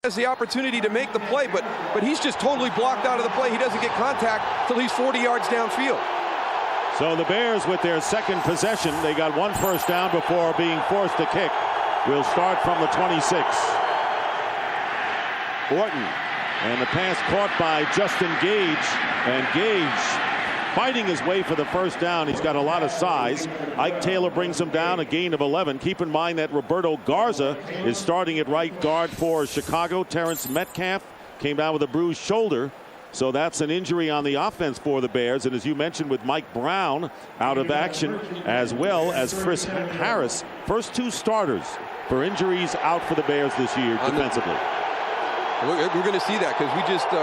has the opportunity to make the play, but he's just totally blocked out of the play. He doesn't get contact till he's 40 yards downfield. So the Bears with their second possession, they got one first down before being forced to kick. Will start from the 26. Orton, and the pass caught by Justin Gage, and Gage fighting his way for the first down. He's got a lot of size. Ike Taylor brings him down, a gain of 11. Keep in mind that Roberto Garza is starting at right guard for Chicago. Terrence Metcalf came down with a bruised shoulder. So that's an injury on the offense for the Bears. And as you mentioned, with Mike Brown out of action, as well as Chris Harris, first two starters for injuries out for the Bears this year defensively. We're going to see that because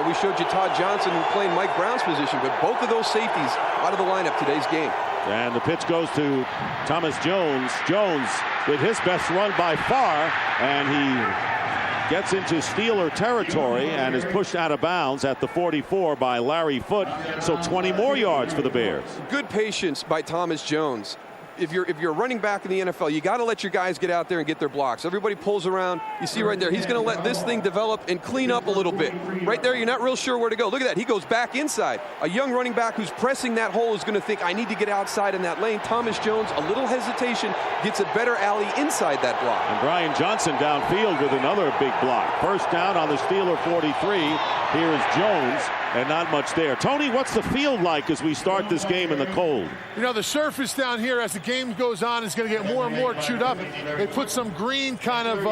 we showed you Todd Johnston playing Mike Brown's position, but both of those safeties out of the lineup today's game. And the pitch goes to Thomas Jones. Jones with his best run by far, and he gets into Steeler territory and is pushed out of bounds at the 44 by Larry Foote. So 20 more yards for the Bears. Good patience by Thomas Jones. If you're running back in the NFL, you got to let your guys get out there and get their blocks. Everybody pulls around. You see right there, he's going to let this thing develop and clean up a little bit. Right there, you're not real sure where to go. Look at that. He goes back inside. A young running back who's pressing that hole is going to think, I need to get outside in that lane. Thomas Jones, a little hesitation, gets a better alley inside that block. And Brian Johnson downfield with another big block. First down on the Steeler 43. Here is Jones, and not much there. Tony, what's the field like as we start this game in the cold? You know, the surface down here as the game goes on is going to get more and more chewed up. They put some green kind of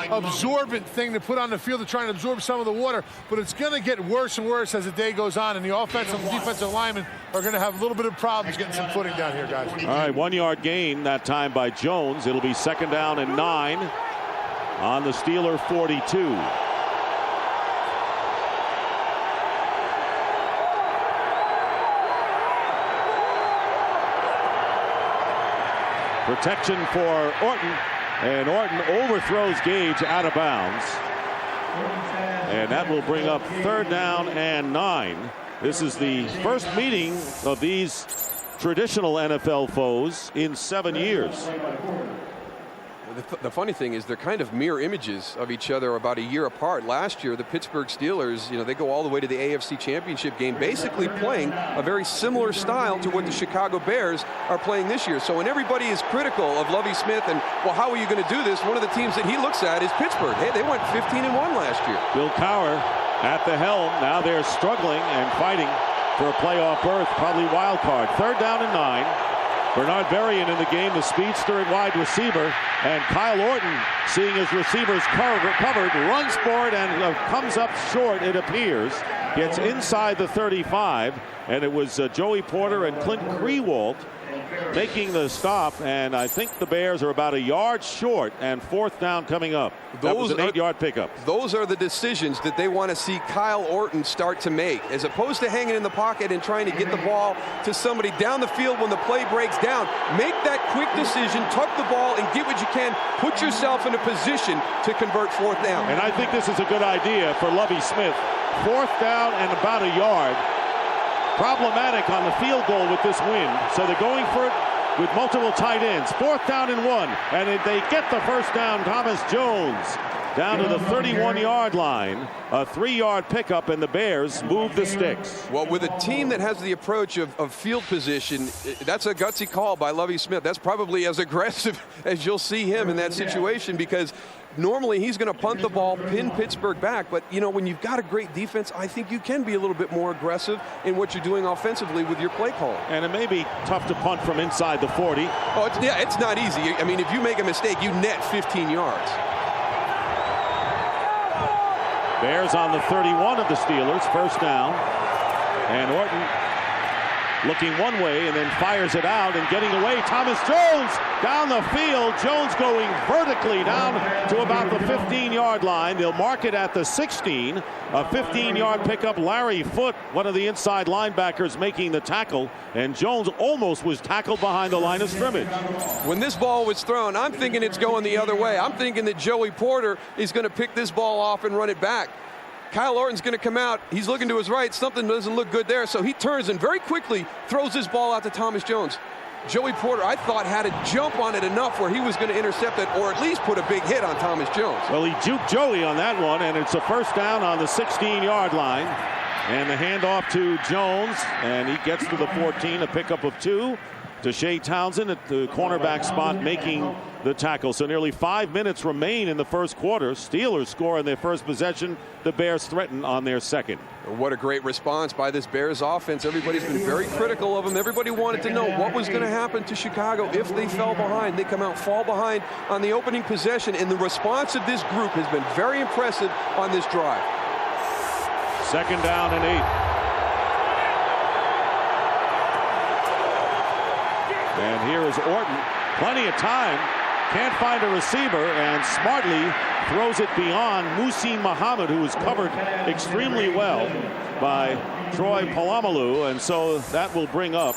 absorbent thing to put on the field to try and absorb some of the water, but it's going to get worse and worse as the day goes on, and the offensive and defensive linemen are going to have a little bit of problems getting some footing down here, guys. All right, 1 yard gain that time by Jones. It'll be second down and 9 on the Steeler 42. Protection for Orton, and Orton overthrows Gage out of bounds. And that will bring up third down and 9. This is the first meeting of these traditional NFL foes in 7 years. The funny thing is they're kind of mirror images of each other about a year apart. Last year, the Pittsburgh Steelers, they go all the way to the AFC Championship game, basically playing a very similar style to what the Chicago Bears are playing this year. So when everybody is critical of Lovie Smith and, well, how are you going to do this? One of the teams that he looks at is Pittsburgh. Hey, they went 15-1 last year. Bill Cowher at the helm. Now they're struggling and fighting for a playoff berth, probably wild card. Third down and 9. Bernard Berrien in the game, the speedster at wide receiver, and Kyle Orton, seeing his receivers covered, runs for it and comes up short, it appears. Gets inside the 35, and it was Joey Porter and Clint Krewalt making the stop, and I think the Bears are about a yard short, and fourth down coming up. That was an 8-yard pickup. Those are the decisions that they want to see Kyle Orton start to make, as opposed to hanging in the pocket and trying to get the ball to somebody down the field when the play breaks down. Make that quick decision, tuck the ball, and get what you can. Put yourself in a position to convert fourth down. And I think this is a good idea for Lovie Smith. Fourth down and about a yard. Problematic on the field goal with this wind, so they're going for it with multiple tight ends. Fourth down and 1, and they get the first down. Thomas Jones down to the 31-yard line. A 3-yard pickup, and the Bears move the sticks. Well, with a team that has the approach of field position, that's a gutsy call by Lovie Smith. That's probably as aggressive as you'll see him in that situation, because normally he's going to punt the ball, pin Pittsburgh back. But, when you've got a great defense, I think you can be a little bit more aggressive in what you're doing offensively with your play call. And it may be tough to punt from inside the 40. Oh, it's not easy. I mean, if you make a mistake, you net 15 yards. Bears on the 31 of the Steelers, first down. And Orton looking one way and then fires it out and getting away. Thomas Jones down the field. Jones going vertically down to about the 15-yard line. They'll mark it at the 16. A 15-yard pickup. Larry Foote, one of the inside linebackers, making the tackle. And Jones almost was tackled behind the line of scrimmage. When this ball was thrown, I'm thinking it's going the other way. I'm thinking that Joey Porter is going to pick this ball off and run it back. Kyle Orton's going to come out. He's looking to his right. Something doesn't look good there. So he turns and very quickly throws this ball out to Thomas Jones. Joey Porter, I thought, had to jump on it enough where he was going to intercept it or at least put a big hit on Thomas Jones. Well, he juked Joey on that one, and it's a first down on the 16-yard line. And the handoff to Jones, and he gets to the 14, a pickup of 2 to Shea Townsend at the cornerback spot making the tackle. So nearly 5 minutes remain in the first quarter. Steelers score on their first possession. The Bears threaten on their second. What a great response by this Bears offense. Everybody's been very critical of them. Everybody wanted to know what was going to happen to Chicago if they fell behind. They come out, fall behind on the opening possession, and the response of this group has been very impressive on this drive. Second down and 8. And here is Orton. Plenty of time. Can't find a receiver, and smartly throws it beyond Muhsin Muhammad, who was covered extremely well by Troy Polamalu, and so that will bring up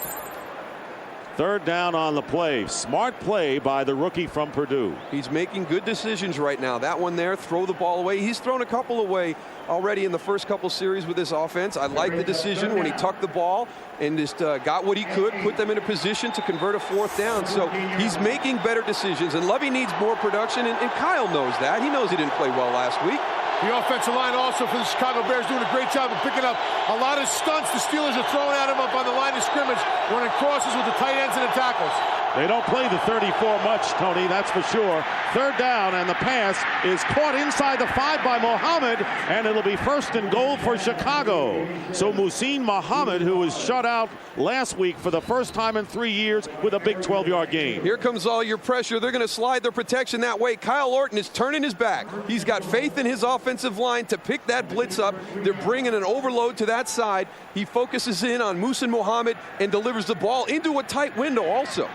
third down on the play. Smart play by the rookie from Purdue. He's making good decisions right now. That one there, throw the ball away. He's thrown a couple away already in the first couple series with this offense. I like the decision when he tucked the ball and just got what he could, put them in a position to convert a fourth down. So he's making better decisions, and Lovey needs more production, and Kyle knows that. He knows he didn't play well last week. The offensive line also for the Chicago Bears doing a great job of picking up a lot of stunts. The Steelers are throwing at him up on the line of scrimmage, running crosses with the tight ends and the tackles. They don't play the 34 much, Tony, that's for sure. Third down, and the pass is caught inside the 5 by Muhammad, and it'll be first and goal for Chicago. So Muhsin Muhammad, who was shut out last week for the first time in 3 years with a big 12-yard gain. Here comes all your pressure. They're going to slide their protection that way. Kyle Orton is turning his back. He's got faith in his offensive line to pick that blitz up. They're bringing an overload to that side. He focuses in on Muhsin Muhammad and delivers the ball into a tight window also.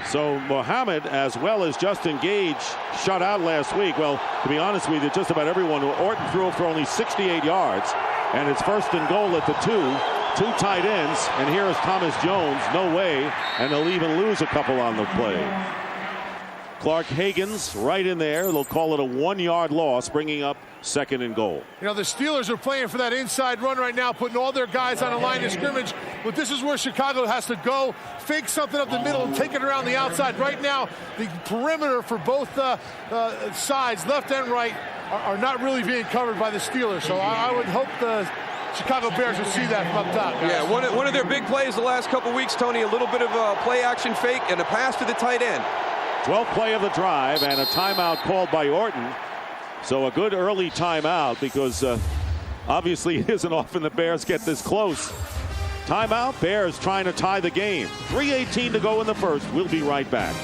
So Muhammad, as well as Justin Gage, shut out last week. Well, to be honest with you, just about everyone. Orton threw for only 68 yards, and it's first and goal at the 2 tight ends, and here is Thomas Jones. No way, and they'll even lose a couple on the play. Clark Hagan's right in there. They'll call it a 1-yard loss, bringing up second and goal. You know, the Steelers are playing for that inside run right now, putting all their guys on a line of scrimmage. But this is where Chicago has to go, fake something up the middle, and take it around the outside. Right now, the perimeter for both sides, left and right, are not really being covered by the Steelers. So I would hope the Chicago Bears will see that from up top, guys. Yeah, one of their big plays the last couple weeks, Tony, a little bit of a play action fake and a pass to the tight end. 12th play of the drive, and a timeout called by Orton. So a good early timeout, because obviously it isn't often the Bears get this close. Timeout, Bears trying to tie the game. 3:18 to go in the first. We'll be right back.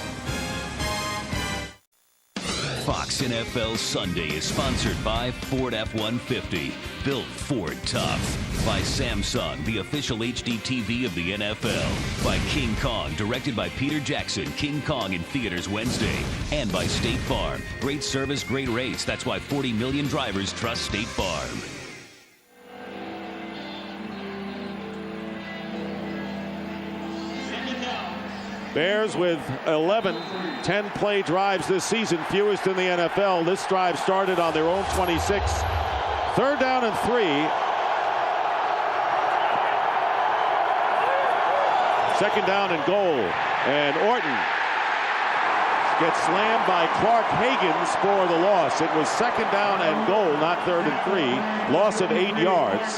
Fox NFL Sunday is sponsored by Ford F-150. Built Ford tough. By Samsung, the official HD TV of the NFL. By King Kong, directed by Peter Jackson. King Kong in theaters Wednesday. And by State Farm. Great service, great rates. That's why 40 million drivers trust State Farm. Bears with 11 10-play drives this season, fewest in the NFL. This drive started on their own 26. Third down and 3. Second down and goal. And Orton gets slammed by Clark Hagan's for the loss. It was second down and goal, not third and 3. Loss of 8 yards.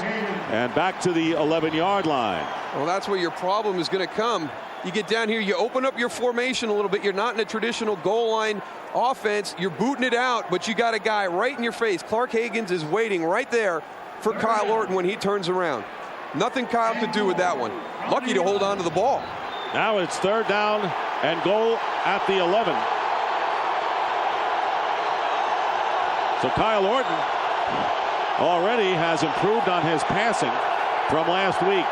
And back to the 11-yard line. Well, that's where your problem is going to come. You get down here, you open up your formation a little bit. You're not in a traditional goal line offense. You're booting it out, but you got a guy right in your face. Clark Hagan's is waiting right there for Kyle Orton when he turns around. Nothing Kyle could do with that one. Lucky to hold on to the ball. Now it's third down and goal at the 11. So Kyle Orton already has improved on his passing from last week.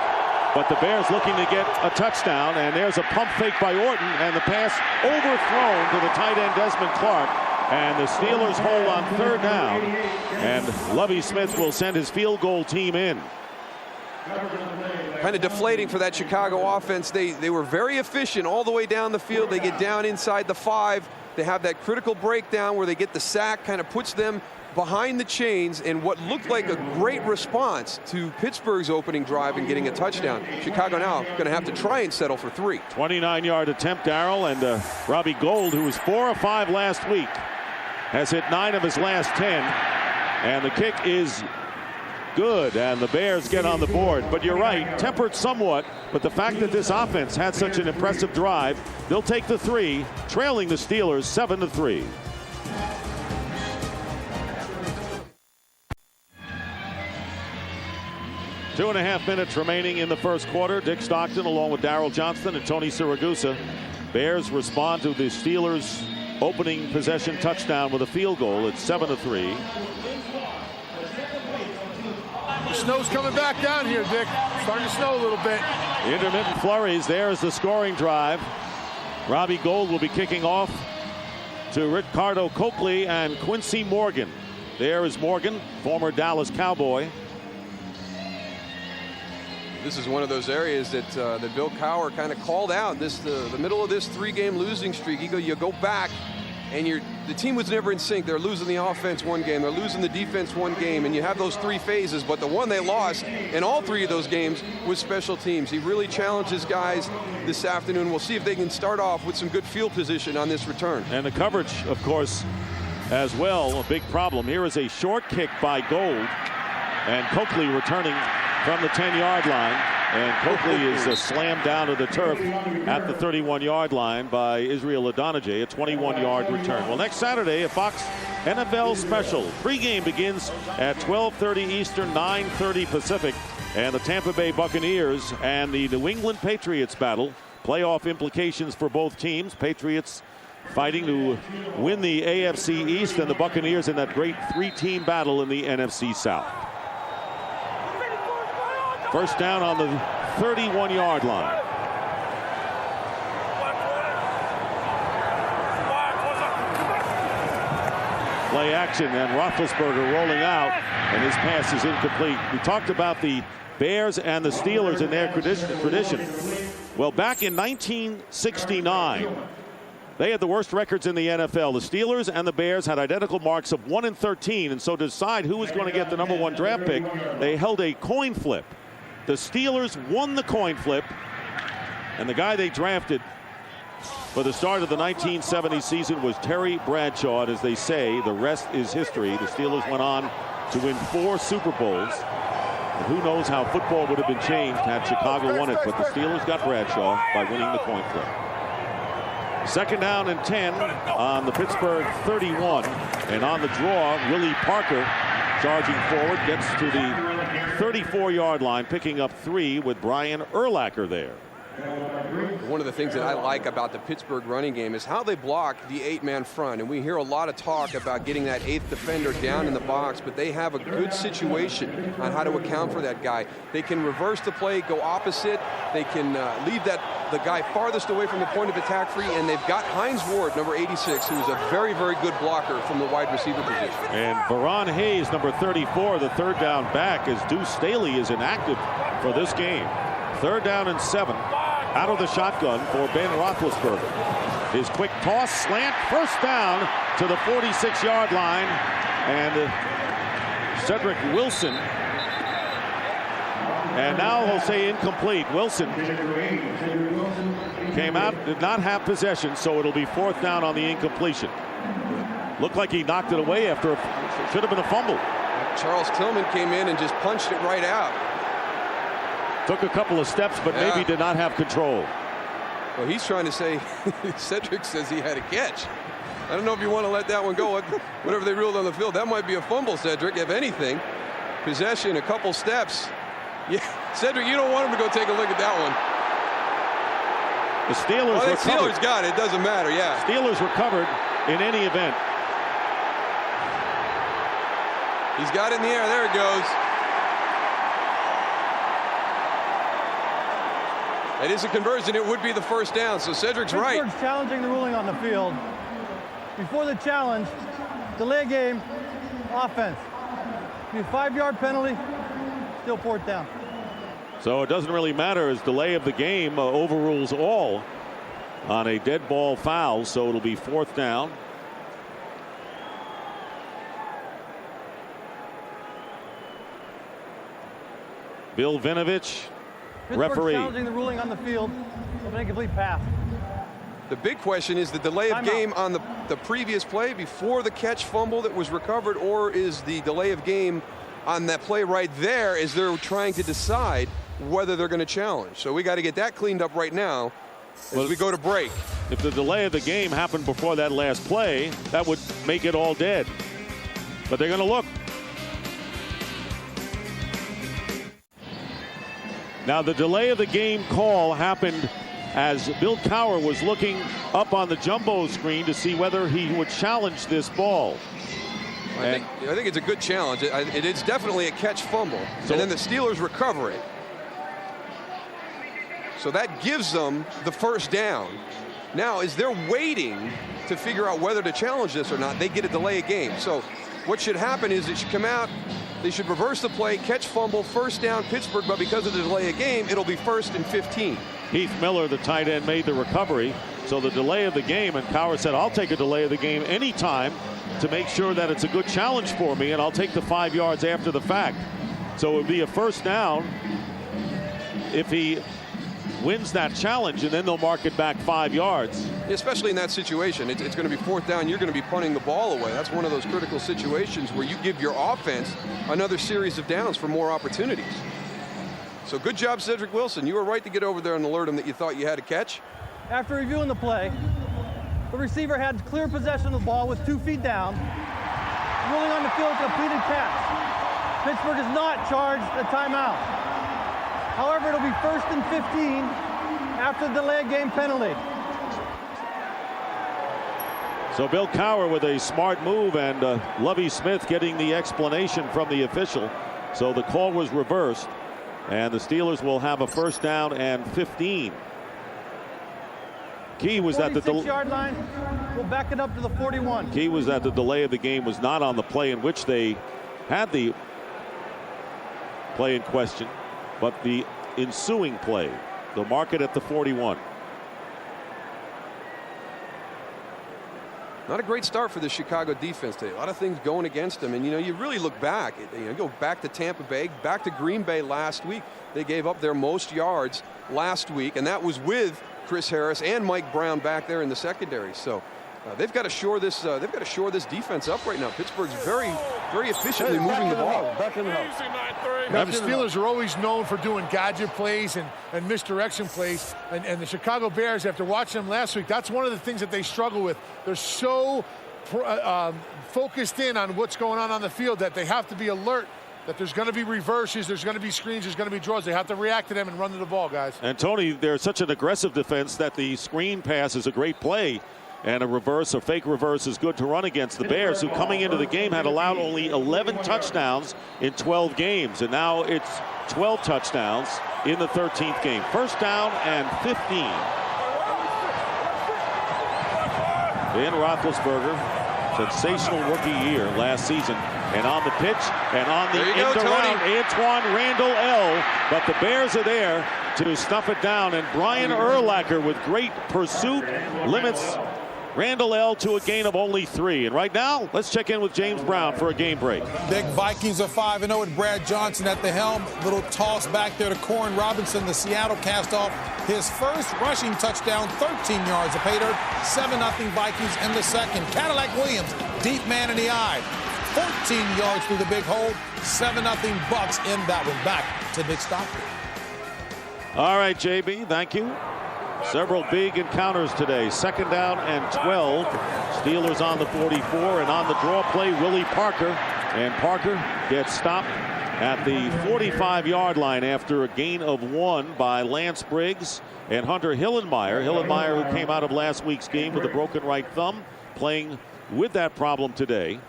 But the Bears looking to get a touchdown, and there's a pump fake by Orton, and the pass overthrown to the tight end Desmond Clark, and the Steelers hold on third down, and Lovie Smith will send his field goal team in. Kind of deflating for that Chicago offense. They were very efficient all the way down the field. They get down inside the 5. They have that critical breakdown where they get the sack, kind of puts them behind the chains, and what looked like a great response to Pittsburgh's opening drive and getting a touchdown. Chicago now going to have to try and settle for 3. 29-yard attempt, Darryl, and Robbie Gould, who was 4 of 5 last week, has hit 9 of his last 10, and the kick is good, and the Bears get on the board. But you're right, tempered somewhat, but the fact that this offense had such an impressive drive, they'll take the 3, trailing the Steelers 7-3. Two and a half minutes remaining in the first quarter. Dick Stockton along with Darryl Johnston and Tony Siragusa. Bears respond to the Steelers' opening possession touchdown with a field goal. It's 7-3. The snow's coming back down here, Dick. Starting to snow a little bit. Intermittent flurries. There's the scoring drive. Robbie Gould will be kicking off to Ricardo Coakley and Quincy Morgan. There is Morgan, former Dallas Cowboy. This is one of those areas that that Bill Cowher kind of called out. The middle of this 3-game losing streak. You go back, and the team was never in sync. They're losing the offense one game, they're losing the defense one game, and you have those 3 phases. But the one they lost in all 3 of those games was special teams. He really challenges guys this afternoon. We'll see if they can start off with some good field position on this return. And the coverage, of course, as well, a big problem. Here is a short kick by Gould, and Coakley returning from the 10-yard line, and Coakley is slammed down to the turf at the 31-yard line by Israel Adonijah, a 21-yard return. Well, next Saturday, a Fox NFL special. Pre-game begins at 12:30 Eastern, 9:30 Pacific, and the Tampa Bay Buccaneers and the New England Patriots battle. Playoff implications for both teams. Patriots fighting to win the AFC East, and the Buccaneers in that great 3-team battle in the NFC South. First down on the 31-yard line. Play action, and Roethlisberger rolling out, and his pass is incomplete. We talked about the Bears and the Steelers and their tradition. Well, back in 1969, they had the worst records in the NFL. The Steelers and the Bears had identical marks of 1-13, and so to decide who was going to get the #1 draft pick, they held a coin flip. The Steelers won the coin flip, and the guy they drafted for the start of the 1970 season was Terry Bradshaw. And as they say, the rest is history. The Steelers went on to win 4 Super Bowls. And who knows how football would have been changed had Chicago won it, but the Steelers got Bradshaw by winning the coin flip. Second down and 10 on the Pittsburgh 31, and on the draw, Willie Parker charging forward, gets to the 34-yard line, picking up 3 with Brian Urlacher there. One of the things that I like about the Pittsburgh running game is how they block the 8-man front. And we hear a lot of talk about getting that 8th defender down in the box, but they have a good situation on how to account for that guy. They can reverse the play, go opposite. They can leave the guy farthest away from the point of attack free. And they've got Hines Ward, number 86, who is a very, very good blocker from the wide receiver position. And Veron Hayes, number 34, the third down back, as Deuce Staley is inactive for this game. Third down and 7. Out of the shotgun for Ben Roethlisberger. His quick toss, slant, first down to the 46-yard line. And Cedric Wilson. And now he'll say incomplete. Wilson came out, did not have possession, so it'll be 4th down on the incompletion. Looked like he knocked it away after should have been a fumble. Charles Tillman came in and just punched it right out. Took a couple of steps, but maybe did not have control. Well, he's trying to say, Cedric says he had a catch. I don't know if you want to let that one go. Whatever they ruled on the field, that might be a fumble, Cedric, if anything. Possession, a couple steps. Yeah, Cedric, you don't want him to go take a look at that one. The Steelers recovered. Steelers got it. It doesn't matter, yeah. Steelers recovered in any event. He's got it in the air. There it goes. It is a conversion. It would be the first down, so Cedric's right. Pittsburgh's challenging the ruling on the field. Before the challenge, delay game, offense. Be a 5-yard penalty, still 4th down. So it doesn't really matter as delay of the game overrules all. on a dead ball foul, so it'll be 4th down. Bill Vinovich, referee. Challenging the ruling on the field of an incomplete pass. The big question is the delay of game on the previous play before the catch fumble that was recovered, or is the delay of game on that play right there as they're trying to decide whether they're going to challenge. So we got to get that cleaned up right now as we go to break. If the delay of the game happened before that last play, that would make it all dead. But they're going to look. Now the delay of the game call happened as Bill Cowher was looking up on the jumbo screen to see whether he would challenge this ball. I think it's a good challenge. It is definitely a catch fumble. So, and then the Steelers recover it. So that gives them the 1st down. Now, as they're waiting to figure out whether to challenge this or not, they get a delay of game. So what should happen is it should come out, they should reverse the play, catch fumble, 1st down Pittsburgh, but because of the delay of game, it'll be 1st and 15. Heath Miller, the tight end, made the recovery. So the delay of the game, and Cowher said, I'll take a delay of the game anytime to make sure that it's a good challenge for me, and I'll take the 5 yards after the fact. So it would be a 1st down if he wins that challenge, and then they'll mark it back 5 yards. Especially in that situation, it's going to be 4th down. You're going to be punting the ball away. That's one of those critical situations where you give your offense another series of downs for more opportunities. So good job, Cedric Wilson. You were right to get over there and alert him that you thought you had a catch. After reviewing the play, the receiver had clear possession of the ball with 2 feet down, ruling on the field a completed catch. Pittsburgh is not charged a timeout. However, it'll be 1st and 15 after the delay of game penalty. So Bill Cowher with a smart move, and Lovie Smith getting the explanation from the official. So the call was reversed, and the Steelers will have a 1st down and 15. Key was that the 46-yard line. We'll back it up to the 41. Key was that the delay of the game was not on the play in which they had the play in question, but the ensuing play. They'll mark it at the 41. Not a great start for the Chicago defense today. A lot of things going against them. And, you really look back. Go back to Tampa Bay, back to Green Bay last week. They gave up their most yards last week, and that was with Chris Harris and Mike Brown back there in the secondary. So they've got to shore this. They've got to shore this defense up right now. Pittsburgh's very, very efficiently moving the ball. Back in the house. Now, the Steelers are always known for doing gadget plays and misdirection plays. And the Chicago Bears, after watching them last week, that's one of the things that they struggle with. They're so focused in on what's going on the field that they have to be alert that there's going to be reverses, there's going to be screens, there's going to be draws. They have to react to them and run to the ball, guys. And Tony, they're such an aggressive defense that the screen pass is a great play. And a reverse, a fake reverse, is good to run against the Bears, who coming into the game had allowed only 11 touchdowns in 12 games. And now it's 12 touchdowns in the 13th game. 1st down and 15. Ben Roethlisberger, sensational rookie year last season. And on the pitch and on the end around Antoine Randall L. But the Bears are there to stuff it down. And Brian Urlacher with great pursuit limits Randall L. to a gain of only 3. And right now, let's check in with James Brown for a game break. Big Vikings are 5-0 with Brad Johnston at the helm. Little toss back there to Corn Robinson, the Seattle cast-off. His first rushing touchdown, 13 yards. A pay dirt, 7-0 Vikings in the second. Cadillac Williams, deep man in the eye. 14 yards through the big hole. 7-0 Bucks in that one. Back to Nick Stockton. All right, JB, thank you. Several big encounters today. 2nd down and 12. Steelers on the 44, and on the draw play, Willie Parker. And Parker gets stopped at the 45-yard line after a gain of 1 by Lance Briggs and Hunter Hillenmeyer. Hillenmeyer, who came out of last week's game with a broken right thumb, playing with that problem today.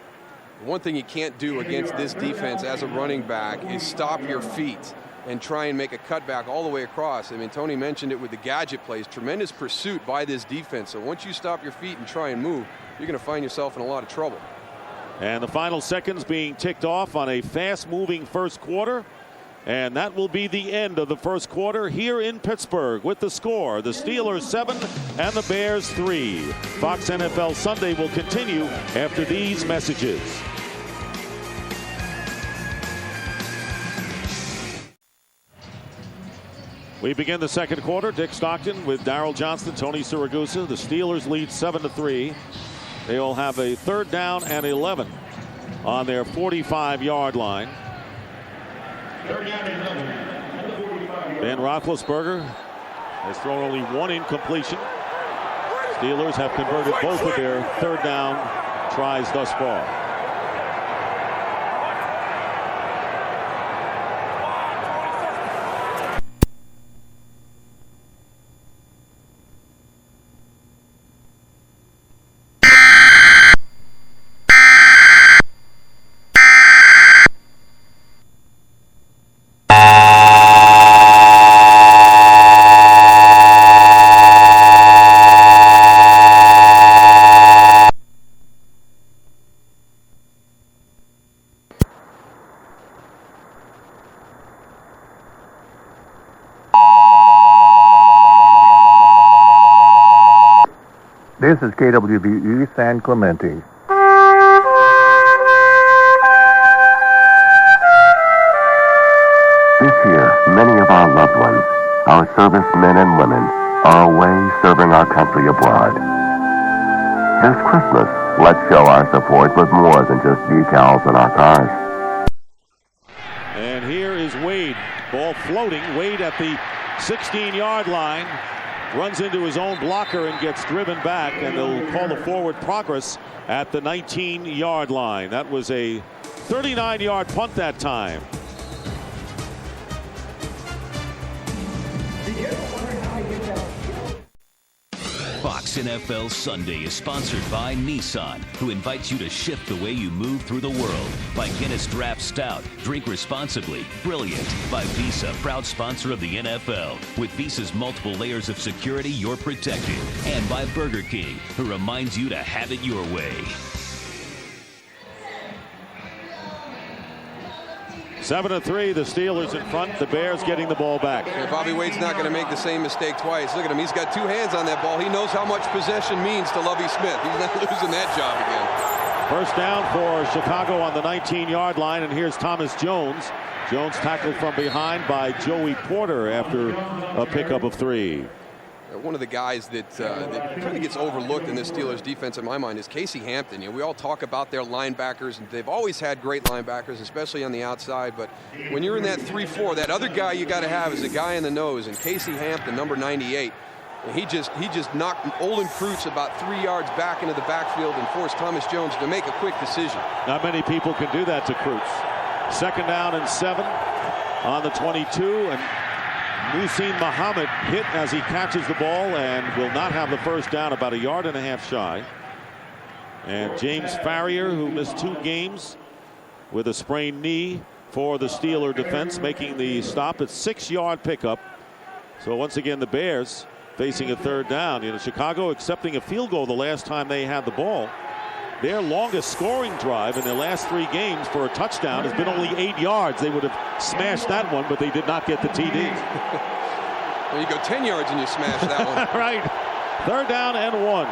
One thing you can't do against this defense as a running back is stop your feet and try and make a cutback all the way across. I mean, Tony mentioned it with the gadget plays. Tremendous pursuit by this defense. So once you stop your feet and try and move, you're going to find yourself in a lot of trouble. And the final seconds being ticked off on a fast-moving first quarter. And that will be the end of the first quarter here in Pittsburgh with the score. The Steelers 7 and the Bears 3. Fox NFL Sunday will continue after these messages. We begin the second quarter. Dick Stockton with Darryl Johnston, Tony Siragusa. The Steelers lead 7-3. They will have a 3rd down and 11 on their 45-yard line. Ben Roethlisberger has thrown only 1 incompletion. Steelers have converted both of their 3rd down tries thus far. This is KWVE San Clemente. This year, many of our loved ones, our servicemen and women, are away serving our country abroad. This Christmas, let's show our support with more than just decals on our cars. And here is Wade. Ball floating. Wade at the 16-yard line. Runs into his own blocker and gets driven back, and they'll call the forward progress at the 19-yard line. That was a 39-yard punt that time. Fox NFL Sunday is sponsored by Nissan, who invites you to shift the way you move through the world. By Guinness Draft Stout, drink responsibly. Brilliant. By Visa, proud sponsor of the NFL. With Visa's multiple layers of security, you're protected. And by Burger King, who reminds you to have it your way. 7-3, the Steelers in front, the Bears getting the ball back. Yeah, Bobby Wade's not going to make the same mistake twice. Look at him, he's got 2 hands on that ball. He knows how much possession means to Lovie Smith. He's not losing that job again. First down for Chicago on the 19-yard line, and here's Thomas Jones. Jones tackled from behind by Joey Porter after a pickup of 3. One of the guys that kind of gets overlooked in this Steelers defense in my mind is Casey Hampton. You know, we all talk about their linebackers, and they've always had great linebackers, especially on the outside. But when you're in that 3-4, that other guy you got to have is a guy in the nose. And Casey Hampton, number 98, he just knocked Olin Kreutz about 3 yards back into the backfield and forced Thomas Jones to make a quick decision. Not many people can do that to Kreutz. 2nd down and 7 on the 22, and Muhsin Muhammad hit as he catches the ball and will not have the first down, about 1.5 yards shy. And James Farrier, who missed 2 games with a sprained knee for the Steeler defense, making the stop at 6-yard pickup. So once again, the Bears facing a 3rd down. You know, Chicago accepting a field goal the last time they had the ball. Their longest scoring drive in their last 3 games for a touchdown has been only 8 yards. They would have smashed that one, but they did not get the TD. Well, you go 10 yards and you smash that one. Right. 3rd down and 1.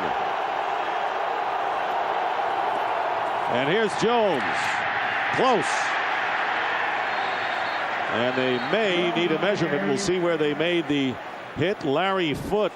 And here's Jones. Close. And they may need a measurement. We'll see where they made the hit. Larry Foote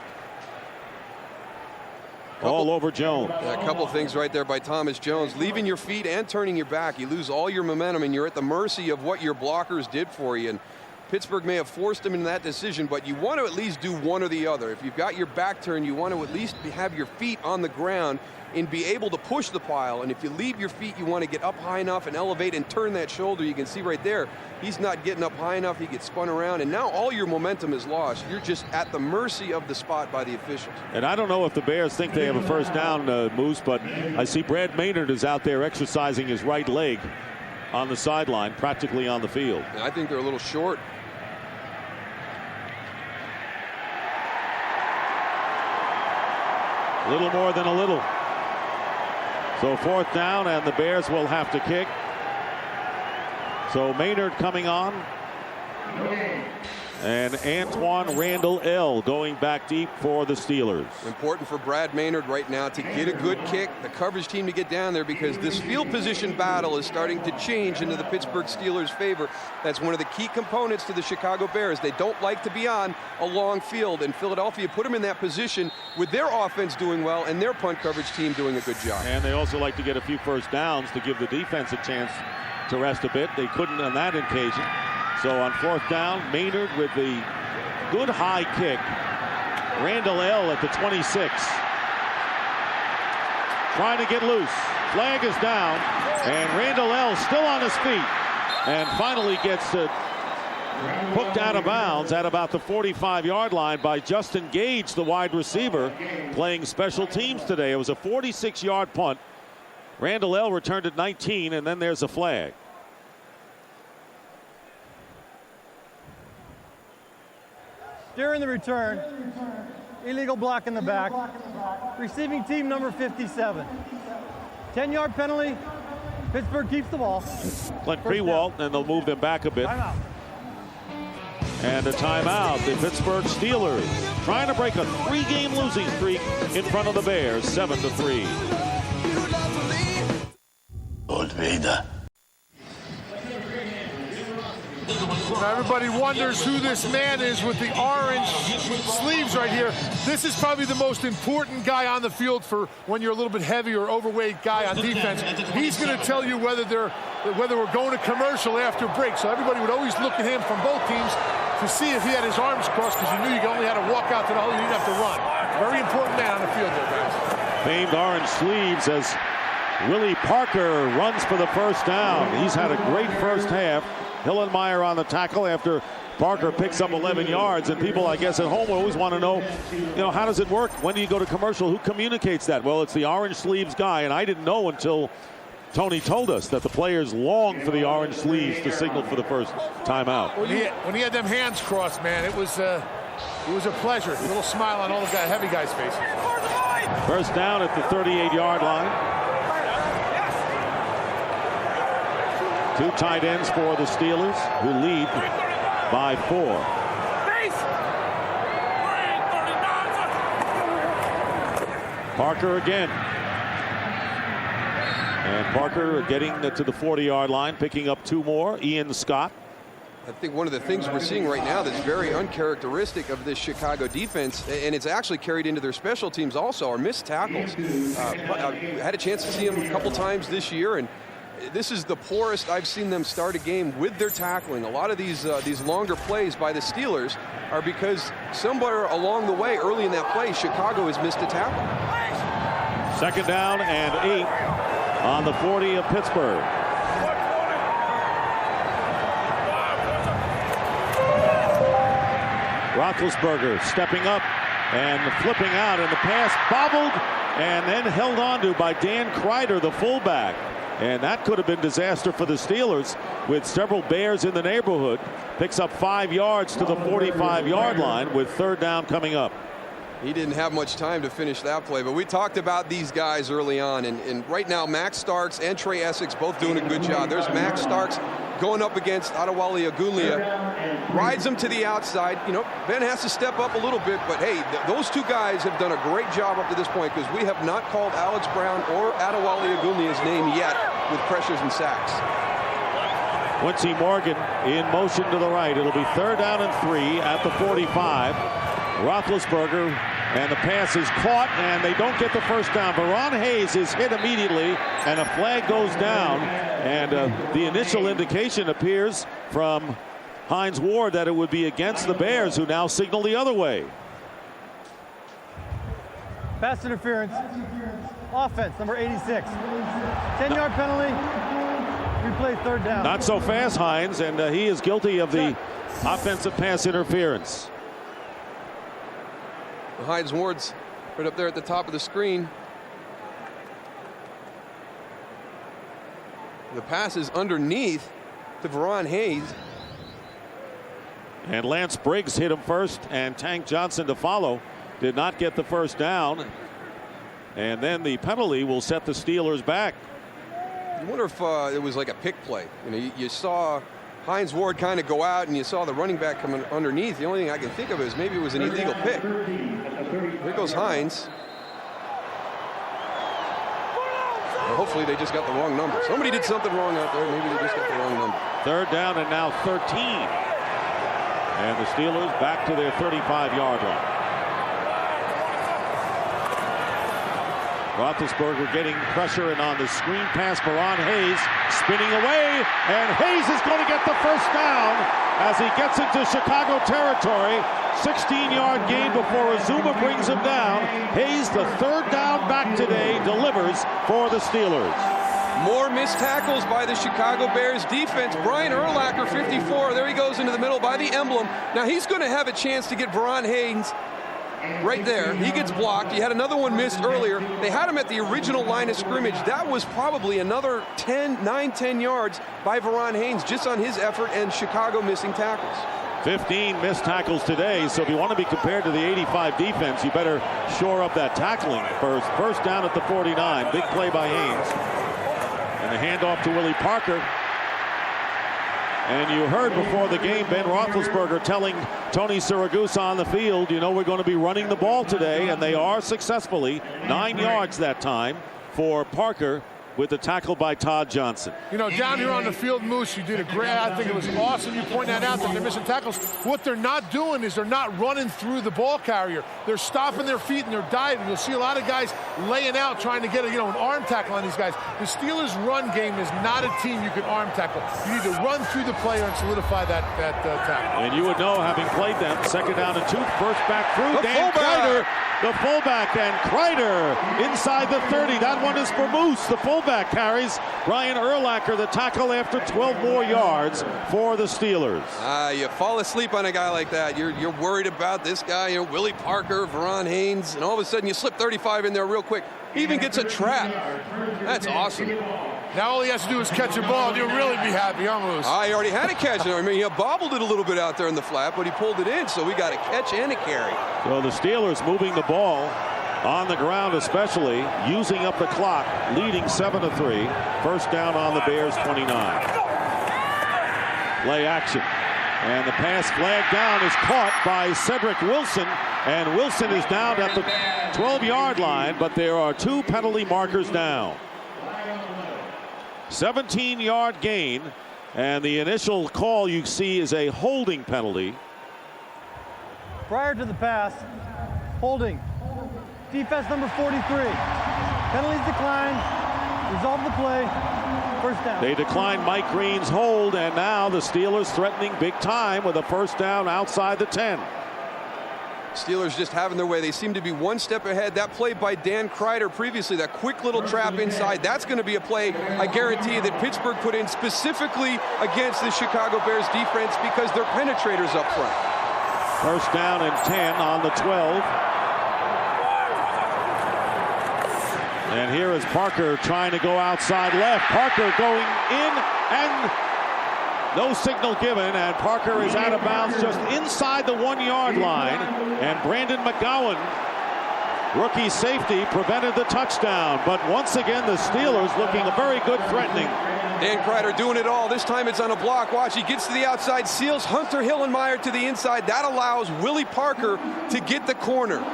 all over Jones. A couple things right there by Thomas Jones. Leaving your feet and turning your back. You lose all your momentum, and you're at the mercy of what your blockers did for you. And Pittsburgh may have forced him into that decision, but you want to at least do one or the other. If you've got your back turned, you want to at least have your feet on the ground and be able to push the pile. And if you leave your feet, you want to get up high enough and elevate and turn that shoulder. You can see right there, he's not getting up high enough. He gets spun around, and now all your momentum is lost. You're just at the mercy of the spot by the officials. And I don't know if the Bears think they have a first down, Moose, but I see Brad Maynard is out there exercising his right leg on the sideline, practically on the field. And I think they're a little short. A little more than a little. So 4th down, and the Bears will have to kick. So Maynard coming on And Antoine Randall L. going back deep for the Steelers. Important for Brad Maynard right now to get a good kick, the coverage team to get down there, because this field position battle is starting to change into the Pittsburgh Steelers' favor. That's one of the key components to the Chicago Bears. They don't like to be on a long field, and Philadelphia put them in that position with their offense doing well and their punt coverage team doing a good job. And they also like to get a few first downs to give the defense a chance to rest a bit. They couldn't on that occasion. So on fourth down, Maynard with the good high kick. Randall L. at the 26. Trying to get loose. Flag is down. And Randall L. still on his feet. And finally gets hooked out of bounds at about the 45-yard line by Justin Gage, the wide receiver, playing special teams today. It was a 46-yard punt. Randall L. returned at 19, and then there's a flag. During the return, illegal block in the back, receiving team number 57. 10-yard penalty. Pittsburgh keeps the ball. Clint Grewalt, and they'll move them back a bit. Timeout. And a timeout. The Pittsburgh Steelers trying to break a 3-game losing streak in front of the Bears, 7-3. Now everybody wonders who this man is with the orange sleeves right here. This is probably the most important guy on the field for when you're a little bit heavy or overweight guy on defense. He's going to tell you whether we're going to commercial after break. So everybody would always look at him from both teams to see if he had his arms crossed, because you knew you only had to walk out to the hole. You didn't have to run. Very important man on the field there, guys. Famed orange sleeves as Willie Parker runs for the first down. He's had a great first half. Hillenmeyer on the tackle after Parker picks up 11 yards. And people, I guess, at home always want to know, how does it work? When do you go to commercial? Who communicates that? Well, it's the orange sleeves guy, and I didn't know until Tony told us that the players long for the orange sleeves to signal for the first timeout. When he had them hands crossed, man, it was a pleasure. A little smile on all the heavy guys' faces. First down at the 38-yard line. Two tight ends for the Steelers, who lead by 4. Parker again. And Parker getting to the 40-yard line, picking up 2 more. Ian Scott. I think one of the things we're seeing right now that's very uncharacteristic of this Chicago defense, and it's actually carried into their special teams also, are missed tackles. I had a chance to see them a couple times this year, and this is the poorest I've seen them start a game with their tackling. A lot of these longer plays by the Steelers are because somewhere along the way, early in that play, Chicago has missed a tackle. Second down and 8 on the 40 of Pittsburgh. Roethlisberger stepping up and flipping out, and the pass bobbled and then held onto by Dan Kreider, the fullback. And that could have been disaster for the Steelers with several Bears in the neighborhood. Picks up 5 yards to the 45-yard line with third down coming up. He didn't have much time to finish that play, but we talked about these guys early on, and right now Max Starks and Trey Essex both doing a good job. There's Max Starks going up against Adewale Agunlia, rides him to the outside. Ben has to step up a little bit, but hey, those two guys have done a great job up to this point, because we have not called Alex Brown or Adewale Agunlia's name yet with pressures and sacks. Quincy Morgan in motion to the right. It'll be third down and 3 at the 45. Roethlisberger, and the pass is caught, and they don't get the first down. Veron Hayes is hit immediately, and a flag goes down. And the initial indication appears from Hines Ward that it would be against the Bears, who now signal the other way. Pass interference. Offense, number 86. 10-yard penalty. Replay third down. Not so fast, Hines, and he is guilty of the offensive pass interference. Hines Ward's right up there at the top of the screen. The pass is underneath to Veron Hayes. And Lance Briggs hit him first, and Tank Johnson to follow. Did not get the first down. And then the penalty will set the Steelers back. You wonder if it was like a pick play. You saw Hines Ward kind of go out, and you saw the running back coming underneath. The only thing I can think of is maybe it was an illegal pick. Here goes Hines. Well, hopefully they just got the wrong number. Somebody did something wrong out there. Maybe they just got the wrong number. Third down and now 13. And the Steelers back to their 35-yard line. Roethlisberger getting pressure, and on the screen pass, Baron Hayes spinning away, and Hayes is going to get the first down as he gets into Chicago territory. 16-yard gain before Azuma brings him down. Hayes, the third down back today, delivers for the Steelers. More missed tackles by the Chicago Bears defense. Brian Urlacher, 54. There he goes into the middle by the emblem. Now he's going to have a chance to get Baron Hayes right there. He gets blocked. He had another one missed earlier. They had him at the original line of scrimmage. That was probably another 9-10 yards by Baron Hayes just on his effort and Chicago missing tackles. 15 missed tackles today, so if you want to be compared to the 85 defense, you better shore up that tackling first. First down at the 49. Big play by Hayes. And the handoff to Willie Parker. And you heard before the game Ben Roethlisberger telling Tony Siragusa on the field, you know, we're going to be running the ball today, and they are successfully. 9 yards that time for Parker with the tackle by Todd Johnston. You know, down here on the field, Moose, you did a great, I think it was awesome you point that out, that they're missing tackles. What they're not doing is they're not running through the ball carrier. They're stopping their feet and they're diving. You'll see a lot of guys laying out trying to get an arm tackle on these guys. The Steelers' run game is not a team you can arm tackle. You need to run through the player and solidify that tackle. And you would know, having played them, second down and 2, first back through. Dan Kreider, the fullback, and Kreider inside the 30. That one is for Moose, the fullback. Carries Brian Urlacher, the tackle, after 12 more yards for the Steelers. You fall asleep on a guy like that. You're worried about this guy, Willie Parker, Baron Hayes, and all of a sudden you slip 35 in there real quick. He even gets a trap. That's awesome. Now all he has to do is catch a ball, and you'll really be happy, almost. He already had a catch. I mean, he bobbled it a little bit out there in the flat, but he pulled it in, so we got a catch and a carry. So the Steelers moving the ball on the ground, especially using up the clock, leading 7-3. First down on the Bears 29. Play action, and the pass flag down is caught by Cedric Wilson, and Wilson is down at the 12-yard line, but there are 2 penalty markers down. 17-yard gain, and the initial call you see is a holding penalty. Prior to the pass, holding. Defense number 43. Penalties declined. Resolve the play. First down. They declined Mike Green's hold, and now the Steelers threatening big time with a first down outside the 10. Steelers just having their way. They seem to be one step ahead. That play by Dan Kreider previously, that quick little trap inside, that's going to be a play, I guarantee, that Pittsburgh put in specifically against the Chicago Bears defense because they're penetrators up front. First down and 10 on the 12. And here is Parker trying to go outside left. Parker going in, and no signal given, and Parker is out of bounds just inside the 1-yard line. And Brandon McGowan, rookie safety, prevented the touchdown. But once again, the Steelers looking very good, threatening. Dan Kreider doing it all. This time it's on a block. Watch, he gets to the outside, seals Hunter Hillenmeyer to the inside. That allows Willie Parker to get the corner.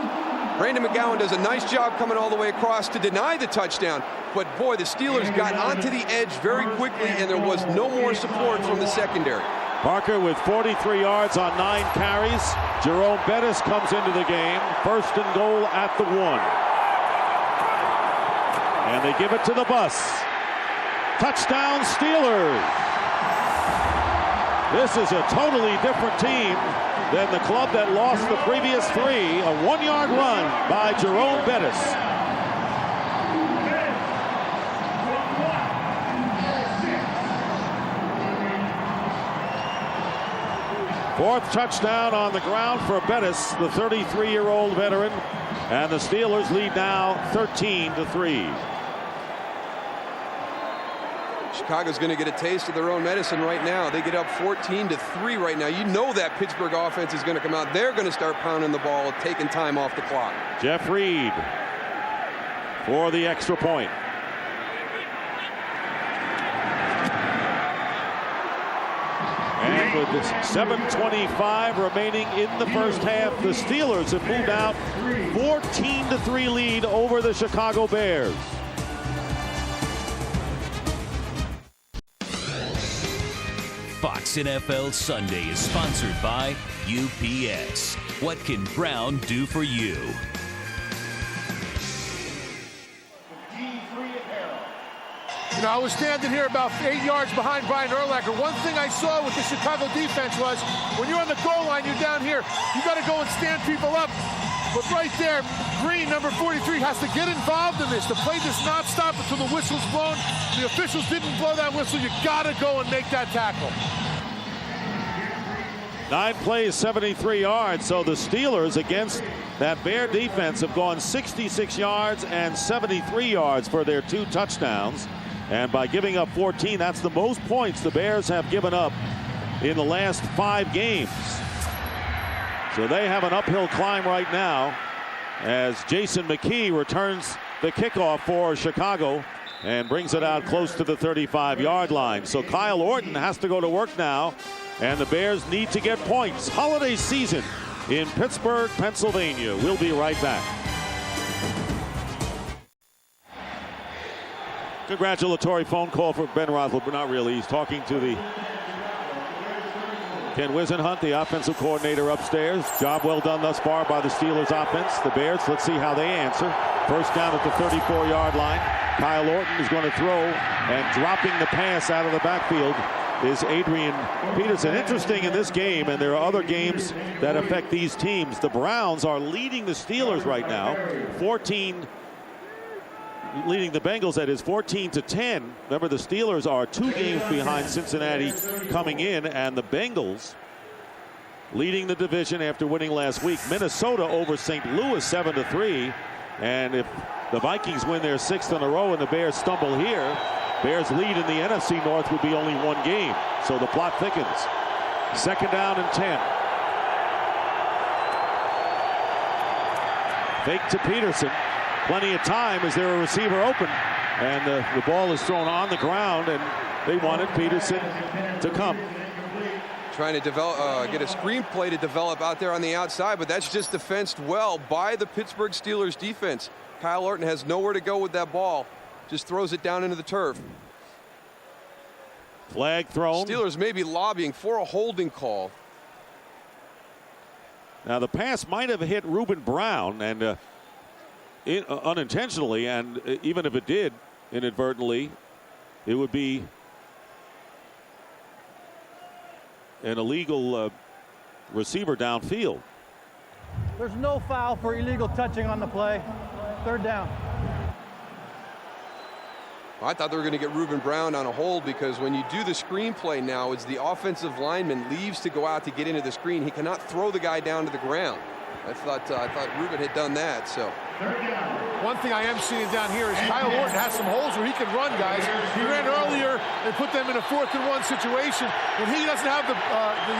Brandon McGowan does a nice job coming all the way across to deny the touchdown. But boy, the Steelers got onto the edge very quickly, and there was no more support from the secondary. Parker with 43 yards on 9 carries. Jerome Bettis comes into the game. First and goal at the 1. And they give it to the bus. Touchdown Steelers. This is a totally different team than the club that lost the previous 3. A 1-yard run by Jerome Bettis. Fourth touchdown on the ground for Bettis, the 33-year-old veteran. And the Steelers lead now 13-3. Chicago's going to get a taste of their own medicine right now. They get up 14-3 right now. You know that Pittsburgh offense is going to come out. They're going to start pounding the ball, taking time off the clock. Jeff Reed for the extra point. with 7:25 remaining in the first half. The Steelers have moved out 14-3 lead over the Chicago Bears. Fox NFL Sunday is sponsored by UPS. What can Brown do for you? You know, I was standing here about 8 yards behind Brian Urlacher. One thing I saw with the Chicago defense was when you're on the goal line, you're down here, you got to go and stand people up. But right there, Green, number 43, has to get involved in this. The play does not stop until the whistle's blown. The officials didn't blow that whistle. You got to go and make that tackle. 9 plays, 73 yards. So the Steelers against that Bear defense have gone 66 yards and 73 yards for their 2 touchdowns. And by giving up 14, that's the most points the Bears have given up in the last 5 games. So they have an uphill climb right now as Jason McKee returns the kickoff for Chicago and brings it out close to the 35-yard line. So Kyle Orton has to go to work now, and the Bears need to get points. Holiday season in Pittsburgh, Pennsylvania. We'll be right back. Congratulatory phone call for Ben Roethlisberger. Not really. He's talking to the Ken Wisenhunt, the offensive coordinator upstairs. Job well done thus far by the Steelers offense. The Bears, let's see how they answer. First down at the 34-yard line. Kyle Orton is going to throw, and dropping the pass out of the backfield is Adrian Peterson. Interesting in this game, and there are other games that affect these teams. The Browns are leading the Steelers right now, leading the Bengals, that is 14-10. Remember, the Steelers are 2 games behind Cincinnati coming in, and the Bengals leading the division after winning last week. Minnesota over St. Louis 7-3, and if the Vikings win their 6th in a row and the Bears stumble here, Bears lead in the NFC North would be only 1 game. So the plot thickens. 2nd down and 10. Fake to Peterson. Plenty of time. Is there a receiver open? And the ball is thrown on the ground, and they wanted Peterson to come. Trying to develop, get a screenplay to develop out there on the outside, but that's just defensed well by the Pittsburgh Steelers defense. Kyle Orton has nowhere to go with that ball. Just throws it down into the turf. Flag thrown. Steelers may be lobbying for a holding call. Now the pass might have hit Reuben Brown, and unintentionally, and even if it did inadvertently, it would be an illegal receiver downfield. There's no foul for illegal touching on the play. 3rd down. I thought they were going to get Reuben Brown on a hold, because when you do the screenplay now, it's the offensive lineman leaves to go out to get into the screen. He cannot throw the guy down to the ground. I thought Reuben had done that. So one thing I am seeing down here is Kyle Orton has some holes where he can run, guys. He ran earlier and put them in a 4th and 1 situation. When he doesn't have the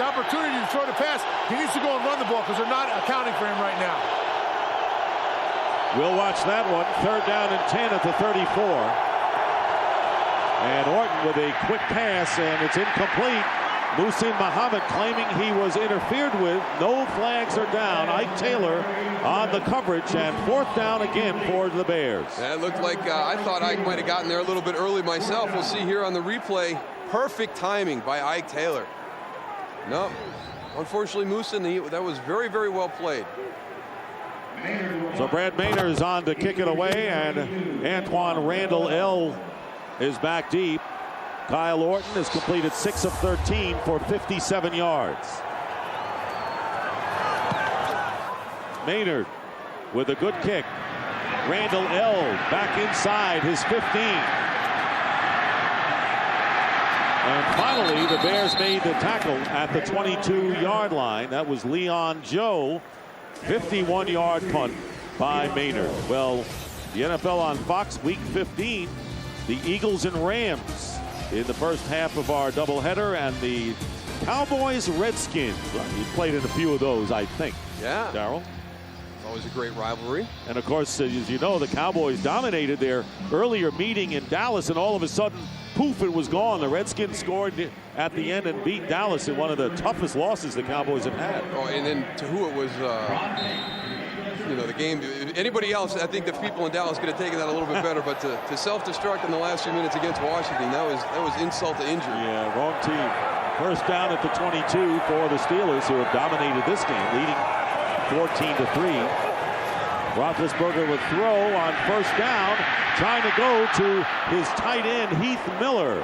opportunity to throw the pass, he needs to go and run the ball, because they're not accounting for him right now. We'll watch that one. 3rd down and 10 at the 34. And Orton with a quick pass, and it's incomplete. Muhsin Muhammad claiming he was interfered with. No flags are down. Ike Taylor on the coverage, and 4th down again for the Bears. That looked like I thought Ike might have gotten there a little bit early myself. We'll see here on the replay. Perfect timing by Ike Taylor. No, unfortunately, Muhsin, that was very, very well played. So Brad Maynard is on to kick it away, and Antoine Randall L is back deep. Kyle Orton has completed 6 of 13 for 57 yards. Maynard with a good kick. Randall L back inside his 15. And finally, the Bears made the tackle at the 22-yard line. That was Leon Joe. 51-yard punt by Maynard. Well, the NFL on Fox, Week 15. The Eagles and Rams in the first half of our doubleheader, and the Cowboys-Redskins. You played in a few of those, I think. Yeah. Darryl? It's always a great rivalry. And, of course, as you know, the Cowboys dominated their earlier meeting in Dallas, and all of a sudden poof, it was gone. The Redskins scored at the end and beat Dallas in one of the toughest losses the Cowboys have had. Oh, and then to who it was, you know, the game. Anybody else, I think the people in Dallas could have taken that a little bit better, but to self-destruct in the last few minutes against Washington, that was insult to injury. Yeah, wrong team. First down at the 22 for the Steelers, who have dominated this game, leading 14-3. Roethlisberger would throw on first down, trying to go to his tight end, Heath Miller.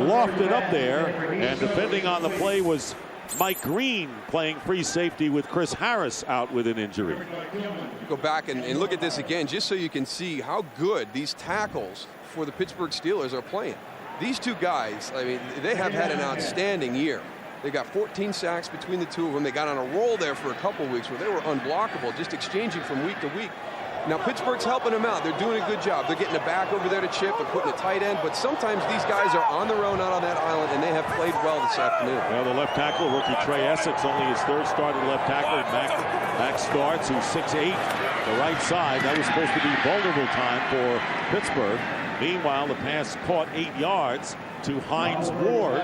Lofted up there, and defending on the play was Mike Green, playing free safety with Chris Harris out with an injury. Go back and look at this again, just so you can see how good these tackles for the Pittsburgh Steelers are playing. These two guys, I mean, they have had an outstanding year. They got 14 sacks between the two of them. They got on a roll there for a couple weeks where they were unblockable, just exchanging from week to week. Now, Pittsburgh's helping them out. They're doing a good job. They're getting it back over there to Chip. They're putting a tight end. But sometimes these guys are on their own out on that island, and they have played well this afternoon. Well, the left tackle, rookie Trey Essex, only his third start at left tackle. Max Starts, who's 6'8", the right side. That was supposed to be vulnerable time for Pittsburgh. Meanwhile, the pass caught 8 yards to Hines Ward.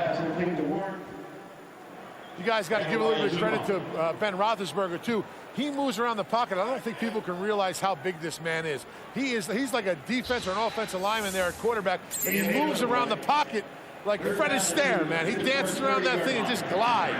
You guys got to give a little bit of credit to Ben Roethlisberger, too. He moves around the pocket. I don't think people can realize how big this man is. He's like a defense or an offensive lineman there at quarterback, and he moves around the pocket like Fred Astaire, man. He dances around that thing and just glides.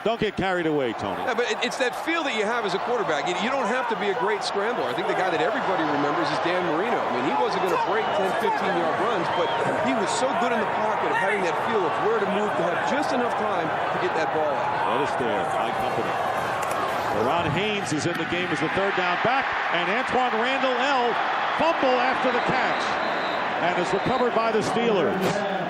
Don't get carried away, Tony. Yeah, but it's that feel that you have as a quarterback. You don't have to be a great scrambler. I think the guy that everybody remembers is Dan Marino. I mean, he wasn't going to break 10, 15-yard runs, but he was so good in the pocket of having that feel of where to move to have just enough time to get that ball out. Let us there, high company. Ron Haynes is in the game as the third down back, and Antoine Randall fumble after the catch, and is recovered by the Steelers.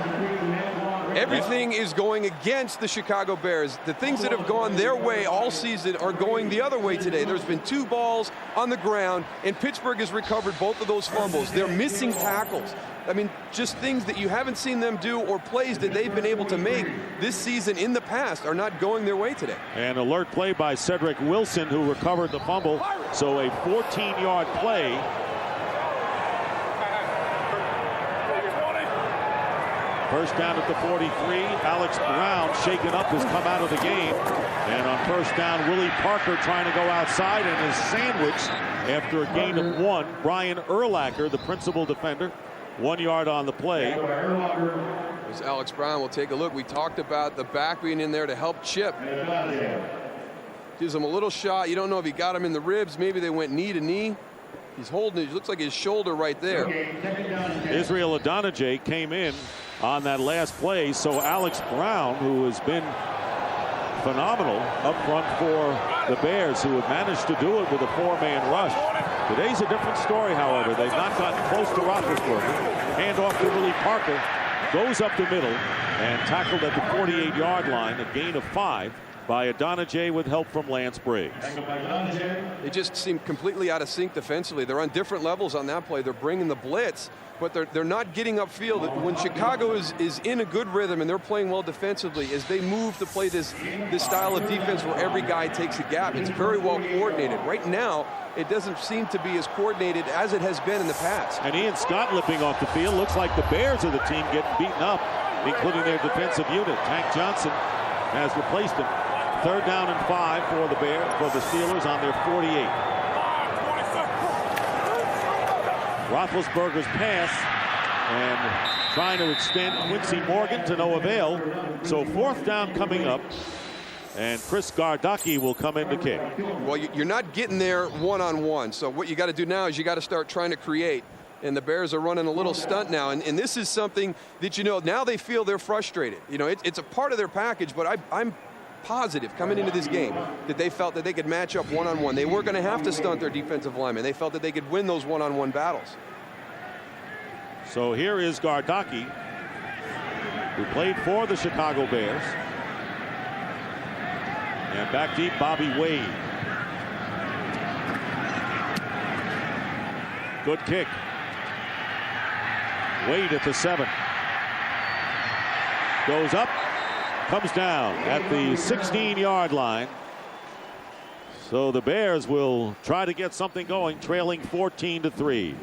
Everything is going against the Chicago Bears. The things that have gone their way all season are going the other way today. There's been 2 balls on the ground, and Pittsburgh has recovered both of those fumbles. They're missing tackles. I mean, just things that you haven't seen them do or plays that they've been able to make this season in the past are not going their way today. An alert play by Cedric Wilson, who recovered the fumble. So a 14-yard play. First down at the 43. Alex Brown, shaken up, has come out of the game. And on first down, Willie Parker trying to go outside and is sandwiched after a gain of 1. Brian Urlacher, the principal defender, 1 yard on the play. As Alex Brown will take a look. We talked about the back being in there to help Chip. Gives him a little shot. You don't know if he got him in the ribs. Maybe they went knee to knee. He's holding it. Looks like his shoulder right there. Israel Adonijah came in on that last play. So Alex Brown, who has been phenomenal up front for the Bears, who have managed to do it with a 4-man rush. Today's a different story, however. They've not gotten close to Roethlisberger. Hand off to Willie Parker. Goes up the middle and tackled at the 48-yard line. A gain of 5 by Adonijah with help from Lance Briggs. They just seem completely out of sync defensively. They're on different levels on that play. They're bringing the blitz, but they're not getting upfield. When Chicago is in a good rhythm and they're playing well defensively, as they move to play this style of defense where every guy takes a gap, it's very well coordinated. Right now, it doesn't seem to be as coordinated as it has been in the past. And Ian Scott limping off the field. Looks like the Bears are the team getting beaten up, including their defensive unit. Tank Johnson has replaced him. Third down and 5 for the Bears, for the Steelers on their 48. Roethlisberger's pass and trying to extend Quincy Morgan to no avail. So fourth down coming up, and Chris Gardocki will come in to kick. Well, you're not getting there one-on-one. So what you got to do now is you got to start trying to create. And the Bears are running a little stunt now. And this is something that, you know, now they feel they're frustrated. You know, it's a part of their package, but I'm positive coming into this game that they felt that they could match up one-on-one. They weren't going to have to stunt their defensive linemen. They felt that they could win those one-on-one battles. So here is Gardocki, who played for the Chicago Bears. And back deep, Bobby Wade. Good kick. Wade at the 7. Goes up. Comes down at the 16-yard line. So the Bears will try to get something going, trailing 14-3.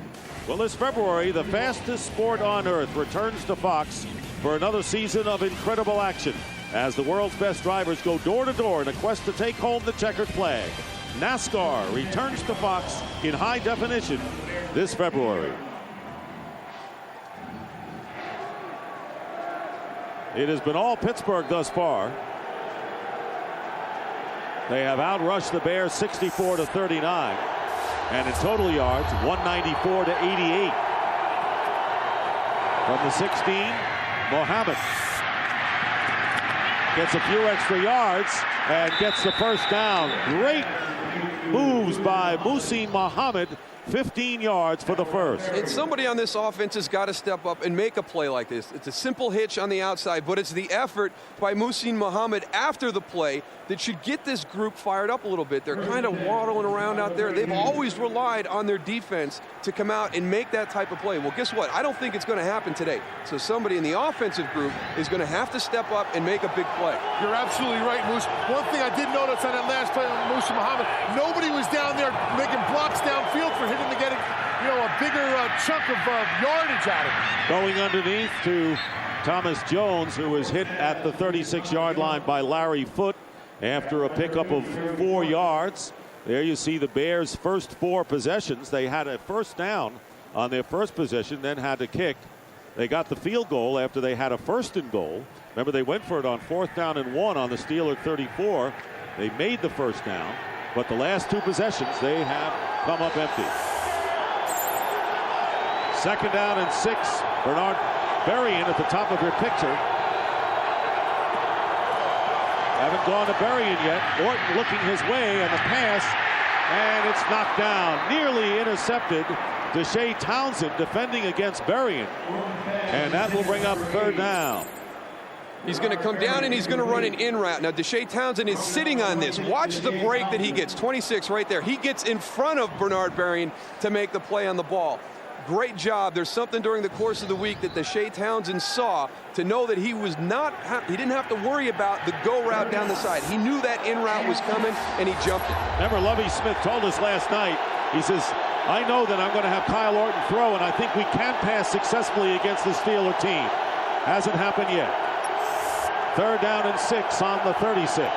Well, this February, the fastest sport on earth returns to Fox for another season of incredible action as the world's best drivers go door to door in a quest to take home the checkered flag. NASCAR returns to Fox in high definition this February. It has been all Pittsburgh thus far. They have outrushed the Bears 64-39. And in total yards, 194-88. From the 16, Muhammad gets a few extra yards and gets the first down. Great moves by Muhsin Muhammad. 15 yards for the first. And somebody on this offense has got to step up and make a play like this. It's a simple hitch on the outside, but it's the effort by Muhsin Muhammad after the play that should get this group fired up a little bit. They're kind of waddling around out there. They've always relied on their defense to come out and make that type of play. Well, guess what? I don't think it's going to happen today. So somebody in the offensive group is going to have to step up and make a big play. You're absolutely right, Moose. One thing I did notice on that last play with Muhsin Muhammad, nobody was down there making blocks downfield for him to get a bigger chunk of yardage out of it. Going underneath to Thomas Jones, who was hit at the 36-yard line by Larry Foote after a pickup of 4 yards. There you see the Bears' first 4 possessions. They had a first down on their first possession, then had to kick. They got the field goal after they had a first and goal. Remember, they went for it on 4th down and 1 on the Steeler 34. They made the first down, but the last 2 possessions, they have come up empty. 2nd down and 6. Bernard Berrien at the top of your picture. Haven't gone to Berrien yet. Orton looking his way, and the pass, and it's knocked down. Nearly intercepted. Deshae Townsend defending against Berrien, and that will bring up 3rd down. He's going to come down and he's going to run an in route. Now, Deshae Townsend is sitting on this. Watch the break that he gets. 26 right there. He gets in front of Bernard Berrien to make the play on the ball. Great job. There's something during the course of the week that Deshae Townsend saw to know that he didn't have to worry about the go route down the side. He knew that in route was coming and he jumped it. Remember, Lovie Smith told us last night, he says, I know that I'm going to have Kyle Orton throw, and I think we can pass successfully against the Steeler team. Hasn't happened yet. 3rd down and 6 on the 36.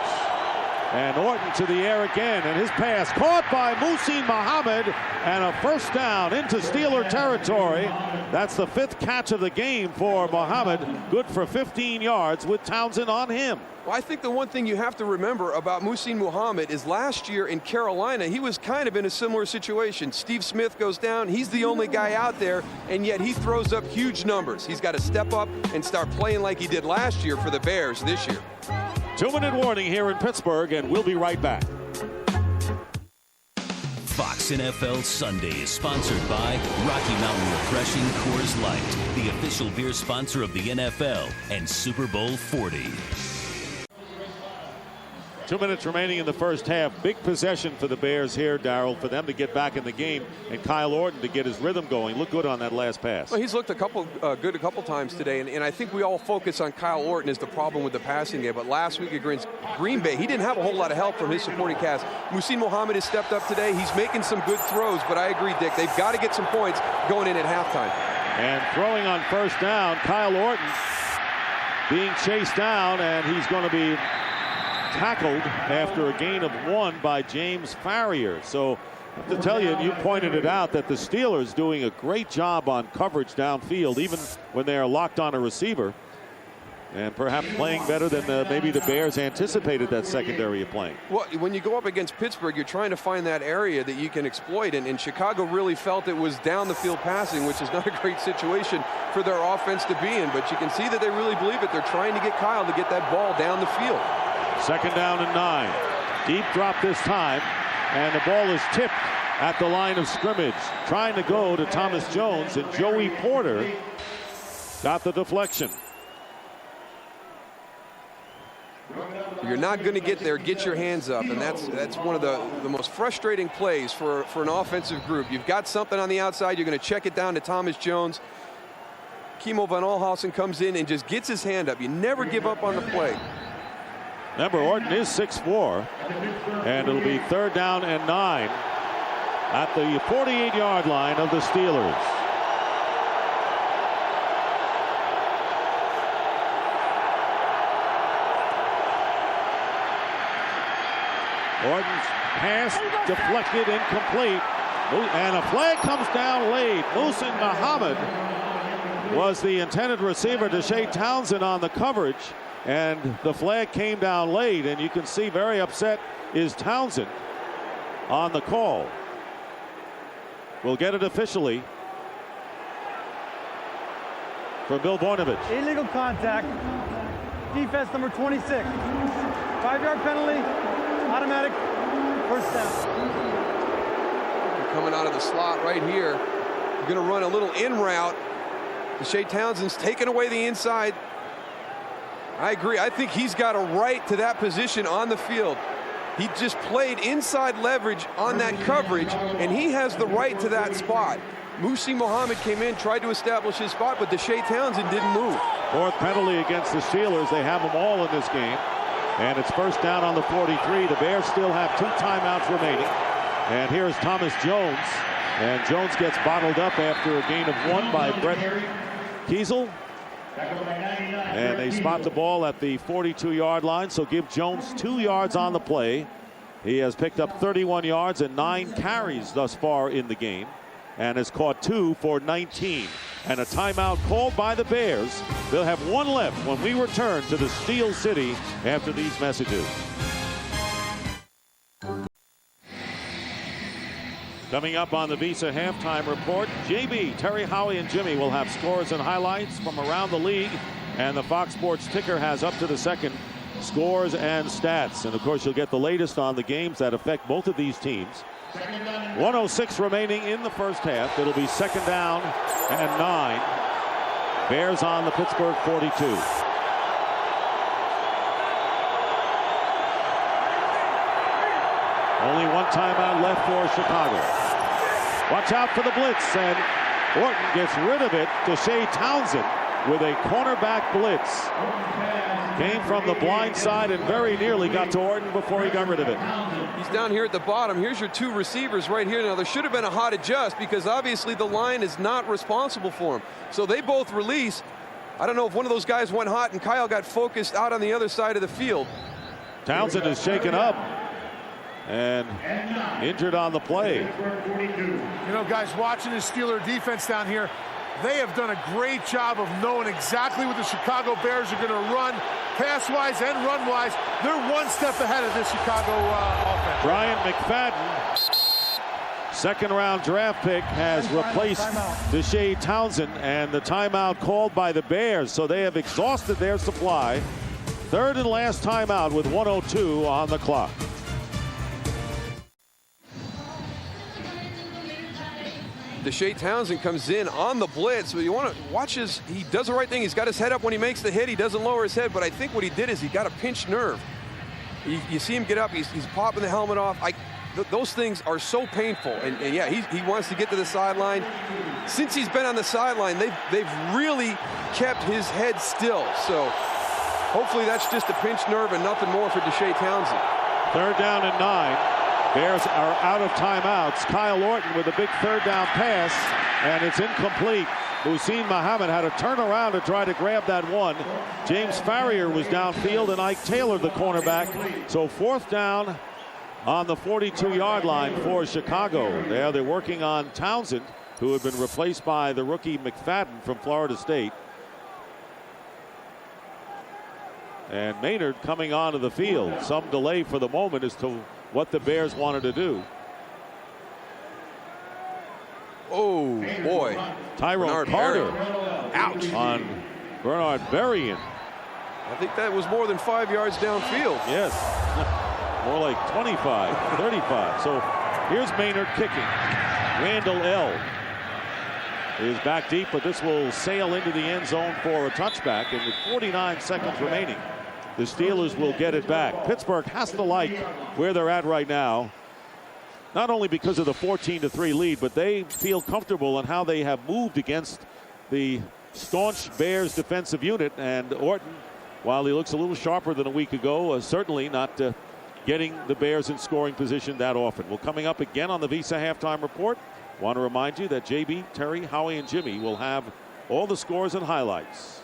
And Orton to the air again, and his pass caught by Muhsin Muhammad, and a first down into Steeler territory. That's the 5th catch of the game for Muhammad. Good for 15 yards with Townsend on him. Well, I think the one thing you have to remember about Muhsin Muhammad is last year in Carolina, he was kind of in a similar situation. Steve Smith goes down. He's the only guy out there, and yet he throws up huge numbers. He's got to step up and start playing like he did last year for the Bears this year. 2-minute warning here in Pittsburgh, and we'll be right back. Fox NFL Sunday is sponsored by Rocky Mountain Refreshing Coors Light, the official beer sponsor of the NFL and Super Bowl 40. 2 minutes remaining in the first half. Big possession for the Bears here, Darryl, for them to get back in the game, and Kyle Orton to get his rhythm going. Look good on that last pass. Well, he's looked good a couple times today, and I think we all focus on Kyle Orton as the problem with the passing game. But last week against Green Bay, he didn't have a whole lot of help from his supporting cast. Muhsin Muhammad has stepped up today. He's making some good throws, but I agree, Dick, they've got to get some points going in at halftime. And throwing on first down, Kyle Orton being chased down, and he's going to be tackled after a gain of 1 by James Farrier. So I have to tell you, and you pointed it out, that the Steelers doing a great job on coverage downfield, even when they are locked on a receiver, and perhaps playing better than maybe the Bears anticipated that secondary of playing. Well, when you go up against Pittsburgh, you're trying to find that area that you can exploit, and Chicago really felt it was down the field passing, which is not a great situation for their offense to be in, but you can see that they really believe it. They're trying to get Kyle to get that ball down the field. 2nd down and 9. Deep drop this time, and the ball is tipped at the line of scrimmage. Trying to go to Thomas Jones, and Joey Porter got the deflection. You're not going to get there. Get your hands up, and that's one of the most frustrating plays for an offensive group. You've got something on the outside. You're going to check it down to Thomas Jones. Kimo Van Olhausen comes in and just gets his hand up. You never give up on the play. Remember, Orton is 6'4", and it'll be 3rd down and 9 at the 48-yard line of the Steelers. Orton's pass deflected, incomplete. And a flag comes down late. Muhsin Muhammad was the intended receiver. Deshae Townsend on the coverage. And the flag came down late. And you can see very upset is Townsend on the call. We'll get it officially from Bill Voinovich. Illegal contact. Defense number 26. 5-yard penalty. Automatic first down. Coming out of the slot right here. You're going to run a little in route. Deshae Townsend's taking away the inside. I agree. I think he's got a right to that position on the field. He just played inside leverage on that coverage, and he has the right to that spot. Muhsin Muhammad came in, tried to establish his spot, but Deshae Townsend didn't move. Fourth penalty against the Steelers. They have them all in this game. And it's first down on the 43. The Bears still have 2 timeouts remaining. And here's Thomas Jones. And Jones gets bottled up after a gain of 1 by Brett Kiesel. And they spot the ball at the 42-yard line, so give Jones 2 yards on the play. He has picked up 31 yards and 9 carries thus far in the game, and has caught 2 for 19. And a timeout called by the Bears. They'll have 1 left when we return to the Steel City after these messages. Coming up on the Visa halftime report, JB, Terry, Howie, and Jimmy will have scores and highlights from around the league. And the Fox Sports ticker has up to the second scores and stats. And of course, you'll get the latest on the games that affect both of these teams. 1:06 remaining in the first half. It'll be second down and 9. Bears on the Pittsburgh 42. Only 1 timeout left for Chicago. Watch out for the blitz, and Orton gets rid of it. Deshae Townsend with a cornerback blitz. Came from the blind side and very nearly got to Orton before he got rid of it. He's down here at the bottom. Here's your 2 receivers right here. Now, there should have been a hot adjust because obviously the line is not responsible for him. So they both release. I don't know if one of those guys went hot and Kyle got focused out on the other side of the field. Townsend is shaken up and injured on the play. You know, guys, watching the Steeler defense down here, they have done a great job of knowing exactly what the Chicago Bears are going to run, pass-wise and run-wise. They're 1 step ahead of this Chicago offense. Brian McFadden, second-round draft pick, has replaced Deshae Townsend, and the timeout called by the Bears, so they have exhausted their supply. Third and last timeout with 1:02 on the clock. Deshae Townsend comes in on the blitz. So you want to watch he does the right thing. He's got his head up when he makes the hit. He doesn't lower his head, but I think what he did is he got a pinched nerve. You see him get up, he's popping the helmet off. Those things are so painful. And yeah, he wants to get to the sideline. Since he's been on the sideline, they've really kept his head still. So hopefully that's just a pinched nerve and nothing more for Deshae Townsend. Third down and 9. Bears are out of timeouts. Kyle Orton with a big third down pass, and it's incomplete. Muhsin Muhammad had to turn around to try to grab that one. James Farrier was downfield, and Ike Taylor, the cornerback. So 4th down on the 42-yard line for Chicago. They're working on Townsend, who had been replaced by the rookie McFadden from Florida State. And Maynard coming onto the field. Some delay for the moment as to what the Bears wanted to do. Oh, boy. Tyrone Carter. Ouch. On Bernard Berrien. I think that was more than 5 yards downfield. Yes. More like 25, 35. So here's Maynard kicking. Randall L. is back deep, but this will sail into the end zone for a touchback. And with 49 seconds remaining, the Steelers will get it back. Pittsburgh has to like where they're at right now, not only because of the 14-3 lead, but they feel comfortable in how they have moved against the staunch Bears defensive unit. And Orton, while he looks a little sharper than a week ago, certainly not getting the Bears in scoring position that often. Well, coming up again on the Visa halftime report, want to remind you that JB, Terry, Howie, and Jimmy will have all the scores and highlights.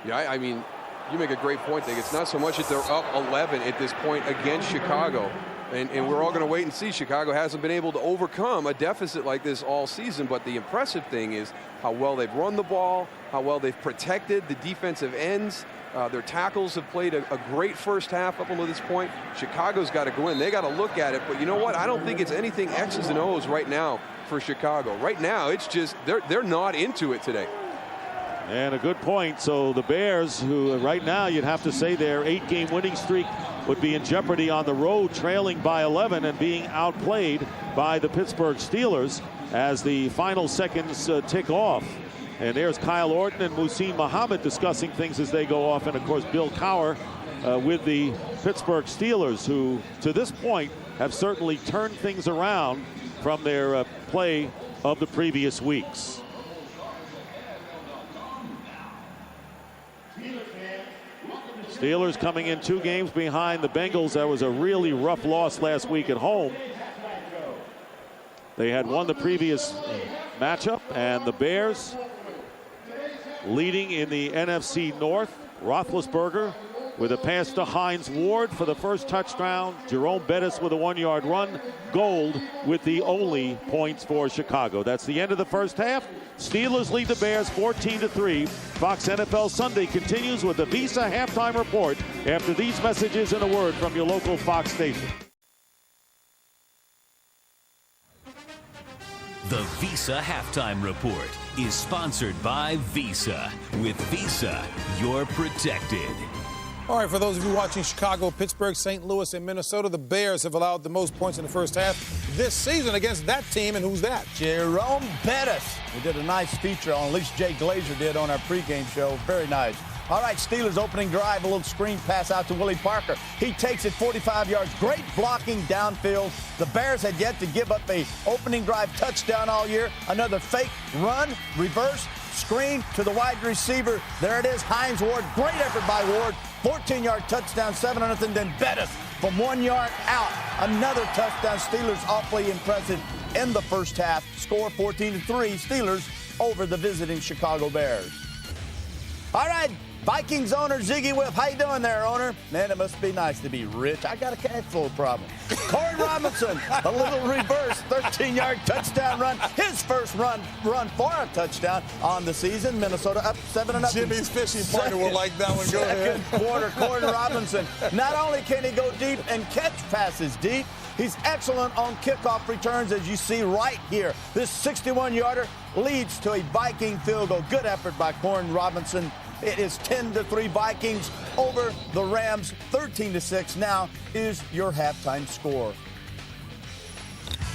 Yeah, I mean, You make a great point, Nick. It's not so much that they're up 11 at this point against Chicago. And we're all going to wait and see. Chicago hasn't been able to overcome a deficit like this all season, but the impressive thing is how well they've run the ball, how well they've protected the defensive ends. Their tackles have played a great first half up until this point. Chicago's got to go in. They got to look at it. But you know what? I don't think it's anything X's and O's right now for Chicago. Right now, it's just they're not into it today. And a good point. So the Bears, who right now you'd have to say their 8-game winning streak would be in jeopardy on the road, trailing by 11 and being outplayed by the Pittsburgh Steelers as the final seconds tick off. And there's Kyle Orton and Muhsin Muhammad discussing things as they go off. And, of course, Bill Cowher with the Pittsburgh Steelers, who to this point have certainly turned things around from their play of the previous weeks. Steelers coming in 2 games behind the Bengals. That was a really rough loss last week at home. They had won the previous matchup, and the Bears leading in the NFC North. Roethlisberger with a pass to Hines Ward for the first touchdown. Jerome Bettis with a 1-yard run. Gold with the only points for Chicago. That's the end of the first half. Steelers lead the Bears 14-3. Fox NFL Sunday continues with the Visa halftime report after these messages and a word from your local Fox station. The Visa halftime report is sponsored by Visa. With Visa, you're protected. All right, for those of you watching Chicago, Pittsburgh, St. Louis, and Minnesota, the Bears have allowed the most points in the first half this season against that team, and who's that? Jerome Bettis. We did a nice feature on, at least Jay Glazer did on our pregame show. Very nice. All right, Steelers opening drive, a little screen pass out to Willie Parker. He takes it 45 yards. Great blocking downfield. The Bears had yet to give up a opening drive touchdown all year. Another fake run, reverse, screen to the wide receiver. There it is, Hines Ward. Great effort by Ward. 14-yard touchdown, 7-0. Then Bettis from 1 yard out. Another touchdown. Steelers awfully impressive in the first half. Score 14-3. Steelers over the visiting Chicago Bears. All right, Vikings owner Ziggy Whip. How you doing there, owner? Man, it must be nice to be rich. I got a cash flow problem. Corey Robinson, a little reverse, 13-yard touchdown run. His first run for a touchdown on the season. Minnesota up 7-0. Jimmy's fishing partner will like that one. Go ahead. Second quarter, Corey Robinson. Not only can he go deep and catch passes deep, he's excellent on kickoff returns, as you see right here. This 61-yarder leads to a Viking field goal. Good effort by Corey Robinson. It is 10-3 Vikings over the Rams. 13-6 now is your halftime score.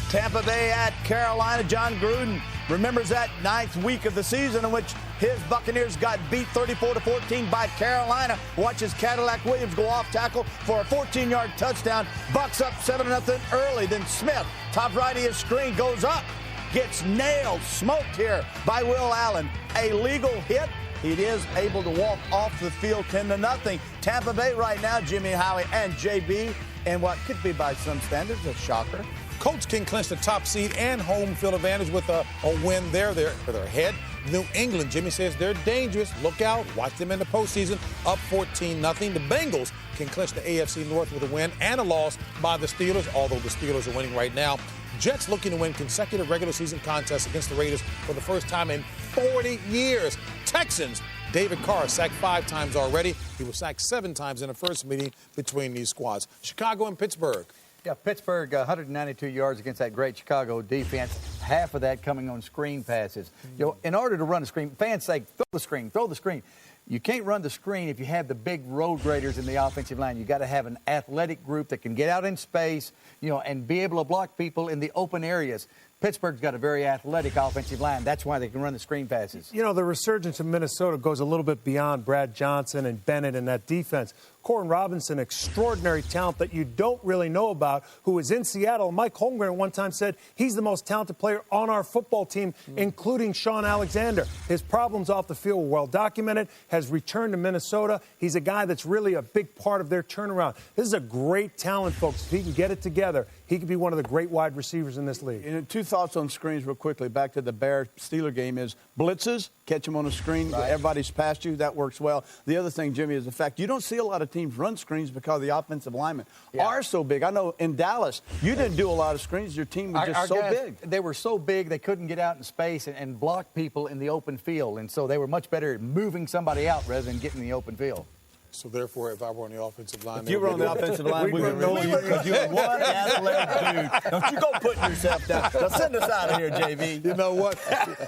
Tampa Bay at Carolina. John Gruden remembers that 9th week of the season in which his Buccaneers got beat 34-14 by Carolina. Watches Cadillac Williams go off tackle for a 14-yard touchdown. Bucks up 7-0 early. Then Smith, top right of his screen, goes up. Gets nailed, smoked here by Will Allen. A legal hit. He is able to walk off the field 10-0. Tampa Bay right now, Jimmy, Howie, and JB, and what could be by some standards a shocker. Colts can clinch the top seed and home field advantage with a win there for their head. New England, Jimmy says they're dangerous. Look out. Watch them in the postseason. Up 14-0. The Bengals can clinch the AFC North with a win and a loss by the Steelers, although the Steelers are winning right now. Jets looking to win consecutive regular season contests against the Raiders for the first time in 40 years. Texans, David Carr sacked 5 times already. He was sacked 7 times in the first meeting between these squads. Chicago and Pittsburgh. Yeah, Pittsburgh, 192 yards against that great Chicago defense. Half of that coming on screen passes. You know, in order to run a screen, fans say, throw the screen, throw the screen. You can't run the screen if you have the big road graders in the offensive line. You got to have an athletic group that can get out in space, you know, and be able to block people in the open areas. Pittsburgh's got a very athletic offensive line. That's why they can run the screen passes. You know, the resurgence of Minnesota goes a little bit beyond Brad Johnson and Bennett and that defense. Corey Robinson, extraordinary talent that you don't really know about, who was in Seattle. Mike Holmgren at one time said he's the most talented player on our football team, including Sean Alexander. His problems off the field were well documented, has returned to Minnesota. He's a guy that's really a big part of their turnaround. This is a great talent, folks. If he can get it together, he could be one of the great wide receivers in this league. And 2 thoughts on screens real quickly. Back to the Bear-Steeler game is blitzes catch them on a screen. Right. Everybody's past you. That works well. The other thing, Jimmy, is the fact you don't see a lot of teams run screens because the offensive linemen are so big. I know in Dallas, you didn't do a lot of screens. Your team was just so big. They were so big they couldn't get out in space and block people in the open field. And so they were much better at moving somebody out rather than getting in the open field. So therefore, if I were on the offensive line, if you were on the offensive line, we would know you because you're one athletic dude. Don't you go putting yourself down. Now send us out of here, JV. You know what?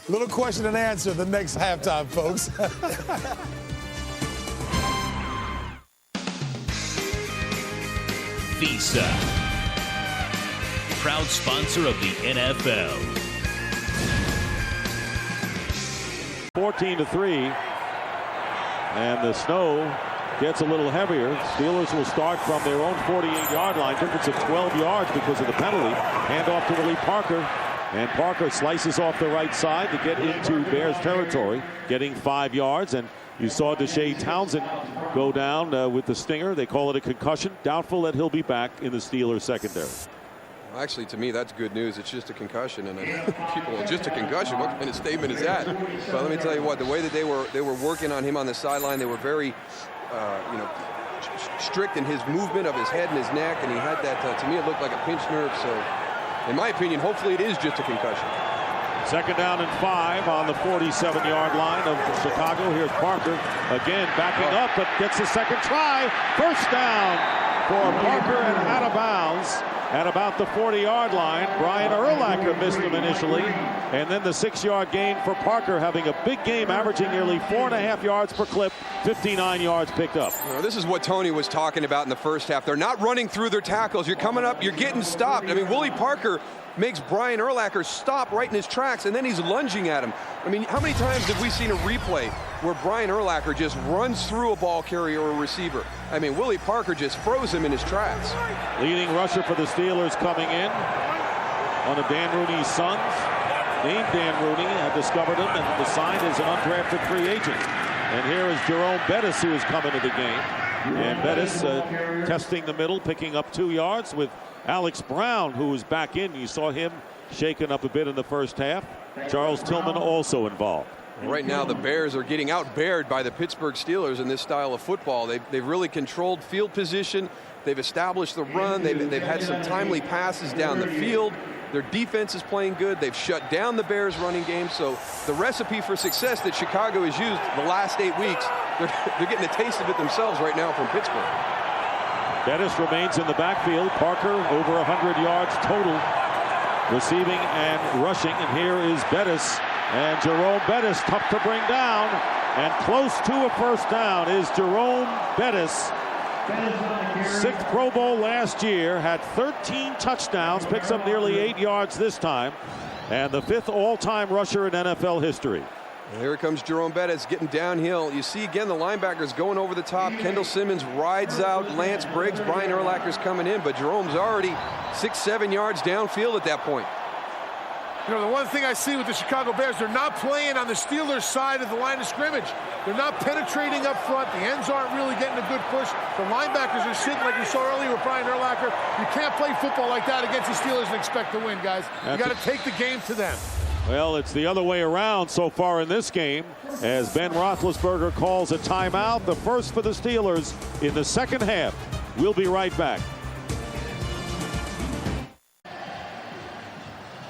Little question and answer the next halftime, folks. Visa, proud sponsor of the NFL. 14-3, and the snow gets a little heavier. Steelers will start from their own 48-yard line. Difference of 12 yards because of the penalty. Hand off to Willie Parker. And Parker slices off the right side to get into Bears territory, getting 5 yards. And you saw Deshae Townsend go down with the stinger. They call it a concussion. Doubtful that he'll be back in the Steelers secondary. Actually, to me, that's good news. It's just a concussion, and people, just a concussion. What kind of statement is that? But let me tell you what, the way that they were working on him on the sideline, they were very, strict in his movement of his head and his neck, and he had that. To me, it looked like a pinched nerve. So, in my opinion, hopefully it is just a concussion. Second down and 5 on the 47-yard line of Chicago. Here's Parker again backing up, but gets the second try. First down for Parker and out of bounds at about the 40-yard line. Brian Urlacher missed him initially, and then the 6-yard gain for Parker, having a big game, averaging nearly 4.5 yards per clip, 59 yards picked up. This is what Tony was talking about in the first half. They're not running through their tackles. You're coming up, you're getting stopped. I mean, Willie Parker makes Brian Urlacher stop right in his tracks, and then he's lunging at him. I mean, how many times have we seen a replay where Brian Urlacher just runs through a ball carrier or a receiver? I mean, Willie Parker just froze him in his tracks. Leading rusher for the Steelers coming in, one of Dan Rooney's sons, named Dan Rooney. I discovered him and signed as an undrafted free agent. And here is Jerome Bettis, who is coming to the game. And Bettis testing the middle, picking up 2 yards with Alex Brown, who is back in. You saw him shaken up a bit in the first half. Charles Tillman also involved. Right now, the Bears are getting out-beared by the Pittsburgh Steelers in this style of football. They've really controlled field position. They've established the run. They've had some timely passes down the field. Their defense is playing good. They've shut down the Bears' running game. So the recipe for success that Chicago has used the last 8 weeks, they're getting a taste of it themselves right now from Pittsburgh. Bettis remains in the backfield. Parker over 100 yards total, receiving and rushing. And here is Bettis. And Jerome Bettis, tough to bring down. And close to a first down is Jerome Bettis. 6th Pro Bowl last year, had 13 touchdowns, picks up nearly 8 yards this time, and the 5th all-time rusher in NFL history. And here comes Jerome Bettis getting downhill. You see again the linebackers going over the top. Kendall Simmons rides out. Lance Briggs, Brian Urlacher's coming in, but Jerome's already 6-7 yards downfield at that point. You know, the one thing I see with the Chicago Bears, they're not playing on the Steelers' side of the line of scrimmage. They're not penetrating up front. The ends aren't really getting a good push. The linebackers are sitting like we saw earlier with Brian Urlacher. You can't play football like that against the Steelers and expect to win, guys. You got to take the game to them. Well, it's the other way around so far in this game, as Ben Roethlisberger calls a timeout, the first for the Steelers in the second half. We'll be right back.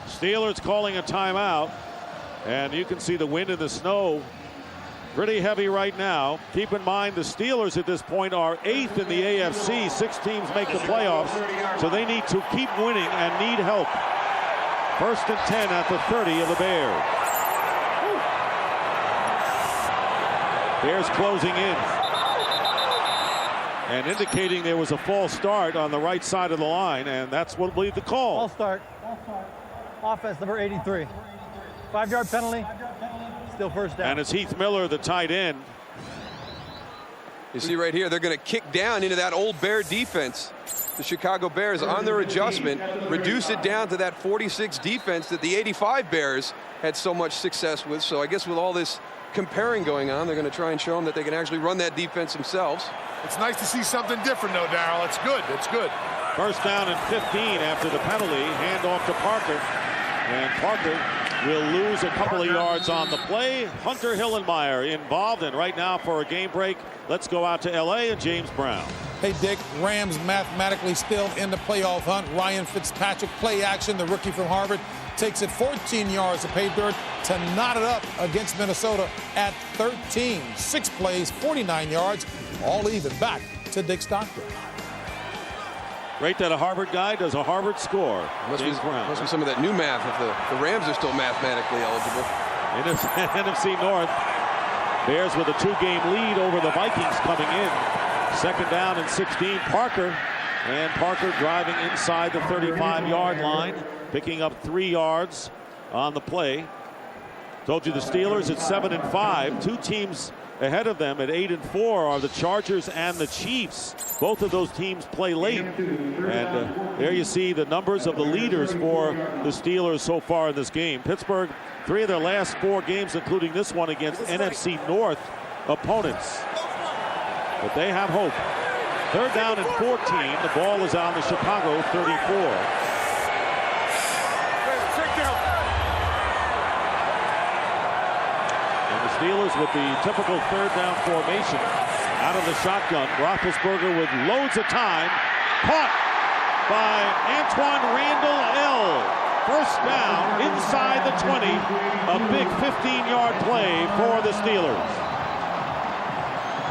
Steelers calling a timeout, and you can see the wind and the snow pretty heavy right now. Keep in mind the Steelers at this point are 8th in the AFC. 6 teams make the playoffs, so they need to keep winning and need help. 1st and 10 at the 30 of the Bears. Bears closing in and indicating there was a false start on the right side of the line, and that's what will be the call. False start. Offense number 83. 5-yard penalty. Still first down. And it's Heath Miller, the tight end. You see right here, they're going to kick down into that old Bear defense. The Chicago Bears on their adjustment reduce it down to that 46 defense that the 85 Bears had so much success with. So I guess with all this comparing going on, they're going to try and show them that they can actually run that defense themselves. It's nice to see something different, though, Darryl. It's good. It's good. First down and 15 after the penalty. Hand off to Parker. And Parker will lose a couple of yards on the play. Hunter Hillenmeyer involved, and right now for a game break, let's go out to L.A. and James Brown. Hey, Dick, Rams mathematically still in the playoff hunt. Ryan Fitzpatrick, play action, the rookie from Harvard, takes it 14 yards of pay dirt to knot it up against Minnesota at 13. 6 plays, 49 yards, all even. Back to Dick Stockton. Great that a Harvard guy does a Harvard score. Must be some of that new math if the Rams are still mathematically eligible. NFC North. Bears with a 2-game lead over the Vikings coming in. 2nd down and 16. Parker driving inside the 35-yard line, picking up 3 yards on the play. Told you the Steelers at 7-5. 2 teams ahead of them at 8-4 are the Chargers and the Chiefs. Both of those teams play late. And there you see the numbers of the leaders for the Steelers so far in this game. Pittsburgh, 3 of their last 4 games, including this one against NFC North opponents. But they have hope. 3rd down and 14. The ball is on the Chicago 34. And the Steelers with the typical 3rd down formation. Out of the shotgun. Roethlisberger with loads of time. Caught by Antoine Randall L. 1st down inside the 20. A big 15-yard play for the Steelers.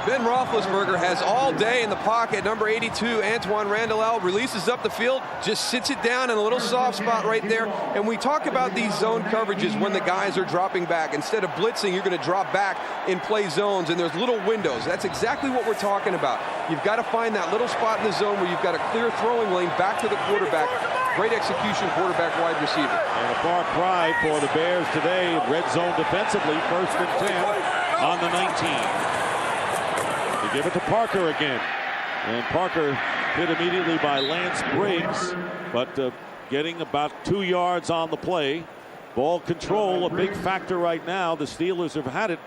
Ben Roethlisberger has all day in the pocket. Number 82, Antoine Randall L. releases up the field, just sits it down in a little soft spot right there. And we talk about these zone coverages when the guys are dropping back. Instead of blitzing, you're going to drop back in play zones, and there's little windows. That's exactly what we're talking about. You've got to find that little spot in the zone where you've got a clear throwing lane back to the quarterback. Great execution, quarterback, wide receiver. And a far cry for the Bears today. Red zone defensively, 1st and 10 on the 19. They give it to Parker again. And Parker hit immediately by Lance Briggs, but getting about 2 yards on the play. Ball control, a big factor right now. The Steelers have had it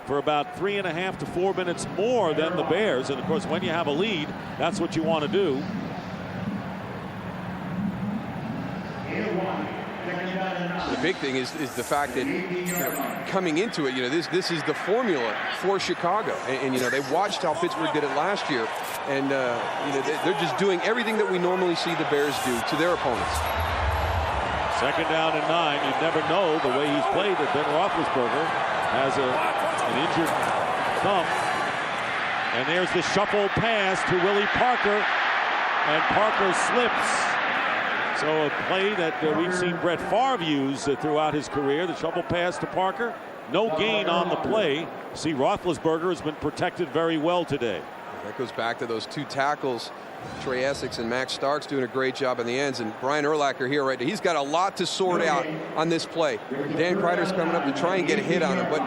for about 3.5 to 4 minutes more than the Bears. And of course, when you have a lead, that's what you want to do. The big thing is the fact that coming into it, this is the formula for Chicago, and they watched how Pittsburgh did it last year, and they're just doing everything that we normally see the Bears do to their opponents. 2nd down and 9. You never know the way he's played that Ben Roethlisberger has an injured thumb, and there's the shuffle pass to Willie Parker, and Parker slips. So a play that we've seen Brett Favre use throughout his career. The shovel pass to Parker. No gain on the play. See, Roethlisberger has been protected very well today. That goes back to those 2 tackles. Trey Essex and Max Starks doing a great job in the ends. And Brian Urlacher here right now. He's got a lot to sort out on this play. Dan Kreider's coming up to try and get a hit on him. But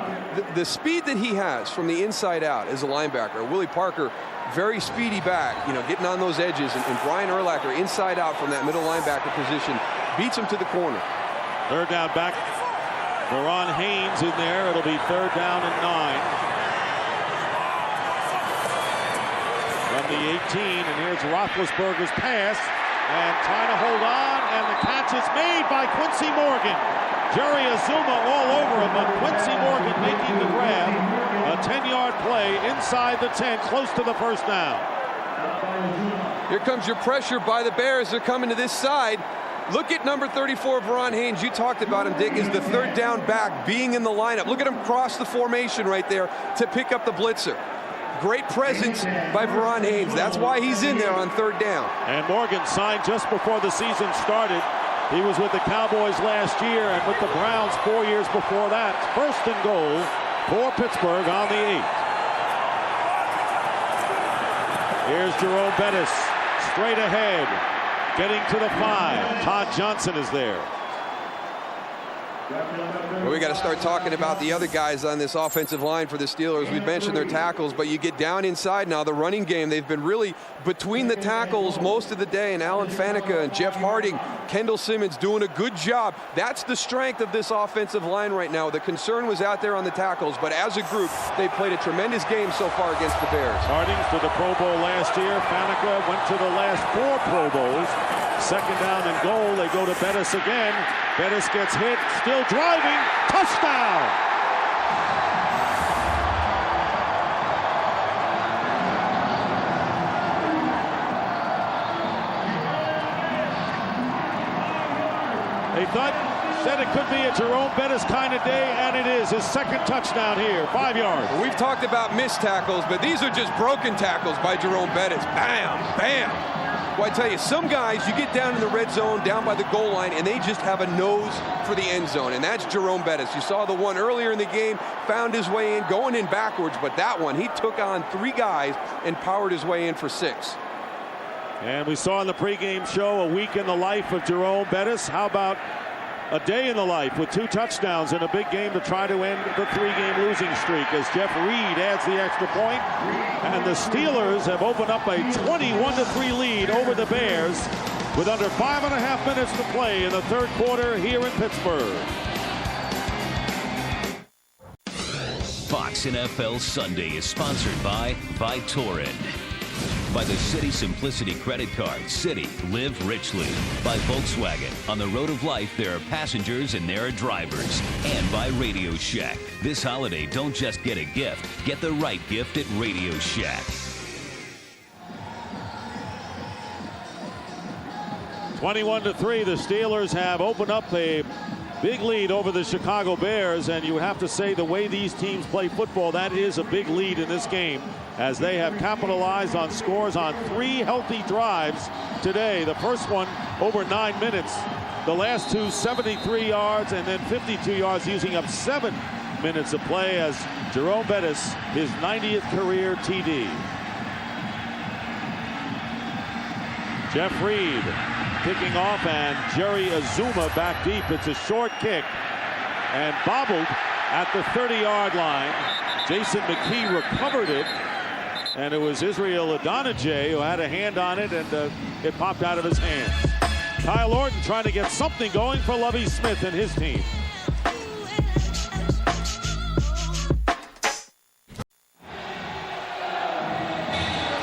the speed that he has from the inside out as a linebacker. Willie Parker, very speedy back, getting on those edges. And Brian Urlacher inside out from that middle linebacker position beats him to the corner. 3rd down back. Veron Haynes in there. It'll be 3rd down and 9. From the 18, and here's Roethlisberger's pass, and trying to hold on, and the catch is made by Quincy Morgan. Jerry Azuma all over him, but Quincy Morgan making the grab. A 10-yard play inside the 10, close to the 1st down. Here comes your pressure by the Bears. They're coming to this side. Look at number 34, Veron Haynes. You talked about him, Dick, is the 3rd down back, being in the lineup. Look at him cross the formation right there to pick up the blitzer. Great presence by Veron Haynes. That's why he's in there on 3rd down. And Morgan signed just before the season started. He was with the Cowboys last year and with the Browns 4 years before that. 1st and goal for Pittsburgh on the 8. Here's Jerome Bettis straight ahead, getting to the 5. Todd Johnson is there. Well, we got to start talking about the other guys on this offensive line for the Steelers. We mentioned their tackles, but you get down inside now, the running game. They've been really between the tackles most of the day, and Alan Faneca and Jeff Harding, Kendall Simmons doing a good job. That's the strength of this offensive line right now. The concern was out there on the tackles, but as a group, they played a tremendous game so far against the Bears. Harding to the Pro Bowl last year. Faneca went to the last 4 Pro Bowls. Second down and goal. They go to Bettis again. Bettis gets hit, still driving. Touchdown! They said it could be a Jerome Bettis kind of day, and it is. His second touchdown here, 5 yards. We've talked about missed tackles, but these are just broken tackles by Jerome Bettis. Bam, bam. Well, I tell you, some guys, you get down in the red zone, down by the goal line, and they just have a nose for the end zone, and that's Jerome Bettis. You saw the one earlier in the game, found his way in, going in backwards, but that one, he took on 3 guys and powered his way in for 6. And we saw in the pregame show a week in the life of Jerome Bettis. How about a day in the life with 2 touchdowns in a big game to try to end the 3-game losing streak as Jeff Reed adds the extra point. And the Steelers have opened up a 21-3 lead over the Bears with under 5.5 minutes to play in the third quarter here in Pittsburgh. Fox NFL Sunday is sponsored by Vytorin. By the City Simplicity Credit Card. City, live richly. By Volkswagen. On the road of life, there are passengers and there are drivers. And by Radio Shack. This holiday, don't just get a gift. Get the right gift at Radio Shack. 21-3, the Steelers have opened up a big lead over the Chicago Bears, and you would have to say the way these teams play football, that is a big lead in this game, as they have capitalized on scores on 3 healthy drives today. The first one over 9 minutes. The last 2, 73 yards and then 52 yards, using up 7 minutes of play as Jerome Bettis, his 90th career TD. Jeff Reed kicking off, and Jerry Azuma back deep. It's a short kick and bobbled at the 30-yard line. Jason McKee recovered it, and it was Israel Adonijah who had a hand on it, and it popped out of his hands. Kyle Orton trying to get something going for Lovie Smith and his team.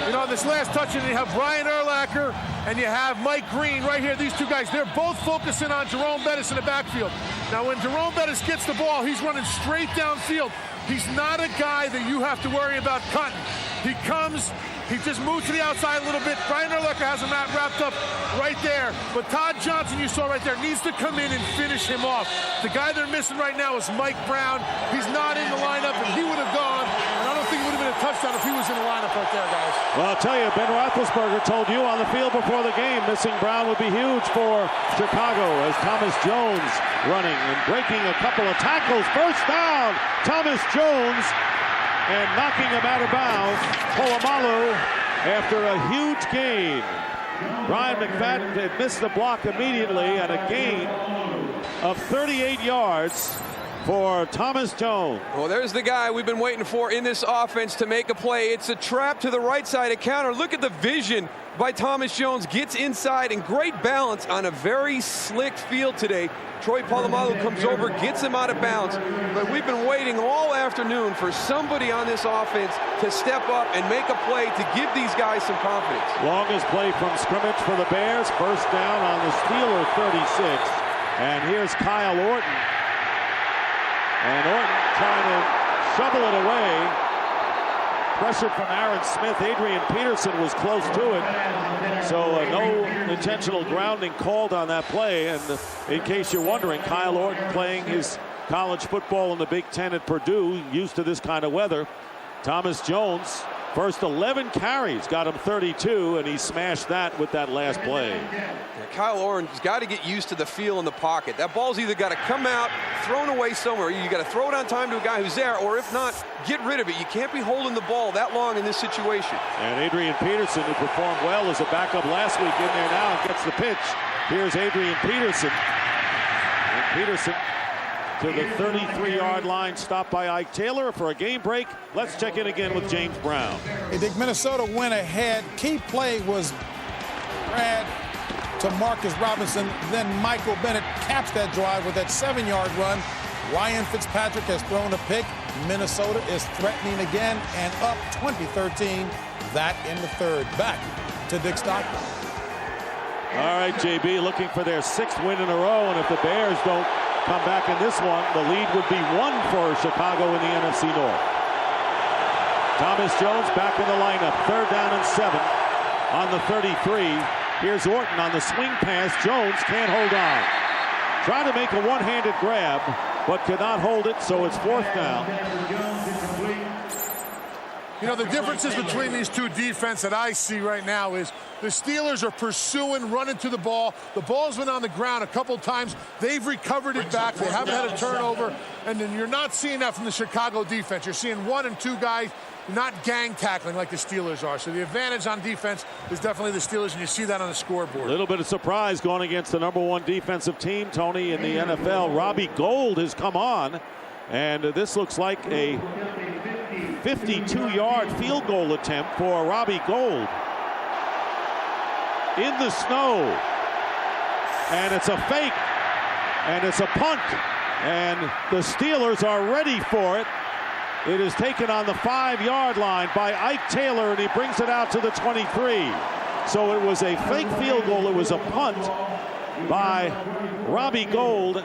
You know, this last touch, and you have Brian Urlacher and you have Mike Green right here. These 2 guys, they're both focusing on Jerome Bettis in the backfield. Now, when Jerome Bettis gets the ball, he's running straight downfield. He's not a guy that you have to worry about cutting. He comes, he just moves to the outside a little bit. Brian Urlacher has him wrapped up right there. But Todd Johnston, you saw right there, needs to come in and finish him off. The guy they're missing right now is Mike Brown. He's not in the lineup, and he would have gone. And I don't think it would have been a touchdown if he was in the lineup right there, guys. Well, I'll tell you, Ben Roethlisberger told you on the field before the game, missing Brown would be huge for Chicago, as Thomas Jones running and breaking a couple of tackles. First down, Thomas Jones, and knocking him out of bounds, Polamalu, after a huge gain. Brian McFadden had missed the block immediately, and a gain of 38 yards for Thomas Jones. Well, there's the guy we've been waiting for in this offense to make a play. It's a trap to the right side of counter. Look at the vision by Thomas Jones. Gets inside, and great balance on a very slick field today. Troy Polamalu comes over, gets him out of bounds. But we've been waiting all afternoon for somebody on this offense to step up and make a play to give these guys some confidence. Longest play from scrimmage for the Bears. First down on the Steeler 36. And here's Kyle Orton. And Orton trying to shovel it away. Pressure from Aaron Smith. Adrian Peterson was close to it. So no intentional grounding called on that play. And in case you're wondering, Kyle Orton playing his college football in the Big Ten at Purdue, used to this kind of weather. Thomas Jones, first 11 carries, got him 32, and he smashed that with that last play. Yeah, Kyle Orton's got to get used to the feel in the pocket. That ball's either got to come out, thrown away somewhere. You got to throw it on time to a guy who's there, or if not, get rid of it. You can't be holding the ball that long in this situation. And Adrian Peterson, who performed well as a backup last week, in there now and gets the pitch. Here's Adrian Peterson. And Peterson to the 33-yard line, stopped by Ike Taylor for a game break. Let's check in again with James Brown. Hey, Dick, Minnesota went ahead. Key play was Brad to Marcus Robinson. Then Michael Bennett caps that drive with that 7-yard run. Ryan Fitzpatrick has thrown a pick. Minnesota is threatening again and up 20-13. That in the third. Back to Dick Stockton. All right, JB looking for their 6th win in a row, and if the Bears don't come back in this one, the lead would be 1 for Chicago in the NFC North. Thomas Jones back in the lineup. 3rd down and 7 on the 33. Here's Orton on the swing pass. Jones can't hold on. Trying to make a one-handed grab, but could not hold it, so it's 4th down. You know, the differences between these two defense that I see right now is the Steelers are pursuing, running to the ball. The ball's been on the ground a couple times. They've recovered it back. They haven't had a turnover. And then you're not seeing that from the Chicago defense. You're seeing 1 and 2 guys not gang tackling like the Steelers are. So the advantage on defense is definitely the Steelers, and you see that on the scoreboard. A little bit of surprise going against the #1 defensive team, Tony, in the NFL. Robbie Gould has come on, and this looks like a 52-yard field goal attempt for Robbie Gould. In the snow, and it's a fake, and it's a punt, and the Steelers are ready for it. It is taken on the 5-yard line by Ike Taylor, and he brings it out to the 23. So it was a fake field goal. It was a punt by Robbie Gould,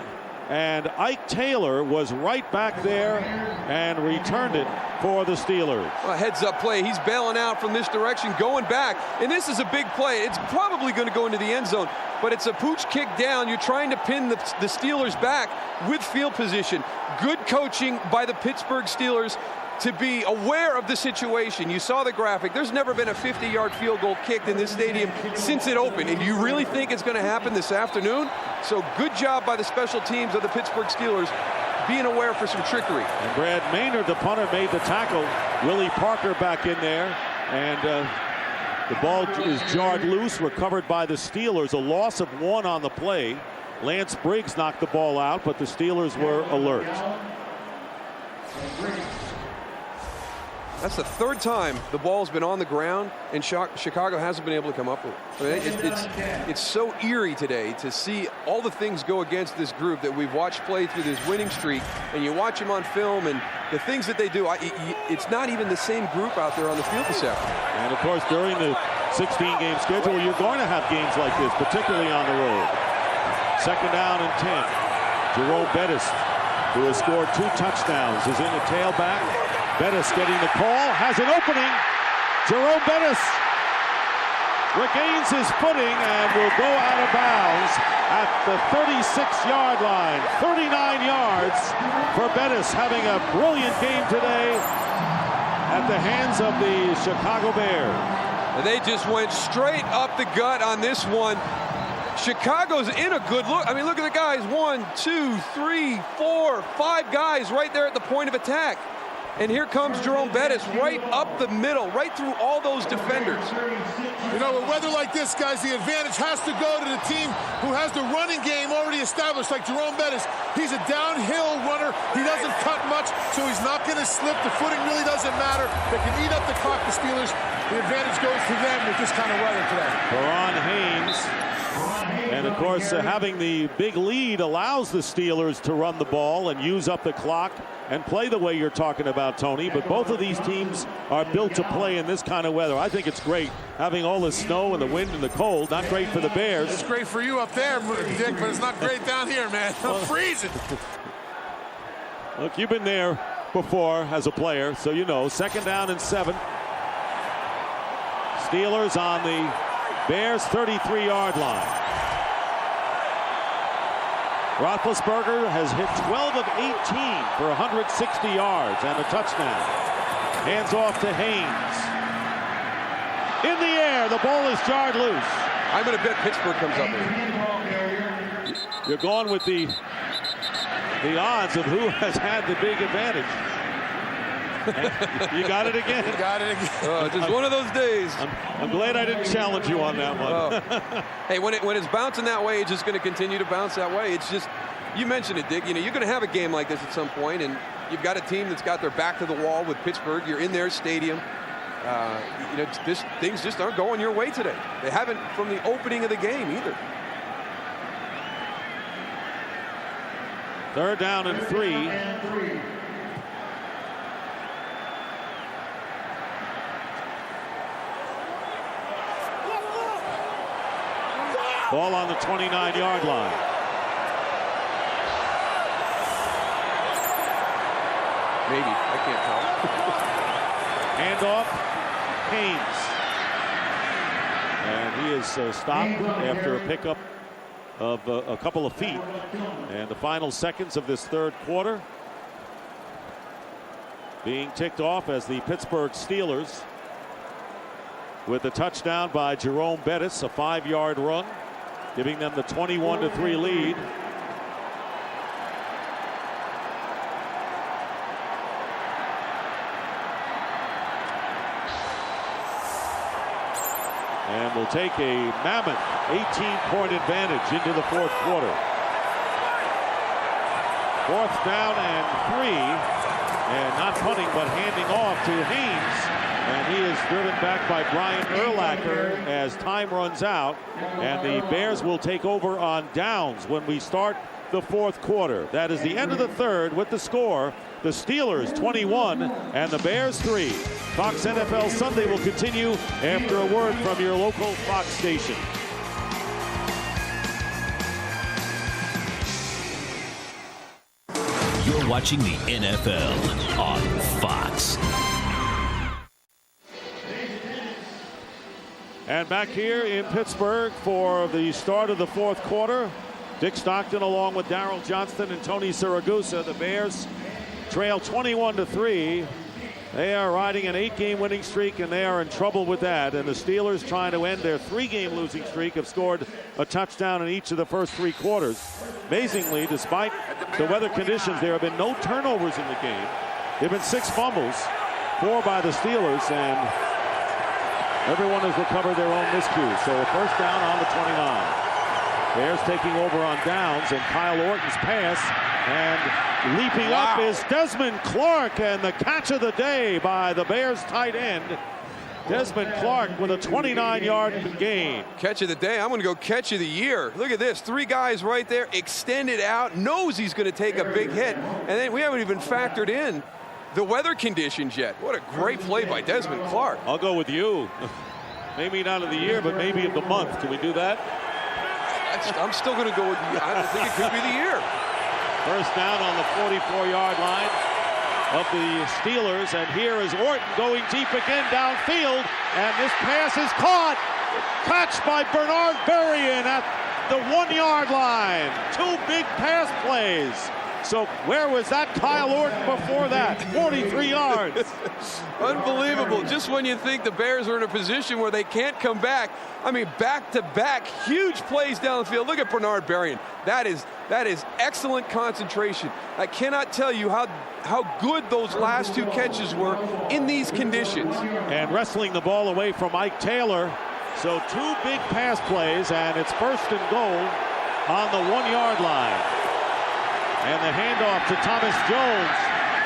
and Ike Taylor was right back there and returned it for the Steelers. Well, heads-up play. He's bailing out from this direction, going back, and this is a big play. It's probably going to go into the end zone, but it's a pooch kick down. You're trying to pin the Steelers back with field position. Good coaching by the Pittsburgh Steelers to be aware of the situation. You saw the graphic. There's never been a 50-yard field goal kicked in this stadium since it opened. And you really think it's going to happen this afternoon? So good job by the special teams of the Pittsburgh Steelers being aware for some trickery. And Brad Maynard, the punter, made the tackle. Willie Parker back in there. And the ball is jarred loose, recovered by the Steelers. A loss of 1 on the play. Lance Briggs knocked the ball out, but the Steelers were alert. That's the 3rd time the ball's been on the ground and Chicago hasn't been able to come up with it. I mean, it's so eerie today to see all the things go against this group that we've watched play through this winning streak, and you watch them on film and the things that they do. It's not even the same group out there on the field this afternoon. And of course, during the 16-game schedule, you're going to have games like this, particularly on the road. 2nd down and 10. Jerome Bettis, who has scored 2 touchdowns, is in the tailback. Bettis getting the call, has an opening. Jerome Bettis regains his footing and will go out of bounds at the 36-yard line. 39 yards for Bettis, having a brilliant game today at the hands of the Chicago Bears. And they just went straight up the gut on this one. Chicago's in a good look. I mean, look at the guys. 1, 2, 3, 4, 5 guys right there at the point of attack. And here comes Jerome Bettis right up the middle, right through all those defenders. You know, with weather like this, guys, the advantage has to go to the team who has the running game already established, like Jerome Bettis. He's a downhill runner. He doesn't cut much, so he's not going to slip. The footing really doesn't matter. They can eat up the clock, the Steelers. The advantage goes to them with this kind of weather today. Ron Haynes. And of course, having the big lead allows the Steelers to run the ball and use up the clock and play the way you're talking about, Tony. But both of these teams are built to play in this kind of weather. I think it's great having all the snow and the wind and the cold. Not great for the Bears. It's great for you up there, Dick, but it's not great down here, man. I'm freezing. Look, you've been there before as a player, so you know. 2nd down and 7. Steelers on the Bears' 33-yard line. Roethlisberger has hit 12 of 18 for 160 yards and a touchdown. Hands off to Haynes. In the air, the ball is jarred loose. I'm going to bet Pittsburgh comes up with it. You're going with the odds of who has had the big advantage. You got it again. Got it again. Just one of those days. I'm glad I didn't challenge you on that one. Hey, when it's bouncing that way, it's just going to continue to bounce that way. It's just, you mentioned it, Dick. You know, you're going to have a game like this at some point, and you've got a team that's got their back to the wall with Pittsburgh. You're in their stadium. You know, things just aren't going your way today. They haven't from the opening of the game either. 3rd down and 3. Ball on the 29-yard line. Maybe. I can't tell. Handoff. Haynes. And he is stopped after a pickup of a couple of feet. And the final seconds of this third quarter being ticked off as the Pittsburgh Steelers, with a touchdown by Jerome Bettis, a 5-yard run, giving them the 21-3 lead. And will take a mammoth 18-point advantage into the fourth quarter. 4th down and 3, and not punting but handing off to Haynes, and he is driven back by Brian Urlacher as time runs out, and the Bears will take over on downs when we start the fourth quarter. That is the end of the third with the score: the Steelers 21 and the Bears 3. Fox NFL Sunday will continue after a word from your local Fox station. You're watching the NFL on Fox. And back here in Pittsburgh for the start of the fourth quarter, Dick Stockton along with Darryl Johnston and Tony Siragusa. The Bears trail 21-3. They are riding an 8-game winning streak, and they are in trouble with that. And the Steelers, trying to end their 3-game losing streak, have scored a touchdown in each of the first 3 quarters. Amazingly, despite the weather conditions, there have been no turnovers in the game. There have been 6 fumbles, 4 by the Steelers, and everyone has recovered their own miscues. So a first down on the 29. Bears taking over on downs, and Kyle Orton's pass, and leaping up is Desmond Clark, and the catch of the day by the Bears tight end, Desmond Clark, with a 29-yard gain. Catch of the day. I'm going to go catch of the year. Look at this. 3 guys right there, extended out, knows he's going to take a big hit, and then we haven't even factored in the weather conditions yet. What a great play by Desmond Clark. I'll go with you. Maybe not of the year, but maybe of the month. Can we do that? I'm still going to go with you. I don't think it could be the year. First down on the 44-yard line of the Steelers, and here is Orton going deep again downfield, and this pass is caught. Catch by Bernard Berrien at the 1-yard line. 2 big pass plays. So where was that Kyle Orton before that? 43 yards. Unbelievable. Just when you think the Bears are in a position where they can't come back. I mean, back-to-back, huge plays down the field. Look at Bernard Berrien. That is excellent concentration. I cannot tell you how good those last 2 catches were in these conditions. And wrestling the ball away from Ike Taylor. So 2 big pass plays, and it's first and goal on the 1-yard line. And the handoff to Thomas Jones,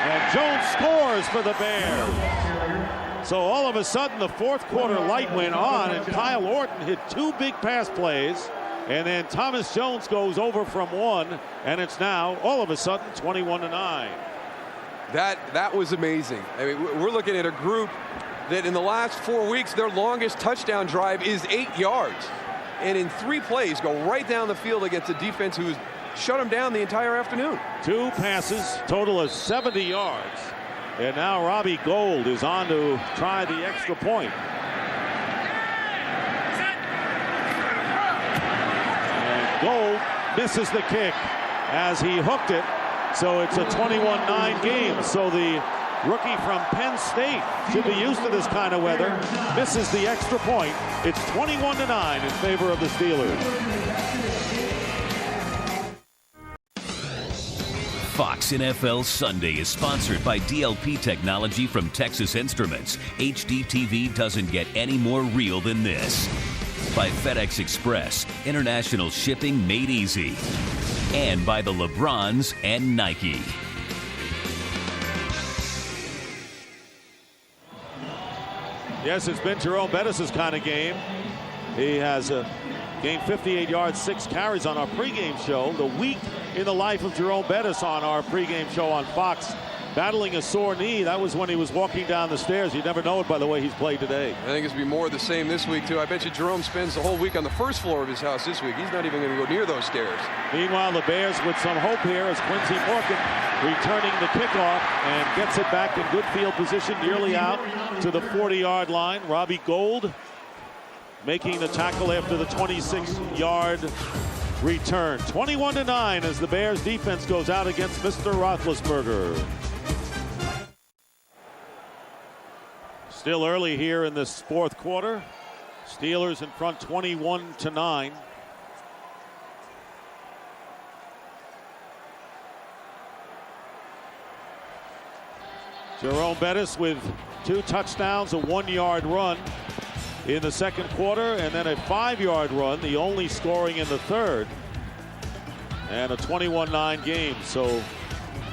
and Jones scores for the Bears. So all of a sudden the fourth quarter light went on, and Kyle Orton hit 2 big pass plays, and then Thomas Jones goes over from 1, and it's now all of a sudden 21-9. That was amazing. I mean, we're looking at a group that in the last 4 weeks, their longest touchdown drive is 8 yards, and in 3 plays go right down the field against a defense who's shut him down the entire afternoon. 2 passes, total of 70 yards. And now Robbie Gould is on to try the extra point. And Gould misses the kick as he hooked it. So it's a 21-9 game. So the rookie from Penn State should be used to this kind of weather. Misses the extra point. It's 21-9 in favor of the Steelers. Fox NFL Sunday is sponsored by DLP Technology from Texas Instruments. HDTV doesn't get any more real than this. By FedEx Express, international shipping made easy. And by the LeBrons and Nike. Yes, it's been Jerome Bettis' kind of game. He has gained 58 yards, 6 carries on our pregame show. The week in the life of Jerome Bettis on our pregame show on Fox battling a sore knee. That was when he was walking down the stairs. You never know it by the way he's played today. I think it's going to be more of the same this week, too. I bet you Jerome spends the whole week on the first floor of his house this week. He's not even going to go near those stairs. Meanwhile, the Bears with some hope here as Quincy Morgan returning the kickoff and gets it back in good field position, nearly out to the 40-yard line. Robbie Gould making the tackle after the 26-yard return. 21-9 as the Bears defense goes out against Mr. Roethlisberger. Still early here in this fourth quarter. Steelers in front 21-9. Jerome Bettis with 2 touchdowns, a 1-yard run in the second quarter, and then a 5-yard run, the only scoring in the third, and a 21-9 game. So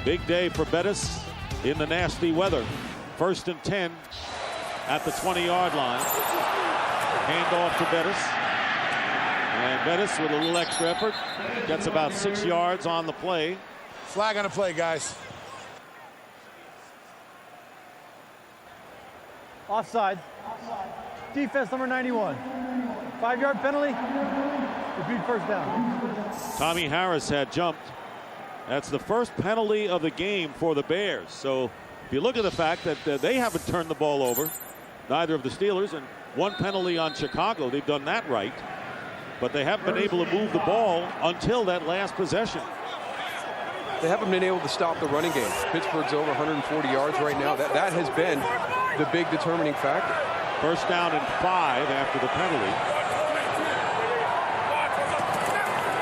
big day for Bettis in the nasty weather. 1st and 10 at the 20-yard line. Hand off to Bettis, and Bettis with a little extra effort gets about 6 yards on the play. Flag on the play, guys. Offside. Defense number 91. 5-yard penalty. Repeat first down. Tommy Harris had jumped. That's the first penalty of the game for the Bears. So if you look at the fact that they haven't turned the ball over, neither of the Steelers, and 1 penalty on Chicago, they've done that right. But they haven't been able to move the ball until that last possession. They haven't been able to stop the running game. Pittsburgh's over 140 yards right now. That has been the big determining factor. 1st down and 5 after the penalty.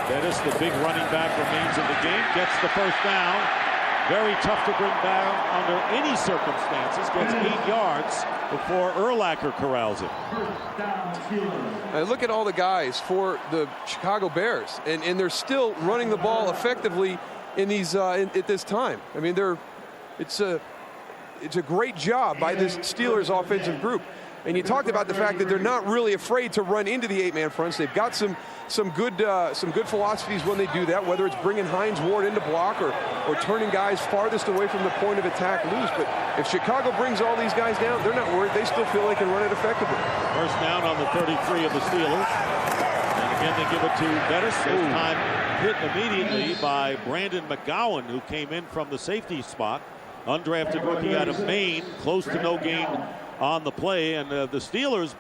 Bettis, the big running back, remains in the game, gets the 1st down. Very tough to bring down under any circumstances. Gets 8 yards before Urlacher corrals it. Look at all the guys for the Chicago Bears, and they're still running the ball effectively in these at this time. I mean, it's a great job by this Steelers offensive group. And you talked about the fact that they're not really afraid to run into the 8-man fronts. They've got some good philosophies when they do that, whether it's bringing Hines Ward into block or turning guys farthest away from the point of attack loose. But if Chicago brings all these guys down, they're not worried. They still feel they can run it effectively. 1st down on the 33 of the Steelers. And again, they give it to Bettis. This time hit immediately by Brandon McGowan, who came in from the safety spot. Undrafted rookie out of Maine, close to no gain on the play, and the Steelers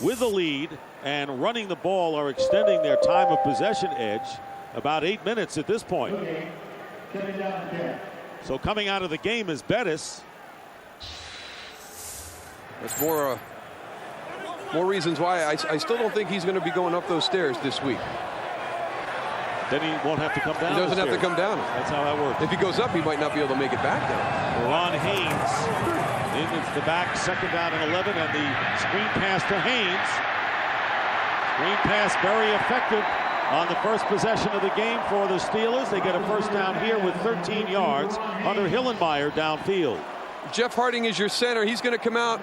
with the lead and running the ball are extending their time of possession edge about 8 minutes at this point. So coming out of the game is Bettis. That's more reasons why I still don't think he's going to be going up those stairs this week. Then he won't have to come down. He doesn't have to come down. That's how that works. If he goes up, he might not be able to make it back down. Ron Haynes into the back, 2nd down and 11, and the screen pass to Haynes. Screen pass very effective on the first possession of the game for the Steelers. They get a 1st down here with 13 yards. Hunter Hillenmeyer downfield. Jeff Harding is your center. He's going to come out.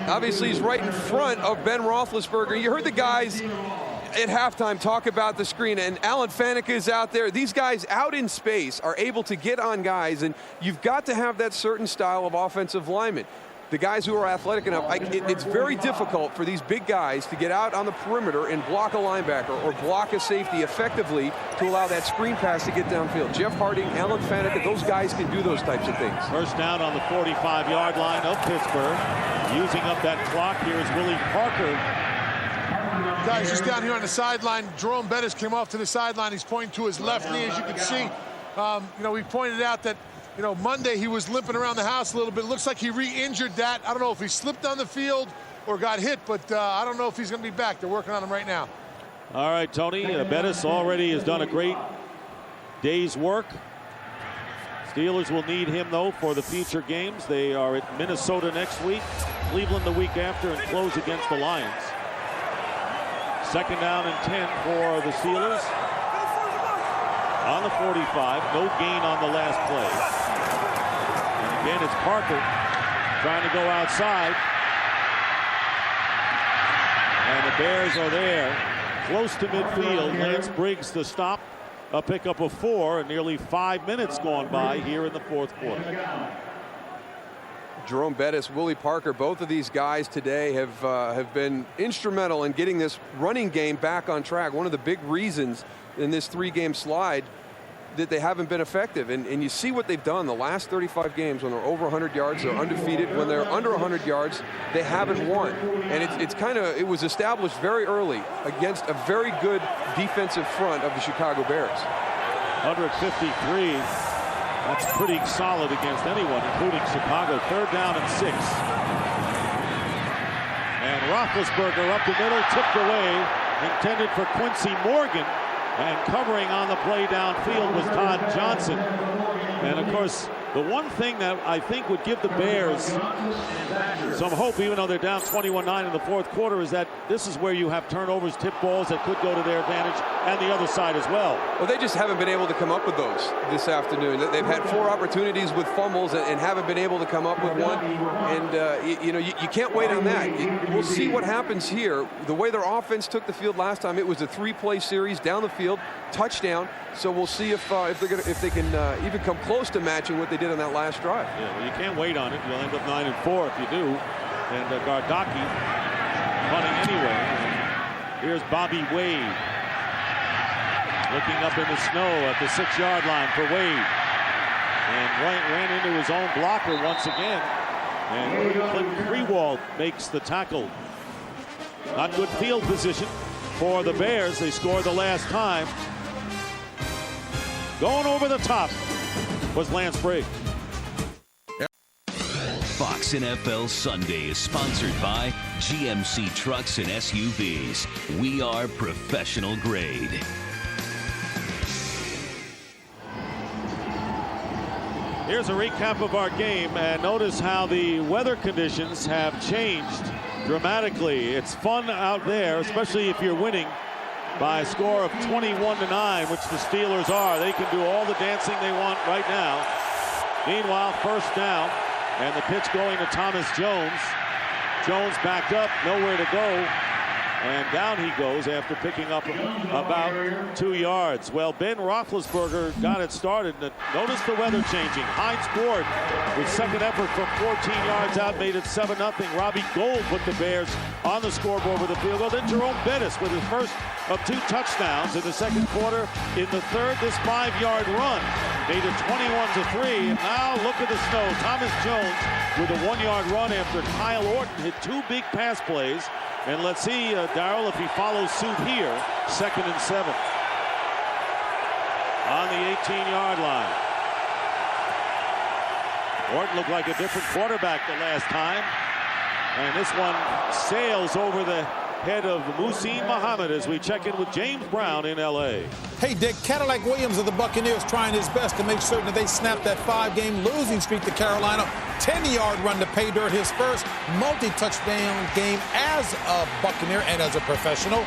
Obviously, he's right in front of Ben Roethlisberger. You heard the guys at halftime talk about the screen, and Alan Faneca is out there. These guys out in space are able to get on guys, and you've got to have that certain style of offensive lineman. The guys who are athletic enough, it's very difficult for these big guys to get out on the perimeter and block a linebacker or block a safety effectively to allow that screen pass to get downfield. Jeff Harding, Alan Faneca, those guys can do those types of things. 1st down on the 45-yard line of Pittsburgh. Using up that clock, here's Willie Parker. Guys, just down here on the sideline, Jerome Bettis came off to the sideline. He's pointing to his left knee, as you can see. We pointed out that, Monday he was limping around the house a little bit. Looks like he re-injured that. I don't know if he slipped on the field or got hit, but I don't know if he's going to be back. They're working on him right now. All right, Tony. Bettis already has done a great day's work. Steelers will need him, though, for the future games. They are at Minnesota next week, Cleveland the week after, and close against the Lions. 2nd down and 10 for the Steelers. On the 45, no gain on the last play. And again, it's Parker trying to go outside. And the Bears are there, close to midfield. Lance Briggs to stop. A pickup of 4, and nearly 5 minutes gone by here in the fourth quarter. Jerome Bettis, Willie Parker, both of these guys today have been instrumental in getting this running game back on track. One of the big reasons in this 3-game slide that they haven't been effective. And you see what they've done the last 35 games. When they're over 100 yards, they're undefeated. When they're under 100 yards, they haven't won. And it was established very early against a very good defensive front of the Chicago Bears. 153. That's pretty solid against anyone, including Chicago. 3rd down and 6. And Roethlisberger up the middle, tipped away, intended for Quincy Morgan. And covering on the play downfield was Todd Johnson. And of course, the one thing that I think would give the Bears some hope, even though they're down 21-9 in the 4th quarter, is that this is where you have turnovers, tip balls that could go to their advantage, and the other side as well. Well, they just haven't been able to come up with those this afternoon. They've had 4 opportunities with fumbles and haven't been able to come up with one. And, you can't wait on that. We'll see what happens here. The way their offense took the field last time, it was a 3-play series down the field, touchdown. So we'll see if they can even come close to matching what they did on that last drive. Yeah, well, you can't wait on it. You'll end up 9-4 if you do. And Gardocki punting anyway. And here's Bobby Wade looking up in the snow at the 6-yard line for Wade, and ran into his own blocker once again. And Clinton Freewald makes the tackle. Not good field position for the Bears. They scored the last time. Going over the top was Lance Briggs. Fox NFL Sunday is sponsored by GMC Trucks and SUVs. We are professional grade. Here's a recap of our game, and notice how the weather conditions have changed dramatically. It's fun out there, especially if you're winning by a score of 21-9, which the Steelers are. They can do all the dancing they want right now. Meanwhile, 1st down, and the pitch going to Thomas Jones. Jones backed up, nowhere to go, and down he goes after picking up about 2 yards. Well, Ben Roethlisberger got it started. Notice the weather changing. Hines scored with 2nd effort from 14 yards out, made it 7-0. Robbie Gould put the Bears on the scoreboard with a field goal. Then Jerome Bettis with his first of 2 touchdowns in the 2nd quarter. In the 3rd, this 5-yard run made it 21-3. And now look at the snow. Thomas Jones with a 1-yard run after Kyle Orton hit 2 big pass plays. And let's see, Darryl, if he follows suit here. 2nd and 7 on the 18-yard line. Orton looked like a different quarterback the last time. And this one sails over the head of Muhsin Muhammad as we check in with James Brown in L.A. Hey, Dick, Cadillac Williams of the Buccaneers trying his best to make certain that they snap that 5-game losing streak to Carolina. 10-yard run to pay dirt, his first multi-touchdown game as a Buccaneer and as a professional.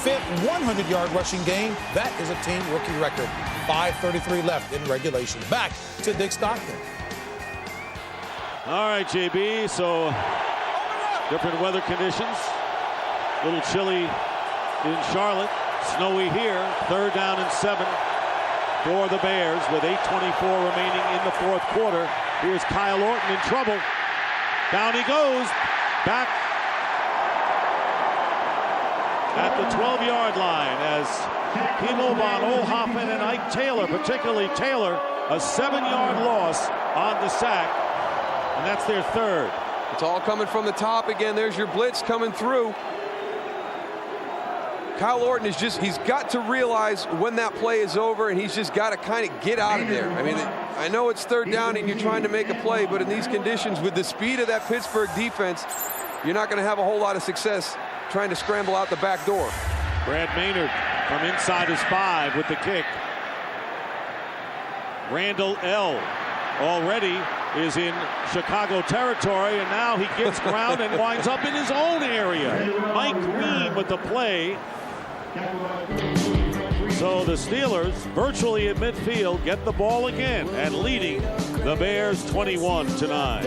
5th 100-yard rushing game. That is a team rookie record. 5:33 left in regulation. Back to Dick Stockton. All right, JB, so different weather conditions. A little chilly in Charlotte, snowy here. 3rd down and 7 for the Bears with 8:24 remaining in the 4th quarter. Here's Kyle Orton in trouble. Down he goes. Back at the 12-yard line as Kimo von Oelhoffen and Ike Taylor, particularly Taylor, a 7-yard loss on the sack. And that's their 3rd. It's all coming from the top again. There's your blitz coming through. Kyle Orton is he's got to realize when that play is over, and he's just got to kind of get out of there. I mean, I know it's 3rd down and you're trying to make a play, but in these conditions, with the speed of that Pittsburgh defense, you're not going to have a whole lot of success trying to scramble out the back door. Brad Maynard from inside his 5 with the kick. Randall L. already is in Chicago territory, and now he gets ground and winds up in his own area. Mike Green with the play. So the Steelers, virtually at midfield, get the ball again and leading the Bears 21-9.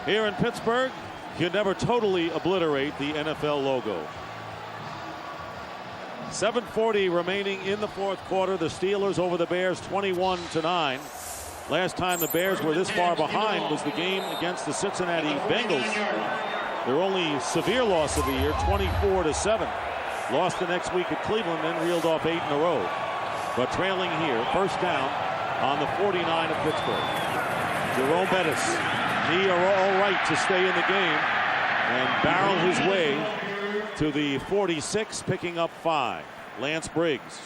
Here in Pittsburgh, you never totally obliterate the NFL logo. 7:40 remaining in the fourth quarter. The Steelers over the Bears 21-9. Last time the Bears were this far behind was the game against the Cincinnati Bengals. Their only severe loss of the year, 24-7. Lost the next week at Cleveland, then reeled off 8 in a row. But trailing here, first down on the 49 of Pittsburgh. Jerome Bettis, knee all right to stay in the game and barrel his way to the 46, picking up 5. Lance Briggs.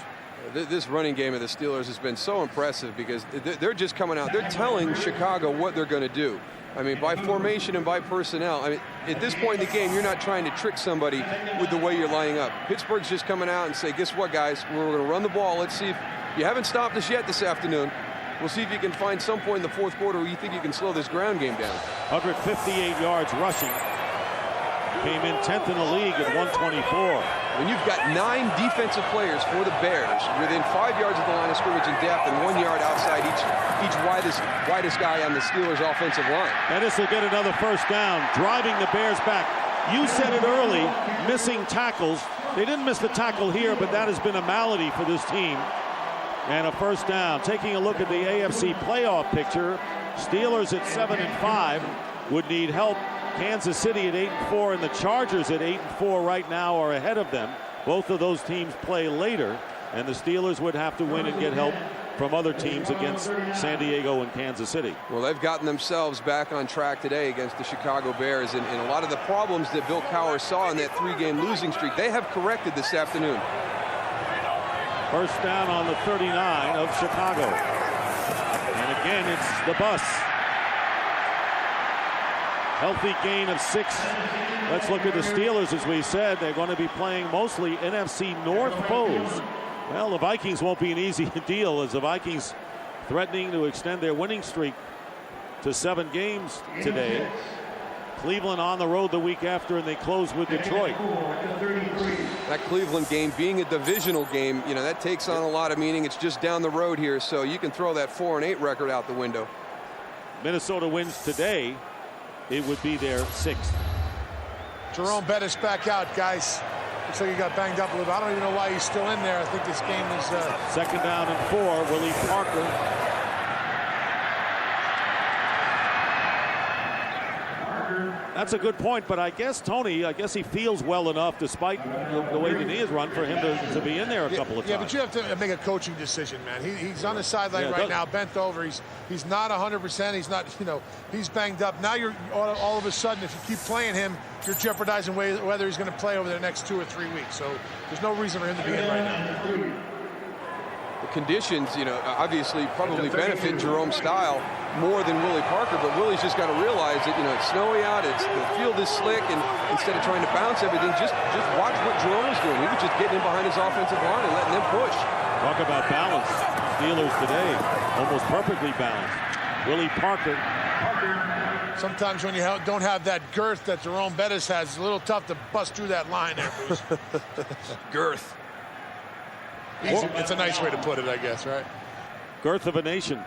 This running game of the Steelers has been so impressive because they're just coming out. They're telling Chicago what they're going to do. I mean, by formation and by personnel. I mean, at this point in the game, you're not trying to trick somebody with the way you're lining up. Pittsburgh's just coming out and say, guess what, guys? We're going to run the ball. Let's see if you haven't stopped us yet this afternoon. We'll see if you can find some point in the fourth quarter where you think you can slow this ground game down. 158 yards rushing. Came in 10th in the league at 124. When you've got 9 defensive players for the Bears within 5 yards of the line of scrimmage in depth and 1 yard outside each widest guy on the Steelers offensive line. Bettis will get another first down, driving the Bears back. You said it early, missing tackles. They didn't miss the tackle here, but that has been a malady for this team. And a first down. Taking a look at the AFC playoff picture, Steelers at 7-5 would need help. Kansas City at 8-4 and the Chargers at 8-4 right now are ahead of them. Both of those teams play later, and the Steelers would have to win and get help from other teams against San Diego and Kansas City. Well, they've gotten themselves back on track today against the Chicago Bears, and a lot of the problems that Bill Cowher saw in that 3-game losing streak, they have corrected this afternoon. First down on the 39 of Chicago. And again, it's the bus. Healthy gain of 6. Let's look at the Steelers. As we said, they're going to be playing mostly NFC North foes. Well, the Vikings won't be an easy deal, as the Vikings threatening to extend their winning streak to 7 games today. Cleveland on the road the week after, and they close with Detroit. That Cleveland game being a divisional game, you know, that takes on a lot of meaning. It's just down the road here, so you can throw that 4-8 record out the window. Minnesota wins today. It would be their 6th. Jerome Bettis back out, guys. Looks like he got banged up a little bit. I don't even know why he's still in there. I think this game is... Second down and 4. Willie Parker. That's a good point, but I guess, Tony, he feels well enough, despite the way the knee is run, for him to be in there a couple of times. Yeah, but you have to make a coaching decision, man. He's on the sideline right now, bent over. He's not 100%. He's not, he's banged up. Now you're all of a sudden, if you keep playing him, you're jeopardizing whether he's going to play over the next 2 or 3 weeks. So there's no reason for him to be in right now. The conditions, obviously probably benefit Jerome's style more than Willie Parker, but Willie's just got to realize that, it's snowy out, the field is slick, and instead of trying to bounce everything, just watch what Jerome was doing. He was just getting in behind his offensive line and letting them push. Talk about balance. Steelers today, almost perfectly balanced. Willie Parker. Sometimes when you don't have that girth that Jerome Bettis has, it's a little tough to bust through that line there, Bruce. Girth. It's a nice way to put it, I guess, right? Girth of a nation.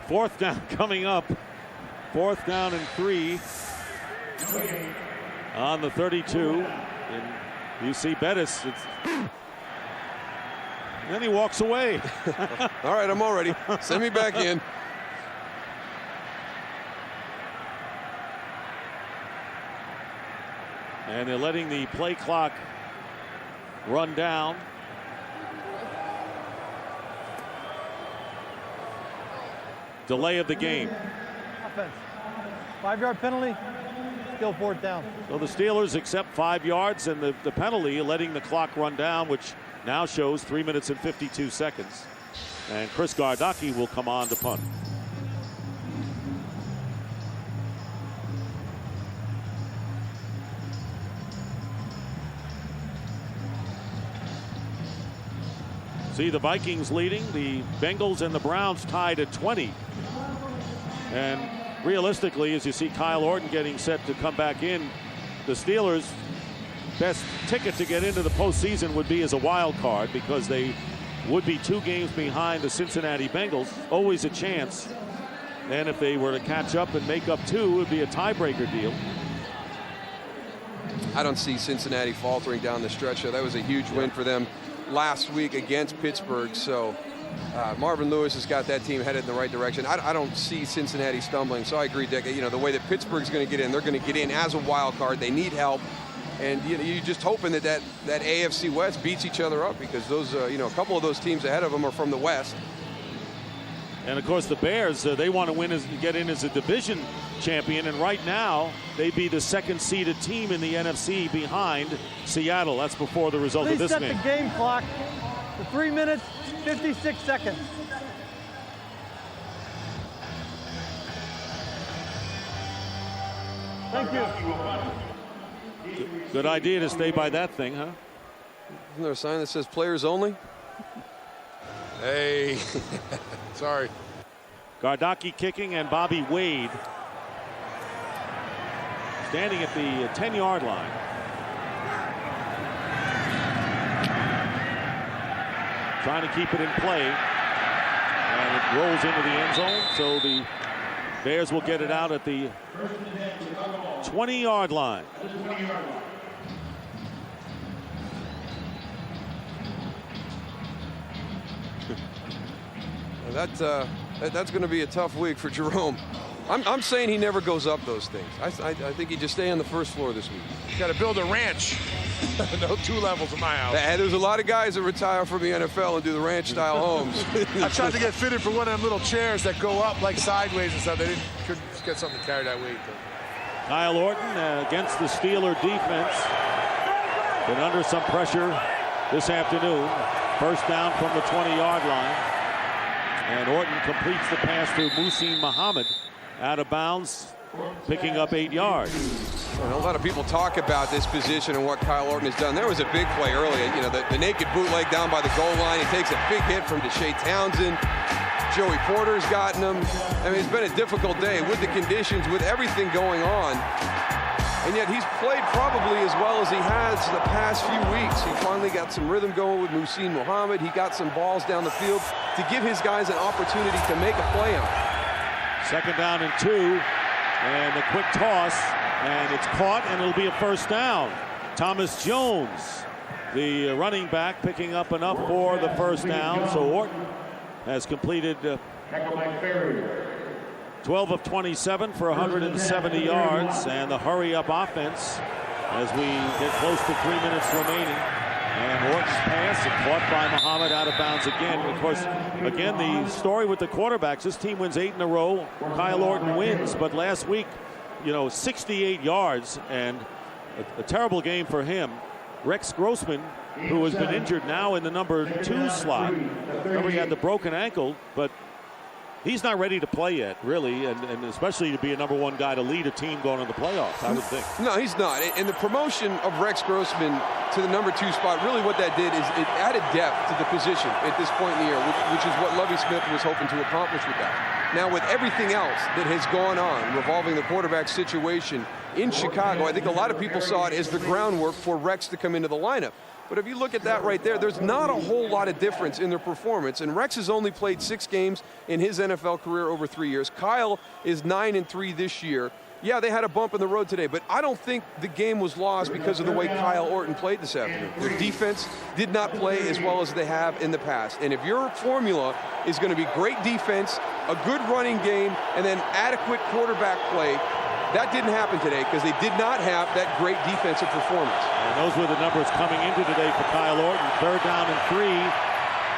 Fourth down coming up. 4th down and 3 on the 32. And you see Bettis. And then he walks away. All right, I'm all ready. Send me back in. And they're letting the play clock run down. Delay of the game. Offense. 5-yard penalty. Still 4th down. So the Steelers accept 5 yards and the penalty, letting the clock run down, which now shows 3 minutes and 52 seconds. And Chris Gardocki will come on to punt. See the Vikings leading, the Bengals and the Browns tied at 20. And realistically, as you see Kyle Orton getting set to come back in, the Steelers' best ticket to get into the postseason would be as a wild card, because they would be 2 games behind the Cincinnati Bengals. Always a chance. And if they were to catch up and make up 2, it would be a tiebreaker deal. I don't see Cincinnati faltering down the stretch. That was a huge win for them last week against Pittsburgh. So Marvin Lewis has got that team headed in the right direction. I don't see Cincinnati stumbling. So I agree, Dick. You know, the way that Pittsburgh's going to get in, they're going to get in as a wild card. They need help. And you're just hoping that AFC West beats each other up, because those, a couple of those teams ahead of them are from the West. And of course the Bears, they want to win get in as a division champion, and right now they'd be the second seeded team in the NFC behind Seattle. That's before the result of this game. Please set the game clock to 3 minutes, 56 seconds. Thank you. Good idea to stay by that thing, huh? Isn't there a sign that says players only? Hey, sorry. Gardocki kicking, and Bobby Wade standing at the 10-yard line. Trying to keep it in play. And it rolls into the end zone, so the Bears will get it out at the 20-yard line. That's going to be a tough week for Jerome. I'm saying he never goes up those things. I think he just stay on the first floor this week. Got to build a ranch. No 2 levels in my house. And there's a lot of guys that retire from the NFL and do the ranch-style homes. I tried to get fitted for one of them little chairs that go up like sideways and stuff. They couldn't get something to carry that weight. Kyle Orton against the Steeler defense. Been under some pressure this afternoon. First down from the 20-yard line. And Orton completes the pass to Muhsin Muhammad out of bounds, picking up 8 yards. A lot of people talk about this position and what Kyle Orton has done. There was a big play earlier. You know, the naked bootleg down by the goal line. He takes a big hit from Deshae Townsend. Joey Porter's gotten him. I mean, it's been a difficult day with the conditions, with everything going on. And yet he's played probably as well as he has the past few weeks. He finally got some rhythm going with Muhsin Muhammad. He got some balls down the field to give his guys an opportunity to make a play on. Second down and 2. And a quick toss. And it's caught, and it'll be a first down. Thomas Jones, the running back, picking up enough for the first down. So Orton has completed 12 of 27 for 170 yards, and the hurry-up offense as we get close to 3 minutes remaining. And Orton's pass is caught by Muhammad out of bounds again. Of course, again, the story with the quarterbacks, this team wins 8 in a row. Kyle Orton wins, but last week, 68 yards, and a terrible game for him. Rex Grossman, who has been injured now in the number 2 slot. Remember, he had the broken ankle, but he's not ready to play yet, really, and especially to be a number 1 guy to lead a team going to the playoffs, I would think. No, he's not. And the promotion of Rex Grossman to the number 2 spot, really what that did is it added depth to the position at this point in the year, which is what Lovie Smith was hoping to accomplish with that. Now, with everything else that has gone on revolving the quarterback situation in Chicago, I think a lot of people saw it as the groundwork for Rex to come into the lineup. But if you look at that right there, there's not a whole lot of difference in their performance. And Rex has only played 6 games in his NFL career over 3 years. Kyle is 9-3 this year. Yeah, they had a bump in the road today, but I don't think the game was lost because of the way Kyle Orton played this afternoon. Their defense did not play as well as they have in the past. And if your formula is going to be great defense, a good running game, and then adequate quarterback play, that didn't happen today because they did not have that great defensive performance. And those were the numbers coming into today for Kyle Orton. 3rd down and 3.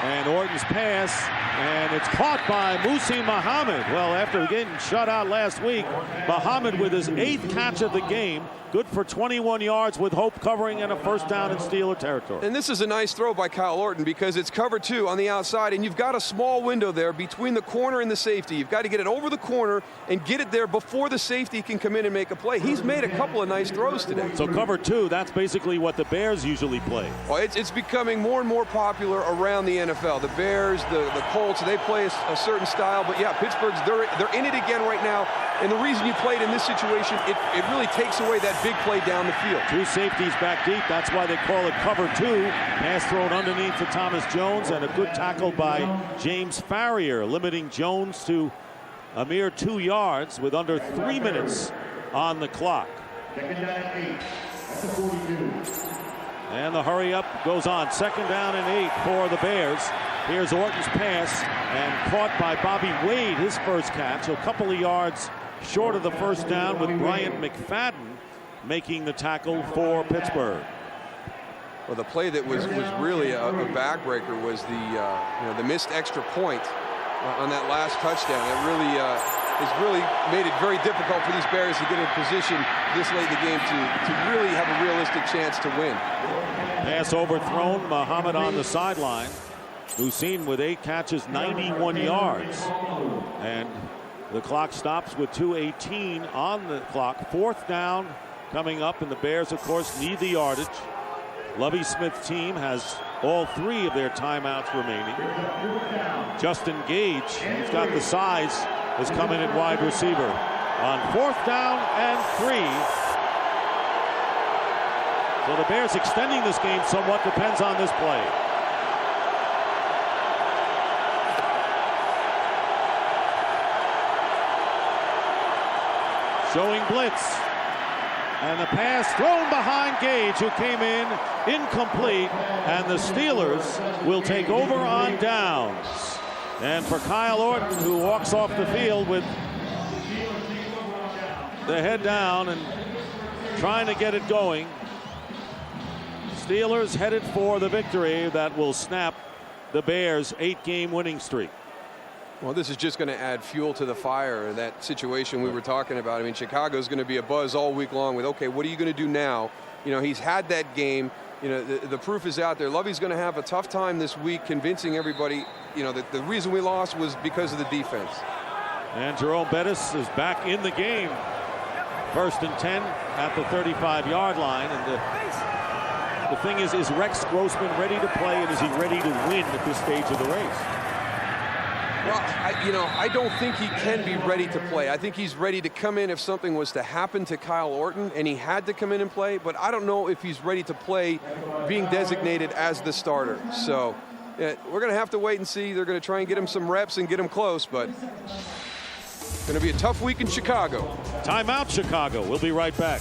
And Orton's pass, and it's caught by Muhsin Muhammad. Well, after getting shut out last week, Muhammad with his 8th catch of the game. Good for 21 yards with Hope covering and a first down in Steeler territory. And this is a nice throw by Kyle Orton because it's cover 2 on the outside, and you've got a small window there between the corner and the safety. You've got to get it over the corner and get it there before the safety can come in and make a play. He's made a couple of nice throws today. So cover 2, that's basically what the Bears usually play. Well, it's becoming more and more popular around the NFL. The Bears, the Colts, they play a certain style. But yeah, Pittsburgh's, they're in it again right now. And the reason you played in this situation, it really takes away that big play down the field. 2 safeties back deep. That's why they call it cover 2. Pass thrown underneath to Thomas Jones, and a good tackle by James Farrier, limiting Jones to a mere 2 yards with under 3 minutes on the clock. And the hurry up goes on. 2nd down and 8 for the Bears. Here's Orton's pass, and caught by Bobby Wade, his first catch. A couple of yards short of the first down, with Brian McFadden making the tackle for Pittsburgh. Well, the play that was really a backbreaker was the missed extra point on that last touchdown. It really has really made it very difficult for these Bears to get in position this late in the game to really have a realistic chance to win. Pass overthrown. Muhammad on the sideline. Hussein with 8 catches, 91 yards. And the clock stops with 2:18 on the clock. 4th down coming up, and the Bears, of course, need the yardage. Lovie Smith's team has all 3 of their timeouts remaining. Justin Gage, who's got the size, is coming at wide receiver on 4th down and 3. So the Bears extending this game somewhat depends on this play. Showing blitz. And the pass thrown behind Gage, who came in incomplete. And the Steelers will take over on downs. And for Kyle Orton, who walks off the field with the head down and trying to get it going. Steelers headed for the victory that will snap the Bears' 8-game winning streak. Well, this is just going to add fuel to the fire, that situation we were talking about. I mean, Chicago's going to be a buzz all week long with, okay, what are you going to do now? You know, he's had that game. You know, the proof is out there. Lovey's going to have a tough time this week convincing everybody, you know, that the reason we lost was because of the defense. And Jerome Bettis is back in the game. 1st and 10 at the 35-yard line. And the thing is Rex Grossman ready to play, and is he ready to win at this stage of the race? Well, I don't think he can be ready to play. I think he's ready to come in if something was to happen to Kyle Orton, and he had to come in and play. But I don't know if he's ready to play being designated as the starter. So we're going to have to wait and see. They're going to try and get him some reps and get him close, but it's going to be a tough week in Chicago. Timeout, Chicago. We'll be right back.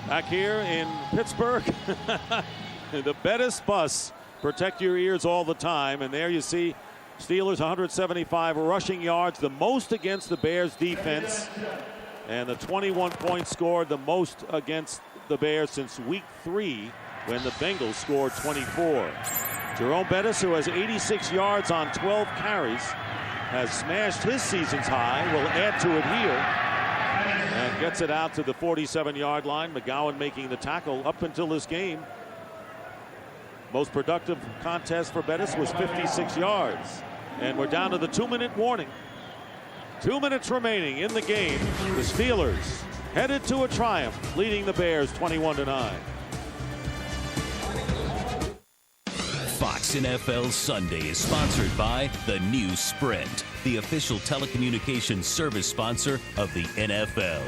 Back here in Pittsburgh, the Bettis bus. Protect your ears all the time. And there you see Steelers 175 rushing yards, the most against the Bears defense. And the 21 points scored, the most against the Bears since week 3 when the Bengals scored 24. Jerome Bettis, who has 86 yards on 12 carries, has smashed his season's high, will add to it here. And gets it out to the 47-yard line. McGowan making the tackle. Up until this game, most productive contest for Bettis was 56 yards. And we're down to the 2-minute warning. 2 minutes remaining in the game. The Steelers headed to a triumph, leading the Bears 21-9. Fox NFL Sunday is sponsored by the new Sprint, the official telecommunications service sponsor of the NFL.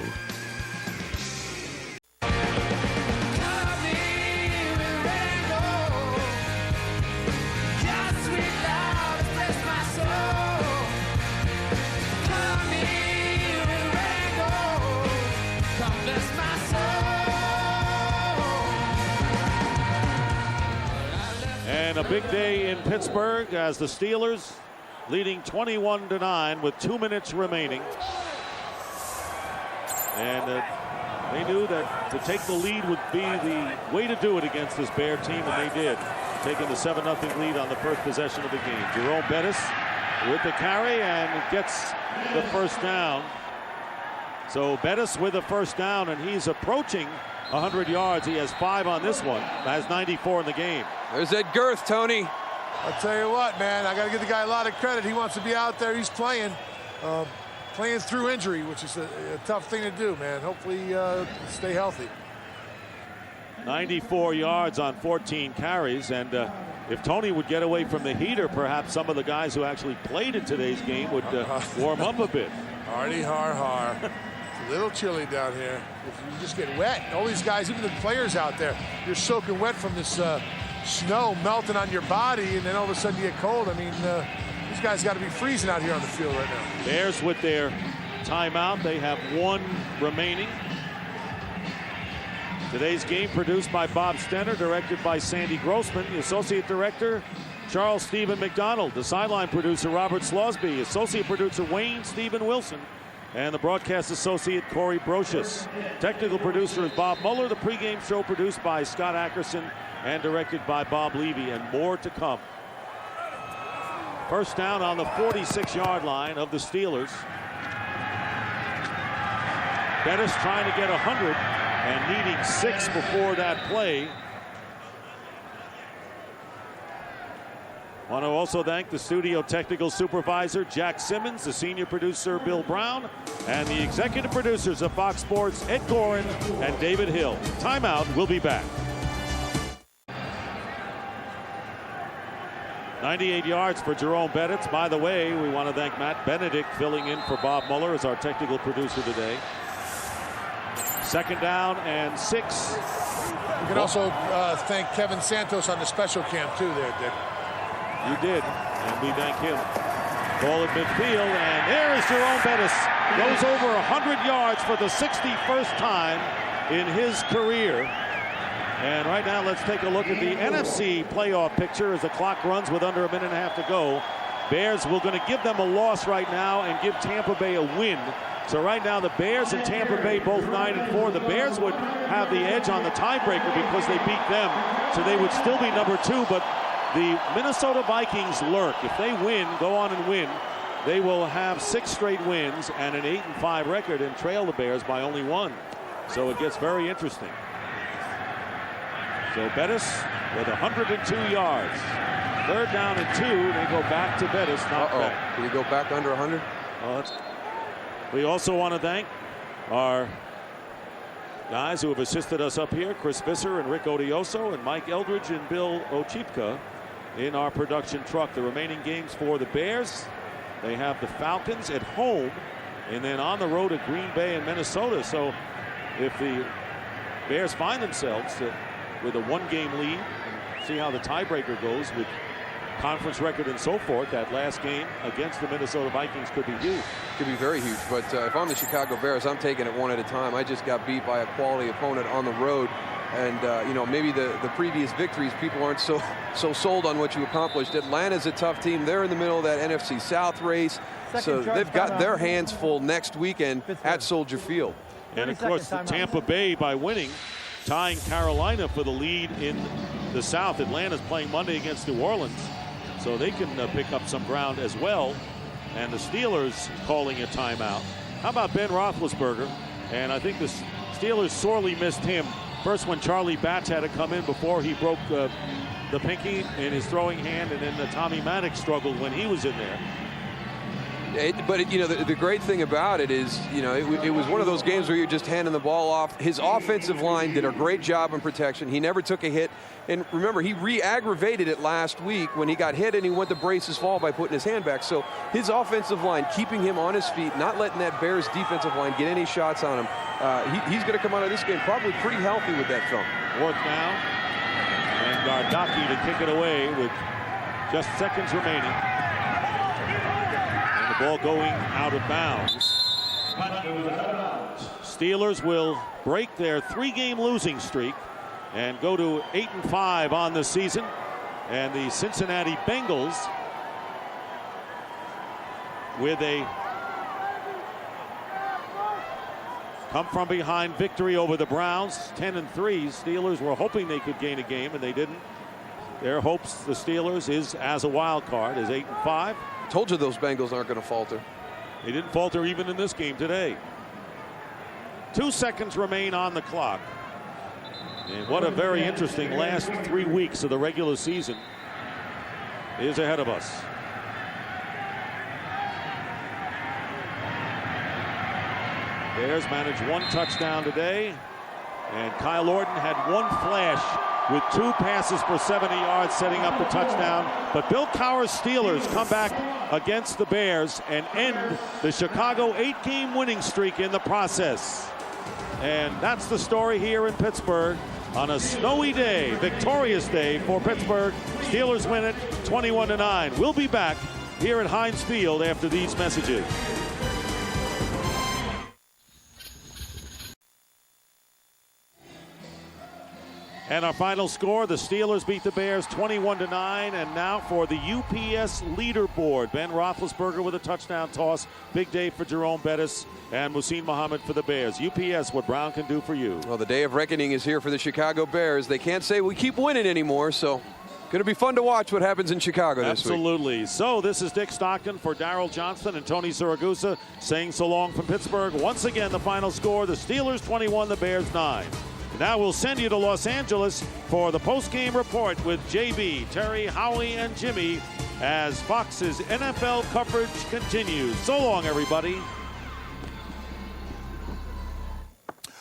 And a big day in Pittsburgh as the Steelers leading 21-9 with 2 minutes remaining. And they knew that to take the lead would be the way to do it against this Bear team, and they did, taking the 7-0 lead on the first possession of the game. Jerome Bettis with the carry and gets the first down. So Bettis with a first down, and he's approaching 100 yards. He has 5 on this one, has 94 in the game. There's that girth, Tony. I'll tell you what, man, I got to give the guy a lot of credit. He wants to be out there. He's playing through injury, which is a tough thing to do, man. Hopefully stay healthy. 94 yards on 14 carries, and if Tony would get away from the heater, perhaps some of the guys who actually played in today's game would warm up a bit. Hardy har. It's a little chilly down here. If you just get wet, all these guys, even the players out there, you're soaking wet from this snow melting on your body, and then all of a sudden you get cold. I mean, these These guys got to be freezing out here on the field right now. Bears with their timeout. They have one remaining. Today's game produced by Bob Stenner, directed by Sandy Grossman. The associate director, Charles Stephen McDonald. The sideline producer, Robert Slosby. Associate producer, Wayne Stephen Wilson. And the broadcast associate, Corey Brocious. Technical producer is Bob Mueller. The pregame show produced by Scott Ackerson and directed by Bob Levy, and more to come. First down on the 46-yard line of the Steelers. Bettis trying to get 100 and needing 6 before that play. Want to also thank the studio technical supervisor, Jack Simmons, the senior producer, Bill Brown, and the executive producers of Fox Sports, Ed Gorin and David Hill. Timeout, we'll be back. 98 yards for Jerome Bettis. By the way, we want to thank Matt Benedict filling in for Bob Mueller as our technical producer today. Second down and 6. You can also thank Kevin Santos on the special cam too there, Dick. You did, and we thank him. Ball at midfield, and there is Jerome Bettis. Goes over 100 yards for the 61st time in his career. And right now, let's take a look at the NFC playoff picture as the clock runs with under a minute and a half to go. Bears, we're going to give them a loss right now and give Tampa Bay a win. So right now, the Bears and Tampa Bay both 9-4. The Bears would have the edge on the tiebreaker because they beat them, so they would still be number 2, but the Minnesota Vikings lurk. If they win, go on and win, they will have 6 straight wins and an 8-5 record and trail the Bears by only 1. So it gets very interesting. So Bettis with 102 yards. Third down and 2. They go back to Bettis. Did he go back under 100? We also want to thank our guys who have assisted us up here, Chris Visser and Rick Odioso and Mike Eldridge and Bill Ochipka in our production truck. The remaining games for the Bears, they have the Falcons at home and then on the road at Green Bay and Minnesota. So if the Bears find themselves with a 1-game lead and see how the tiebreaker goes with conference record and so forth, that last game against the Minnesota Vikings could be huge. Could be very huge, but if I'm the Chicago Bears, I'm taking it one at a time. I just got beat by a quality opponent on the road, and you know, maybe the previous victories, people aren't so sold on what you accomplished. Atlanta's a tough team. They're in the middle of that NFC South race, so they've got their hands full next weekend at Soldier Field. And of course, the Tampa Bay, by winning, tying Carolina for the lead in the South. Atlanta's playing Monday against New Orleans, so they can pick up some ground as well. And the Steelers calling a timeout. How about Ben Roethlisberger? And I think the Steelers sorely missed him. First when Charlie Batch had to come in before he broke the pinky in his throwing hand, and then Tommy Maddox struggled when he was in there. But you know, the great thing about it is, you know, it was one of those games where you're just handing the ball off. His offensive line did a great job in protection. He never took a hit. And remember, he re-aggravated it last week when he got hit and he went to brace his fall by putting his hand back. So his offensive line keeping him on his feet, not letting that Bears defensive line get any shots on him. He's going to come out of this game probably pretty healthy with that film. 4th down, and Gardocki to kick it away with just seconds remaining. Ball going out of bounds. Steelers will break their 3-game losing streak and go to 8-5 on the season. And the Cincinnati Bengals with a come from behind victory over the Browns, 10-3. Steelers were hoping they could gain a game and they didn't. Their hopes, the Steelers, is as a wild card, is 8-5. Told you those Bengals aren't going to falter. They didn't falter even in this game today. 2 seconds remain on the clock. And what a very interesting last 3 weeks of the regular season is ahead of us. Bears managed 1 touchdown today. And Kyle Orton had 1 flash with 2 passes for 70 yards, setting up the touchdown. But Bill Cowher's Steelers come back against the Bears and end the Chicago 8-game winning streak in the process. And that's the story here in Pittsburgh on a snowy day, victorious day for Pittsburgh. Steelers win it 21-9. We'll be back here at Heinz Field after these messages. And our final score, the Steelers beat the Bears 21-9. And now for the UPS leaderboard. Ben Roethlisberger with a touchdown toss. Big day for Jerome Bettis and Muhsin Muhammad for the Bears. UPS, what Brown can do for you. Well, the day of reckoning is here for the Chicago Bears. They can't say we keep winning anymore, so going to be fun to watch what happens in Chicago this week. Absolutely. So this is Dick Stockton for Darryl Johnston and Tony Siragusa saying so long from Pittsburgh. Once again, the final score, the Steelers 21, the Bears 9. Now we'll send you to Los Angeles for the post-game report with JB, Terry, Howie, and Jimmy as Fox's NFL coverage continues. So long, everybody.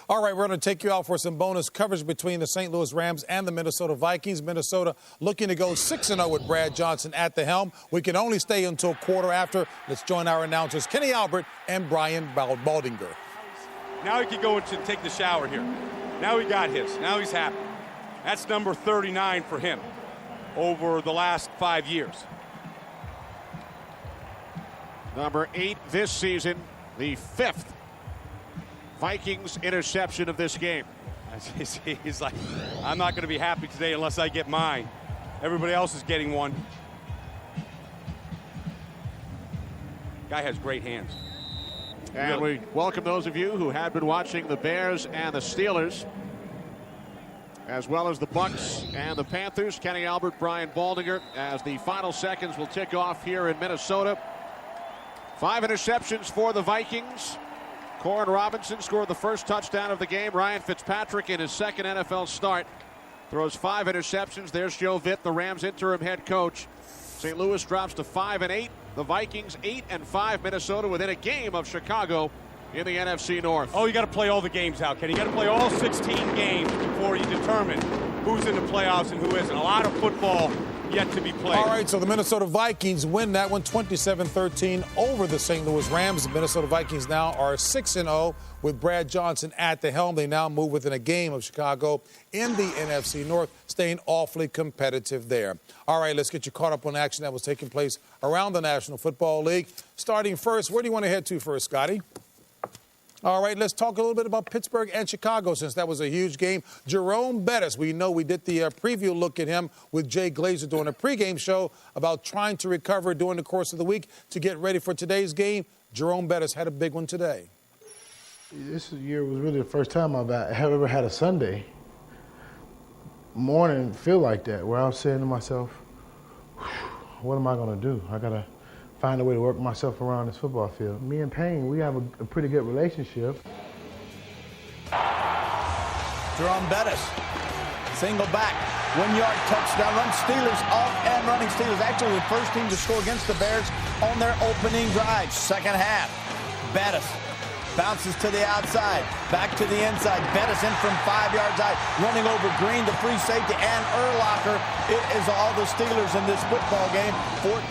All right, we're going to take you out for some bonus coverage between the St. Louis Rams and the Minnesota Vikings. Minnesota looking to go 6-0 with Brad Johnson at the helm. We can only stay until quarter after. Let's join our announcers, Kenny Albert and Brian Baldinger. Now he can go and take the shower here. Now he got his. Now he's happy. That's number 39 for him over the last 5 years. Number 8 this season, the 5th Vikings interception of this game. He's like, I'm not going to be happy today unless I get mine. Everybody else is getting one. Guy has great hands. And we welcome those of you who had been watching the Bears and the Steelers, as well as the Bucks and the Panthers. Kenny Albert, Brian Baldinger, as the final seconds will tick off here in Minnesota. 5 interceptions for the Vikings. Corin Robinson scored the first touchdown of the game. Ryan Fitzpatrick in his second NFL start throws 5 interceptions. There's Joe Vitt, the Rams interim head coach. St. Louis drops to 5-8. The Vikings 8-5. Minnesota within a game of Chicago in the NFC North. Oh, you got to play all the games out, Kenny. You got to play all 16 games before you determine who's in the playoffs and who isn't. A lot of football yet to be played. All right, so the Minnesota Vikings win that one 27-13 over the St. Louis Rams. The Minnesota Vikings now are 6-0 with Brad Johnson at the helm. They now move within a game of Chicago in the NFC North, staying awfully competitive there. All right, let's get you caught up on action that was taking place around the National Football League. Starting first, where do you want to head to first, Scotty? All right, let's talk a little bit about Pittsburgh and Chicago, since that was a huge game. Jerome Bettis, we know we did the preview look at him with Jay Glazer during a pregame show about trying to recover during the course of the week to get ready for today's game. Jerome Bettis had a big one today. This year was really the first time I've ever had a Sunday morning feel like that, where I was saying to myself, what am I going to do? I got to find a way to work myself around this football field. Me and Payne, we have a pretty good relationship. Jerome Bettis, single back, 1-yard touchdown run. Steelers off and running. Steelers actually the first team to score against the Bears on their opening drive. Second half, Bettis bounces to the outside, back to the inside. Bettis in from 5 yards out, running over Green, the free safety, and Urlacher. It is all the Steelers in this football game.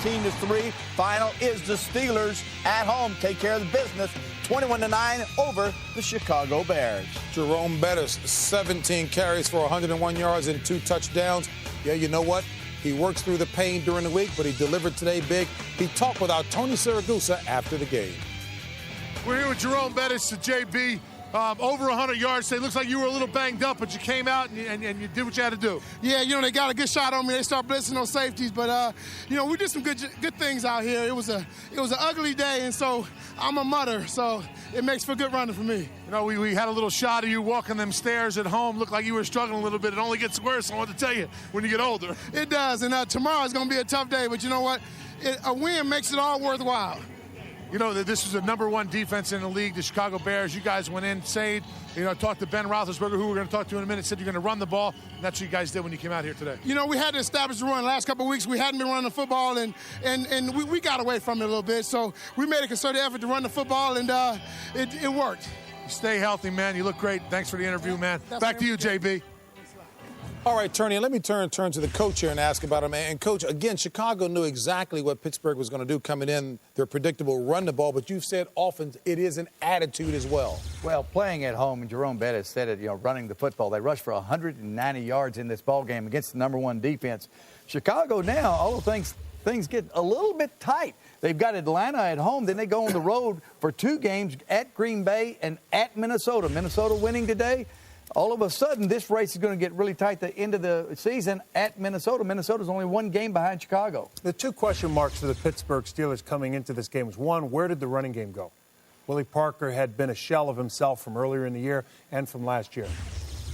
14-3. Final is the Steelers at home. Take care of the business. 21-9 over the Chicago Bears. Jerome Bettis, 17 carries for 101 yards and 2 touchdowns. Yeah, you know what? He works through the pain during the week, but he delivered today big. He talked with our Tony Siragusa after the game. We're here with Jerome Bettis, the JB. Over 100 yards. Say, looks like you were a little banged up, but you came out and you did what you had to do. Yeah, they got a good shot on me. They start blitzing those safeties, but we did some good things out here. It was an ugly day, and so I'm a mutter, so it makes for good running for me. We had a little shot of you walking them stairs at home. Looked like you were struggling a little bit. It only gets worse, I want to tell you, when you get older. It does, and tomorrow's going to be a tough day, but you know what? A win makes it all worthwhile. This is the #1 defense in the league, the Chicago Bears. You guys went in, saved, talked to Ben Roethlisberger, who we're going to talk to in a minute, said you're going to run the ball. And that's what you guys did when you came out here today. We had to establish the run. Last couple of weeks, we hadn't been running the football, and we got away from it a little bit. So we made a concerted effort to run the football, and it worked. You stay healthy, man. You look great. Thanks for the interview, man. Back to you, JB. All right, Tony, let me turn to the coach here and ask about him. And, Coach, again, Chicago knew exactly what Pittsburgh was going to do coming in. They're predictable, run the ball, but you've said often it is an attitude as well. Well, playing at home, and Jerome Bettis said it, running the football. They rushed for 190 yards in this ball game against the #1 defense. Chicago now, all the things things get a little bit tight. They've got Atlanta at home, then they go on the road for 2 games at Green Bay and at Minnesota. Minnesota winning today. All of a sudden, this race is going to get really tight at the end of the season at Minnesota. Minnesota's only 1 game behind Chicago. The 2 question marks for the Pittsburgh Steelers coming into this game was, 1, where did the running game go? Willie Parker had been a shell of himself from earlier in the year and from last year.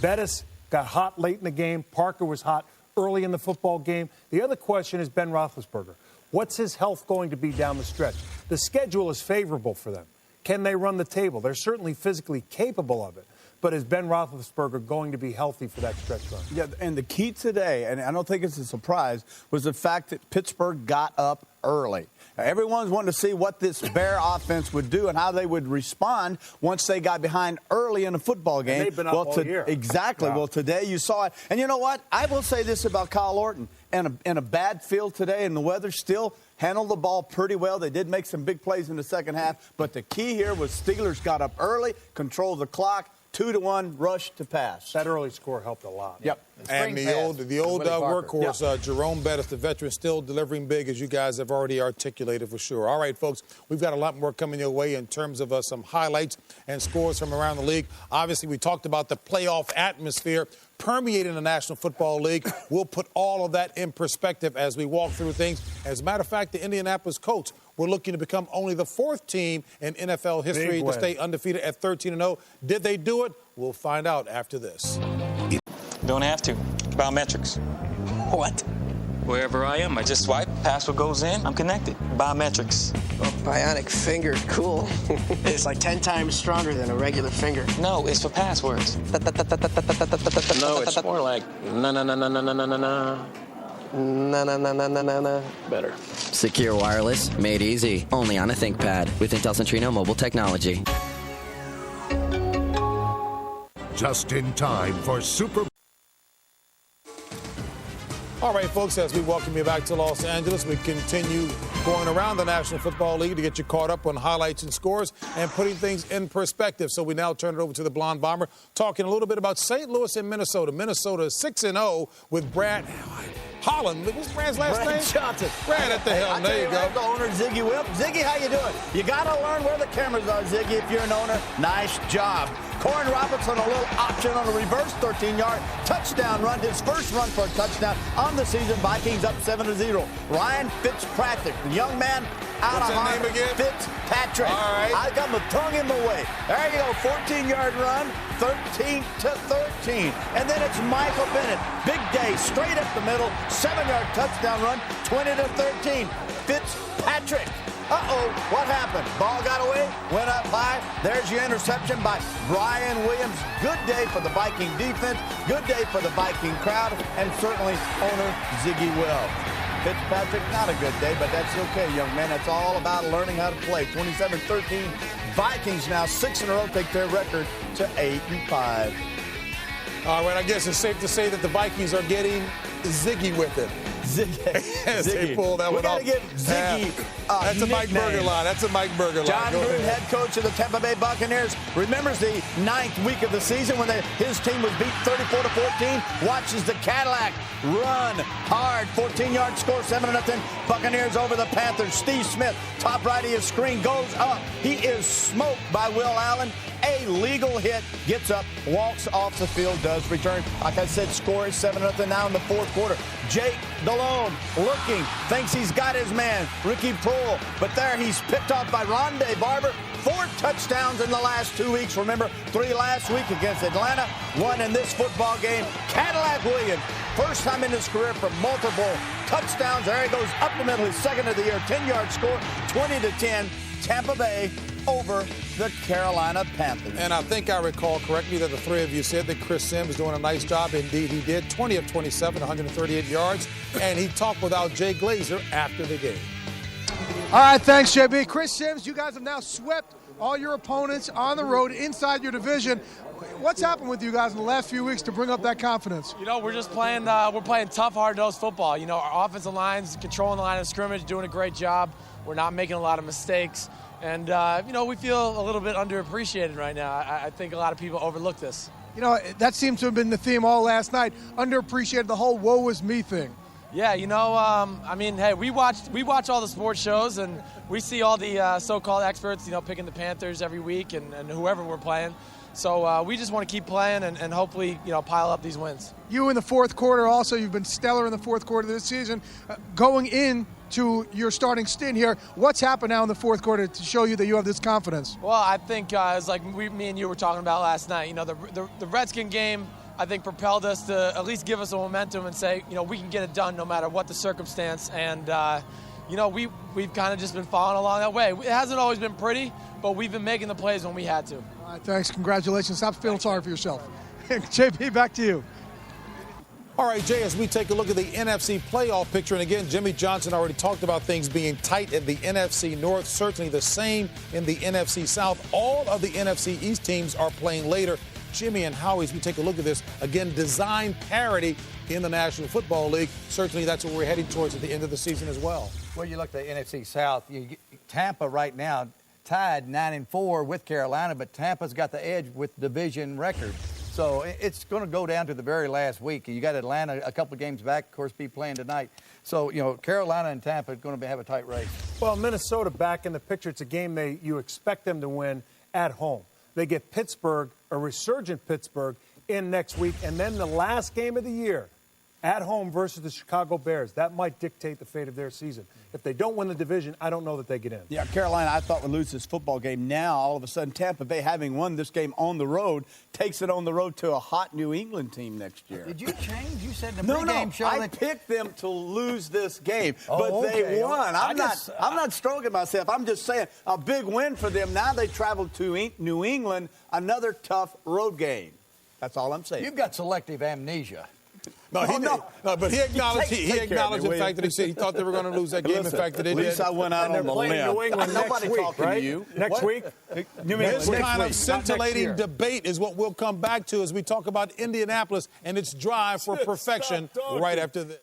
Bettis got hot late in the game. Parker was hot early in the football game. The other question is Ben Roethlisberger. What's his health going to be down the stretch? The schedule is favorable for them. Can they run the table? They're certainly physically capable of it. But is Ben Roethlisberger going to be healthy for that stretch run? Yeah, and the key today, and I don't think it's a surprise, was the fact that Pittsburgh got up early. Everyone's wanting to see what this Bear offense would do and how they would respond once they got behind early in a football game. And they've been up all year. Exactly. Wow. Well, today you saw it. And you know what? I will say this about Kyle Orton. In a bad field today and the weather, still handled the ball pretty well. They did make some big plays in the second half. But the key here was Steelers got up early, controlled the clock, 2-1 rush to pass. That early score helped a lot. Yep. And the old workhorse, Jerome Bettis, the veteran, still delivering big, as you guys have already articulated for sure. All right, folks, we've got a lot more coming your way in terms of some highlights and scores from around the league. Obviously, we talked about the playoff atmosphere permeating the National Football League. We'll put all of that in perspective as we walk through things. As a matter of fact, the Indianapolis Colts were looking to become only the 4th team in NFL history to stay undefeated at 13-0. Did they do it? We'll find out after this. Don't have to. Biometrics. What? Wherever I am, I just swipe, password goes in, I'm connected. Biometrics. Oh, bionic finger, cool. It's like 10 times stronger than a regular finger. No, it's for passwords. No, it's more like na-na-na-na-na-na-na-na. Na-na-na-na-na-na. Better. Secure wireless, made easy. Only on a ThinkPad with Intel Centrino mobile technology. Just in time for Super. All right, folks, as we welcome you back to Los Angeles, we continue going around the National Football League to get you caught up on highlights and scores and putting things in perspective. So we now turn it over to the Blonde Bomber, talking a little bit about St. Louis and Minnesota. Minnesota is 6-0 with Brad Holland. What's Brad's last name? Johnston. Brad at the helm. There you go. The owner, Ziggy Whip. Ziggy, how you doing? You got to learn where the cameras are, Ziggy, if you're an owner. Nice job. Corn Robinson, a little option on a reverse 13-yard touchdown run. His first run for a touchdown on the season. Vikings up 7-0. Ryan Fitzpatrick, the young man out What's of that name again? Fitzpatrick. All right. I got my tongue in my way. There you go, 14-yard run, 13-13. And then it's Michael Bennett. Big day, straight up the middle, 7-yard touchdown run, 20-13. Fitzpatrick. Uh-oh, what happened? Ball got away, went up high. There's your interception by Brian Williams. Good day for the Viking defense, good day for the Viking crowd, and certainly owner Ziggy Will. Fitzpatrick, not a good day, but that's okay, young man. That's all about learning how to play. 27-13. Vikings now 6 in a row take their record to 8-5. All right, I guess it's safe to say that the Vikings are getting Ziggy with it. Ziggy. They pull that one off. We got to give Ziggy that's a Mike Berger line. That's a Mike Berger line. John Gruden, head coach of the Tampa Bay Buccaneers, remembers the 9th week of the season when his team was beat 34-14. Watches the Cadillac run hard. 14-yard score, 7-0. Buccaneers over the Panthers. Steve Smith, top right of your screen, goes up. He is smoked by Will Allen. A legal hit, gets up, walks off the field, does return. Like I said, score is 7-0 now in the fourth quarter. Jake Delhomme looking, thinks he's got his man, Ricky Prohl, but there he's picked off by Rondé Barber. 4 touchdowns in the last 2 weeks. Remember, 3 last week against Atlanta, 1 in this football game. Cadillac Williams, first time in his career for multiple touchdowns. There he goes up the middle, his second of the year, 10-yard score, 20-10, Tampa Bay over the Carolina Panthers. And I think I recall correctly that the 3 of you said that Chris Sims was doing a nice job. Indeed, he did. 20 of 27, 138 yards. And he talked without Jay Glazer after the game. All right, thanks, JB. Chris Sims, you guys have now swept all your opponents on the road inside your division. What's happened with you guys in the last few weeks to bring up that confidence? You know, we're just playing tough, hard-nosed football. You know, our offensive line's controlling the line of scrimmage, doing a great job. We're not making a lot of mistakes. And, you know, we feel a little bit underappreciated right now. I think a lot of people overlook this. You know, that seems to have been the theme all last night, underappreciated, the whole woe is me thing. Yeah, I mean, hey, we watch all the sports shows, and we see all the so-called experts, picking the Panthers every week and whoever we're playing. So we just want to keep playing and hopefully, pile up these wins. You in the fourth quarter also, you've been stellar in the fourth quarter of this season. Going into your starting stint here, what's happened now in the fourth quarter to show you that you have this confidence? Well, I think it's like me and you were talking about last night. The Redskin game, I think, propelled us to at least give us a momentum and say, we can get it done no matter what the circumstance. And, we've kind of just been following along that way. It hasn't always been pretty, but we've been making the plays when we had to. All right, thanks. Congratulations. Stop feeling sorry for yourself. JP, back to you. All right, Jay, as we take a look at the NFC playoff picture, and again, Jimmy Johnson already talked about things being tight in the NFC North, certainly the same in the NFC South. All of the NFC East teams are playing later. Jimmy and Howie, as we take a look at this, again, design parity in the National Football League. Certainly that's what we're heading towards at the end of the season as well. Well, you look at the NFC South, Tampa right now tied 9-4 with Carolina, but Tampa's got the edge with division record. So it's going to go down to the very last week. You got Atlanta a couple of games back, of course, be playing tonight. So, Carolina and Tampa are going to have a tight race. Well, Minnesota back in the picture. It's a game you expect them to win at home. They get Pittsburgh, a resurgent Pittsburgh, in next week. And then the last game of the year, at home versus the Chicago Bears. That might dictate the fate of their season. If they don't win the division, I don't know that they get in. Yeah, Carolina, I thought would lose this football game. Now, all of a sudden, Tampa Bay, having won this game on the road, takes it on the road to a hot New England team next year. Did you change? You said in the No, pregame show I picked them to lose this game, but they won. I'm not stroking myself. I'm just saying a big win for them. Now they travel to New England, another tough road game. That's all I'm saying. You've got selective amnesia. No, but he acknowledged the fact that he said he thought they were going to lose that game. In fact, that they did. At least I went out on the limb. New England next week, right? Next week? This kind of scintillating debate is what we'll come back to as we talk about Indianapolis and its drive for perfection right after this.